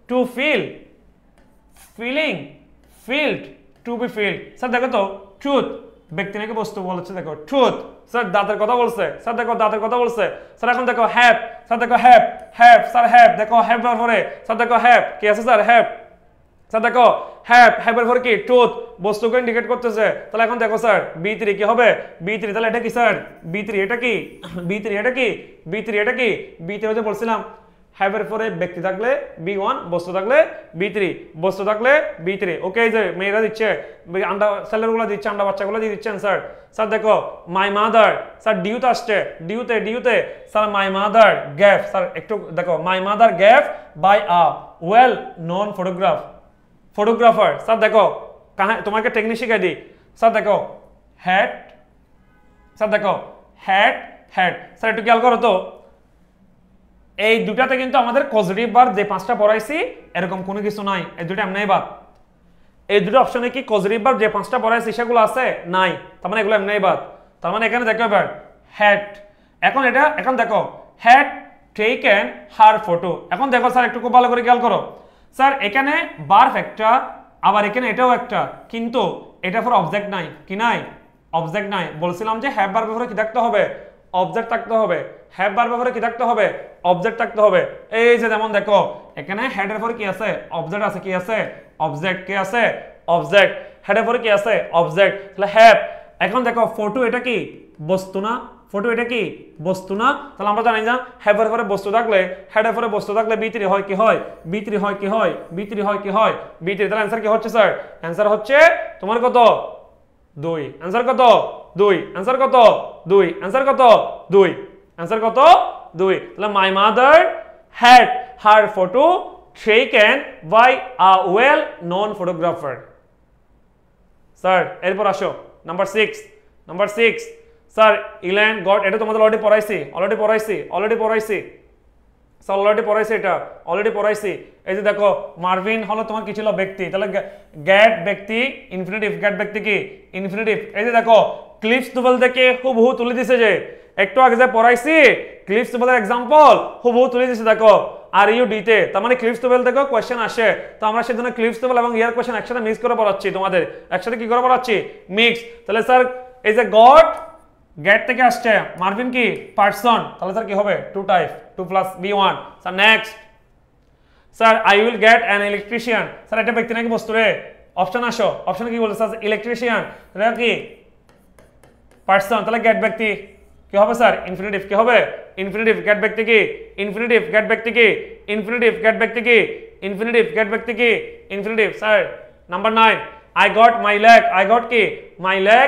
to fill, filling, filled, to be filled. Sir দেখো তো ট্রুথ ব্যক্তি নাকি বস্তু বলেছে দেখো ট্রুথ। স্যার দাঁতের কথা বলছে, স্যার দেখো দাঁতের কথা বলছে। স্যার এখন দেখো হ্যাভ, স্যার দেখো হ্যাভ, হ্যাভ, স্যার হ্যাভ দেখো হ্যাভ পরে, স্যার দেখো হ্যাভ কি আছে স্যার হ্যাভ, স্যার দেখো হ্যাভ, হ্যাভের পরে কি ট্রুথ বস্তুকে ইন্ডিকেট করতেছে। তাহলে এখন দেখো স্যার B3 কি হবে B3, তাহলে এটা কি স্যার B3, এটা কি B3, এটা কি B3, এটা কি B3 হতে বলছিলাম হ্যাভের পরে ব্যক্তি থাকলে B1, বস্তু থাকলে B3, বস্তু থাকলে B3। ওকে এই যে মেয়েরা দিচ্ছে, আন্ডা ছেলেগুলো দিচ্ছে, আন্ডা বাচ্চাগুলো দিয়ে দিচ্ছেন স্যার। স্যার দেখো মাই মাদার, স্যার ডিউতে আসছে, ডিউতে sir my mother gave, sir একটু দেখো my mother gave by a well known photographer. Sir দেখো তোমাকে টেকনিক শিখাই দিই। স্যার দেখো হ্যাড, স্যার দেখো হ্যাড, হ্যাড। স্যার একটু খেয়াল করো তো এই দুটাতে কিন্তু আমাদের পজিটিভ বার যে 5টা পড়াইছি এরকম কোনো কিছু নাই, এই দুটো এমনি বাদ। এই দুটো অপশনে কি পজিটিভ বার যে 5টা পড়াইছি সেগুলো আছে নাই, তার মানে এগুলো এমনি বাদ। তার মানে এখানে দেখো এবার হ্যাড, এখন এটা এখন দেখো হ্যাড টেকেন হার ফটো। এখন দেখো স্যার একটু খুব ভালো করে খেয়াল করো, স্যার এখানে বার্ব একটা, আবার এখানে এটাও একটা, কিন্তু এটা পর অবজেক্ট নাই, কি নাই অবজেক্ট নাই। বলছিলাম যে হ্যাভ ভার্ব পরে কি থাকতে হবে অবজেক্ট থাকতে হবে, হ্যাভ ভার্ব পরে কি থাকতে হবে অবজেক্ট থাকতে হবে। এই যে যেমন দেখো এখানে হেডের পরে কি আছে অবজেক্ট আছে, কি আছে অবজেক্ট, কি আছে অবজেক্ট, হেডের পরে কি আছে অবজেক্ট, তাহলে হ্যাভ। এখন দেখো ফটো এটা কি বস্তু না, ফটো এটা কি বস্তু না, তাহলে আমরা জানি না হ্যাভের পরে বস্তু থাকলে, হেডের পরে বস্তু থাকলে B3 হয় কি হয় B3 হয় কি হয় B3 হয় কি হয় B3। তাহলে অ্যান্সার কি হচ্ছে স্যার, অ্যান্সার হচ্ছে তোমার কত 2, অ্যান্সার কত 2, অ্যান্সার কত 2, অ্যান্সার কত 2, অ্যান্সার কত 2। তাহলে my mother had her photo taken by a well known photographer. Sir এরপর আসো নাম্বার 6, নাম্বার 6 স্যার ইল্যান্ড গড, এটা তোমাদের অলরেডি পড়াইছি স্যার অলরেডি পড়াইছি, এটা অলরেডি পড়াইছি। এই যে দেখো মার্ভিন হলো তোমার কি ছিল ব্যক্তি, তাহলে গ্যাট ব্যক্তি ইনফিনিটিভ, গ্যাট ব্যক্তি কি ইনফিনিটিভ। এই যে দেখো ক্লিপস নোভেল থেকে হুবহু তুলে দিছে যে একটু আগে যে পড়াইছি ক্লিপস নোভেলের এক্সাম্পল হুবহু তুলে দিছে দেখো আর ইউ ডিতে, তার মানে ক্লিপস নোভেল থেকেও কোয়েশ্চেন আসে। তো আমরা সেজন্য ক্লিপস নোভেল এবং ইয়ার কোয়েশ্চেন একসাথে মিক্স করে পড়াচ্ছি তোমাদের, একসাথে কি করে পড়াচ্ছি, মিক্স। তাহলে স্যার এই যে গড গেট থেকে আসছে, মার্ভিন কি পার্সন, তাহলে স্যার কি হবে 2 type 2 plus B1। Sir next sir I will get an electrician, sir এটা ব্যক্তি নাকি বস্তু রে, অপশন আসো, অপশনে কি বলছে স্যার ইলেকট্রিশিয়ান, এটা কি পার্সন, তাহলে গেট ব্যক্তি কি হবে স্যার ইনফিনিটিভ, কি হবে ইনফিনিটিভ, গেট ব্যক্তি কি ইনফিনিটিভ, গেট ব্যক্তি কি ইনফিনিটিভ, গেট ব্যক্তি কি ইনফিনিটিভ, গেট ব্যক্তি কি infinitive. Sir number 9 I got my leg, I got কি my leg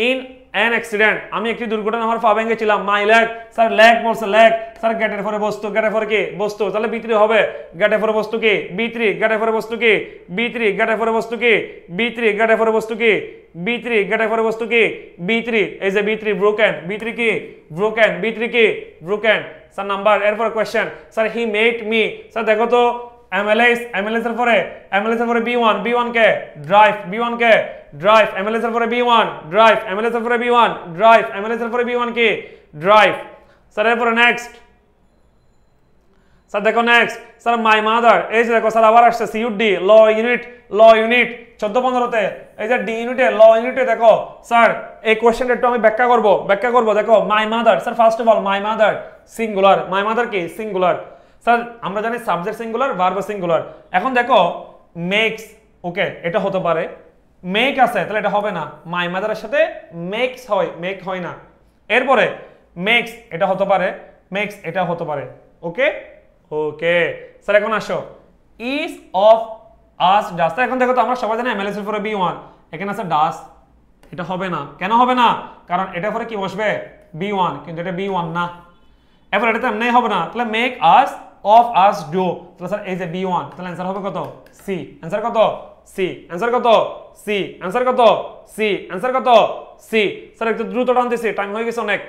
in an accident, আমি একটি দুর্ঘটনা আমার পা ভেঙে ছিলাম, মাই লেগ, স্যার লেগ বলছে লেগ, স্যার গেটের পরে বস্তু, গেটের পরে কি বস্তু, তাহলে B3 হবে, গেটের পরে বস্তু কি B3, গেটের পরে বস্তু কি B3, গেটের পরে বস্তু কি B3, গেটের পরে বস্তু কি B3, গেটের পরে বস্তু কি B3, এই যে B3 ব্রোকেন, B3 কি ব্রোকেন, B3 কি ব্রোকেন। স্যার নাম্বার এরপর question, sir he made me, sir দেখো তো MLS, MLS এর পরে MLS এর পরে B1, B1 কে ড্রাইভ, B1 কে ড্রাইভ, MLS এর পরে B1 ড্রাইভ, MLS এর পরে B1 ড্রাইভ, MLS এর পরে B1 কি ড্রাইভ। স্যার এরপরে নেক্সট, স্যার দেখো নেক্সট, স্যার মাই মাদার, এই যে দেখো স্যার আবার আসছে CUD ল ইউনিট, ল ইউনিট 14-15-তে, এই যে ডি ইউনিটে ল ইউনিটে দেখো স্যার এই কোশ্চেনটা একটু আমি ব্যাখ্যা করব দেখো my mother, sir first of all my mother singular, my mother কি সিঙ্গুলার, স্যার আমরা জানি সাবজেক্ট সিঙ্গুলার ভার্ব সিঙ্গুলার। এখন দেখো মেক্স, ওকে এটা হতে পারে, মেক আছে তাহলে এটা হবে না, মাই মাদারের সাথে মেক্স হয়, মেক হয় না। এরপরে মেক্স এটা হতে পারে, মেক্স এটা হতে পারে, ওকে ওকে। স্যার এখন আসো ইজ অফ আস ডাস, এখন দেখো তো আমরা সবাই জানি MLS এর পরে B1, এখানে আছে ডাস, এটা হবে না, কেন হবে না, কারণ এটা পরে কি বসবে B1, কিন্তু এটা B1 না, এরপর এটা তো এমনি হবে না, তাহলে make us of us do, তাহলে স্যার এই যে B1, তাহলে অ্যান্সার হবে কত সি, অ্যান্সার কত সি, অ্যান্সার কত সি, অ্যান্সার কত সি, অ্যান্সার কত সি। স্যার একটু দ্রুত টানতেছি, টাইম হয়ে গেছে অনেক।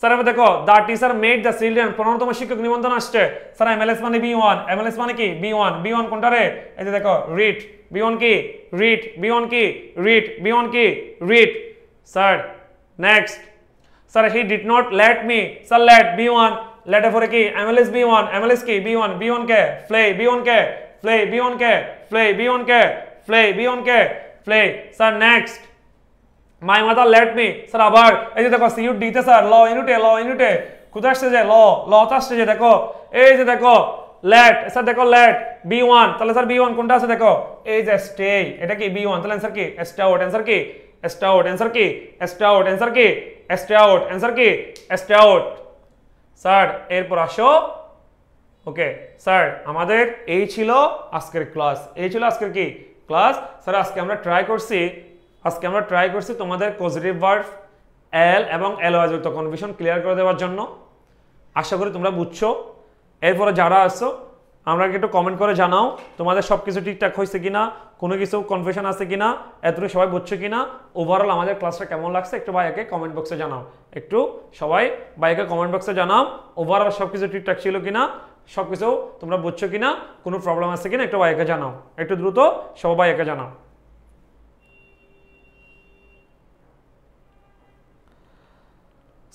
স্যার এবার দেখো the teacher made the children, 15তম শিক্ষক নিবন্ধন আসছে, স্যার MLS মানে B1, MLS মানে কি B1, B1 কোনটা রে, এই যে দেখো রিড, B1 কি রিড, B1 কি রিড, B1 কি read. Sir next, sir he did not let me, sir let B1, let এর পরে কি MLS B1, MLS কি B1, B1 কে ফ্লে, B1 কে ফ্লে, B1 কে ফ্লে, B1 কে ফ্লে, B1 কে ফ্লে। Sir next my mother let me, sir আবার এই যে দেখো CUD তে স্যার ল ইউনিটে, ল ইউনিটে কোথায় আসছে যে ল তে আসছে যে দেখো এই যে দেখো লেট, স্যার দেখো লেট B1, তাহলে স্যার B1 কোনটা আছে দেখো এই যে স্টে, এটা কি B1, তাহলে অ্যান্সার কি স্টে আউট, অ্যান্সার কি স্টে আউট, অ্যান্সার কি স্টে আউট, অ্যান্সার কি স্টে আউট, অ্যান্সার কি স্টে আউট। স্যার এরপর আসো, ওকে স্যার আমাদের এই ছিল আজকের ক্লাস, এই ছিল আজকের কি ক্লাস। স্যার আজকে আমরা ট্রাই করছি তোমাদের পজিটিভ ভার্ব এল এবং LOI যুক্ত কনফিউশন ক্লিয়ার করে দেওয়ার জন্য। আশা করি তোমরা বুঝছো। এরপরে যারা আসছো আমরা একটু কমেন্ট করে জানাও তোমাদের সব কিছু ঠিকঠাক হয়েছে কিনা, কোনো কিছু কনফিউশন আছে কিনা, এতটুকু সবাই বুঝছো কিনা, ওভারঅল আমাদের ক্লাসটা কেমন লাগছে একটু ভাইয়াকে কমেন্ট বক্সে জানাও, একটু সবাই ভাইয়াকে কমেন্ট বক্সে জানাও ওভারঅল সব কিছু ঠিকঠাক ছিল কিনা, সব কিছু তোমরা বুঝছো কিনা, কোনো প্রবলেম আছে কিনা একটু ভাইয়াকে জানাও, একটু দ্রুত সবাই ভাইয়াকে জানাও।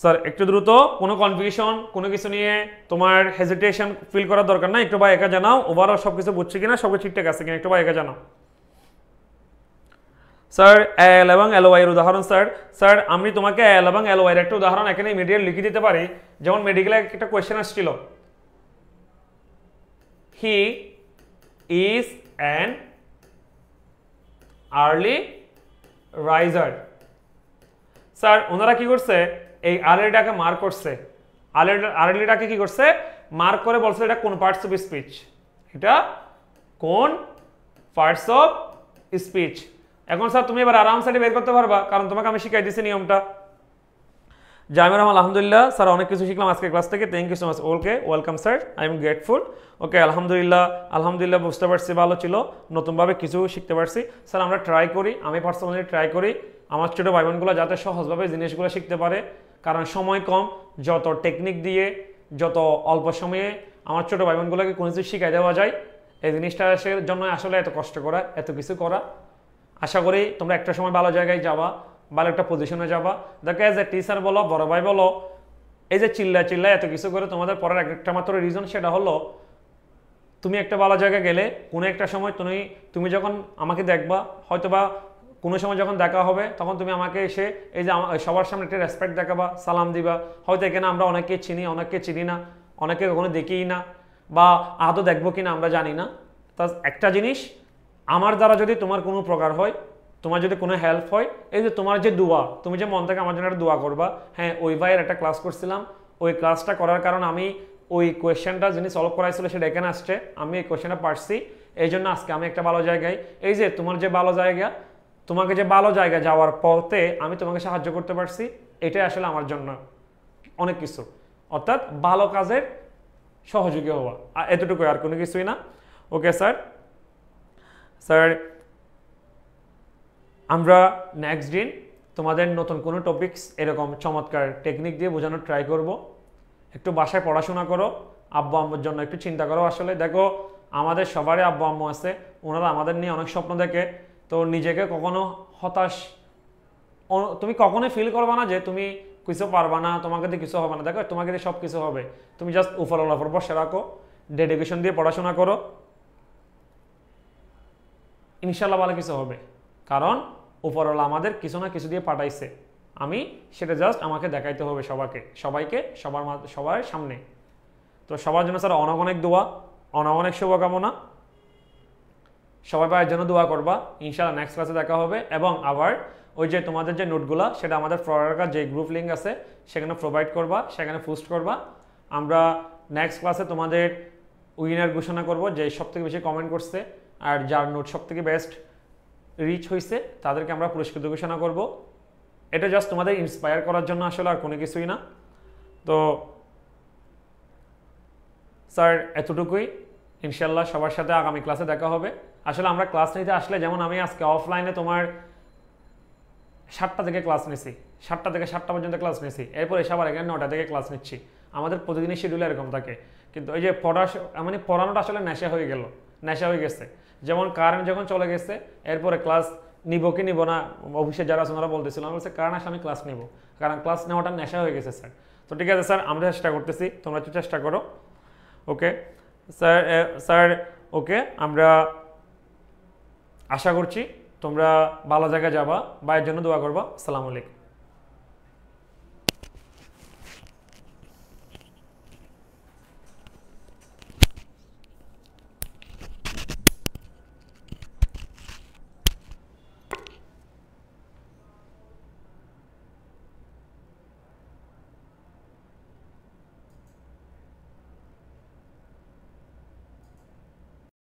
স্যার একটু দ্রুত, কোনো কনফিউশন কোনো কিছু নিয়ে তোমার হেজিটেশন ফিল করার দরকার নাই, একটু ভাই একা জানাও ওভারঅল সব কিছু বুঝছে কিনা, সব কিছু ঠিকঠাক আছে কিনা একটু ভাই একা জানাও। স্যার এল এবং LOI এর উদাহরণ, স্যার আমি তোমাকে এল এবং LOI এর একটা উদাহরণ এখানে ইমিডিয়েট লিখে দিতে পারি। যেমন মেডিকেলে একটা কোয়েশ্চেন আসছিল, he is an early raiser. Sir ওনারা কি করছে এই আর্লিটাকে মার্ক করছে, আর্লিটাকে কি করছে মার্ক করে বলছে এটা কোন পার্টস অফ স্পিচ, এটা কোন পার্টস অফ স্পিচ। এখন স্যার তুমি এবার আরামসে বের করতে পারবা, কারণ তোমাকে আমি শিখাই দিয়েছি নিয়মটা। জামির রহমান আলহামদুলিল্লাহ স্যার অনেক কিছু শিখলাম আজকের ক্লাস থেকে, thank you so much. Okay welcome sir, I am grateful. Okay আলহামদুলিল্লাহ বুঝতে পারছি, ভালো ছিল, নতুনভাবে কিছু শিখতে পারছি। স্যার আমরা ট্রাই করি, আমি পার্সোনালি ট্রাই করি আমার ছোটো ভাই বোনগুলো যাতে সহজভাবে জিনিসগুলো শিখতে পারে, কারণ সময় কম, যত টেকনিক দিয়ে যত অল্প সময়ে আমার ছোটো ভাই বোনগুলোকে কোনো কিছু শিখাই দেওয়া যায়, এই জিনিসটার জন্য আসলে এত কষ্ট করা, এত কিছু করা। আশা করি তোমরা একটা সময় ভালো জায়গায় যাবা, ভালো একটা পজিশনে যাবা। দেখো এজ এ টিচার বলো, বড় ভাই বলো, এই যে চিল্লা এত কিছু করে তোমাদের পড়ার একটা মাত্র রিজন, সেটা হলো তুমি একটা ভালো জায়গায় গেলে কোনো একটা সময় তুমি যখন আমাকে দেখবা, হয়তোবা কোনো সময় যখন দেখা হবে, তখন তুমি আমাকে এসে এই যে সবার সামনে একটা রেসপেক্ট দেখাবা, সালাম দিবা। হয়তো এখানে আমরা অনেকে চিনি, অনেককে চিনি না, অনেকে কখনো দেখিই না, বা আদৌ দেখবো কিনা আমরা জানি না। তা একটা জিনিস, আমার দ্বারা যদি তোমার কোনো প্রকার হয়, তোমার যদি কোনো হেল্প হয়, এই যে তোমার যে দোয়া, তুমি যে মন থেকে আমার জন্য একটা দোয়া করবা, হ্যাঁ ওই ভাইয়ের একটা ক্লাস করছিলাম, ওই ক্লাসটা করার কারণে আমি ওই কোয়েশ্চেনটা যিনি সলভ করাইছিল সেটা এখানে আসছে, আমি এই কোয়েশ্চেনটা পারছি, এই জন্য আজকে আমি একটা ভালো জায়গায়, এই যে তোমার যে ভালো জায়গা, তোমাকে যে ভালো জায়গা যাওয়ার পথে আমি তোমাকে সাহায্য করতে পারছি, এটাই আসলে আমার জন্য অনেক কিছু। অর্থাৎ ভালো কাজের সহযোগী হওয়া, এতটুকু, আর কোনো কিছুই না। ওকে স্যার, স্যার আমরা নেক্সট দিন তোমাদের নতুন কোনো টপিকস এরকম চমৎকার টেকনিক দিয়ে বোঝানোর ট্রাই করব। একটু বাসায় পড়াশোনা করো, আব্বু আম্মুর জন্য একটু চিন্তা করো। আসলে দেখো আমাদের সবারই আব্বু আম্মু আছে, ওনারা আমাদের নিয়ে অনেক স্বপ্ন দেখে, তো নিজেকে কখনো হতাশ তুমি কখনোই ফিল করবা না যে তুমি কিছু পারবা না, তোমাকে দিয়ে কিছু হবে না। দেখো তোমাকে দিয়ে সব কিছু হবে, তুমি জাস্ট উপরওয়ালার উপর বসে রাখো, ডেডিকেশন দিয়ে পড়াশোনা করো, ইনশাল্লাহ ভালো কিছু হবে। কারণ উপরওয়ালা আমাদের কিছু না কিছু দিয়ে পাঠাইছে, আমি সেটা জাস্ট আমাকে দেখাইতে হবে সবাইকে সবার সামনে। তো সবার জন্য স্যার অনেক অনেক দোয়া, অনেক শুভকামনা। সবাই ভাইয়ের জন্য দোয়া করবা, ইনশাআল্লাহ নেক্সট ক্লাসে দেখা হবে। এবং আবার ওই যে তোমাদের যে নোটগুলো, সেটা আমাদের ফরওয়ার্ডার যে গ্রুপ লিঙ্ক আছে সেখানে প্রোভাইড করবা, সেখানে পোস্ট করবা। আমরা নেক্সট ক্লাসে তোমাদের উইনার ঘোষণা করব, যে সবথেকে বেশি কমেন্ট করছে আর যার নোট সবথেকে বেস্ট রিচ হয়েছে তাদেরকে আমরা পুরস্কৃত ঘোষণা করব। এটা জাস্ট তোমাদের ইন্সপায়ার করার জন্য, আসলে আর কোনো কিছুই না। তো স্যার এতটুকুই, ইনশাল্লাহ সবার সাথে আগামী ক্লাসে দেখা হবে। আসলে আমরা ক্লাস নিতে আসলে, যেমন আমি আজকে অফলাইনে তোমার 7টা থেকে ক্লাস নিছি, 7টা থেকে 7টা পর্যন্ত ক্লাস নিছি, এরপরে সবার এখানে 9টা থেকে ক্লাস নিচ্ছি। আমাদের প্রতিদিনের শিডিউল এরকম থাকে, কিন্তু ওই যে পড়ানোটা আসলে নেশা হয়ে গেছে। যেমন কারেন্ট যখন চলে গেছে, এরপরে ক্লাস নিব কি নিব না, অফিসে যারা আছে ওনারা বলতেছিল, আমি বলছি কারণ আসলে আমি ক্লাস নিব, কারণ ক্লাস নেওয়াটা নেশা হয়ে গেছে স্যার। তো ঠিক আছে স্যার, আমরা চেষ্টা করতেছি, তোমরা একটু চেষ্টা করো। ওকে স্যার ওকে, আমরা আশা করছি তোমরা ভালো জায়গায় যাবা, ভাইয়ের জন্য দোয়া করবা। আসসালামু আলাইকুম।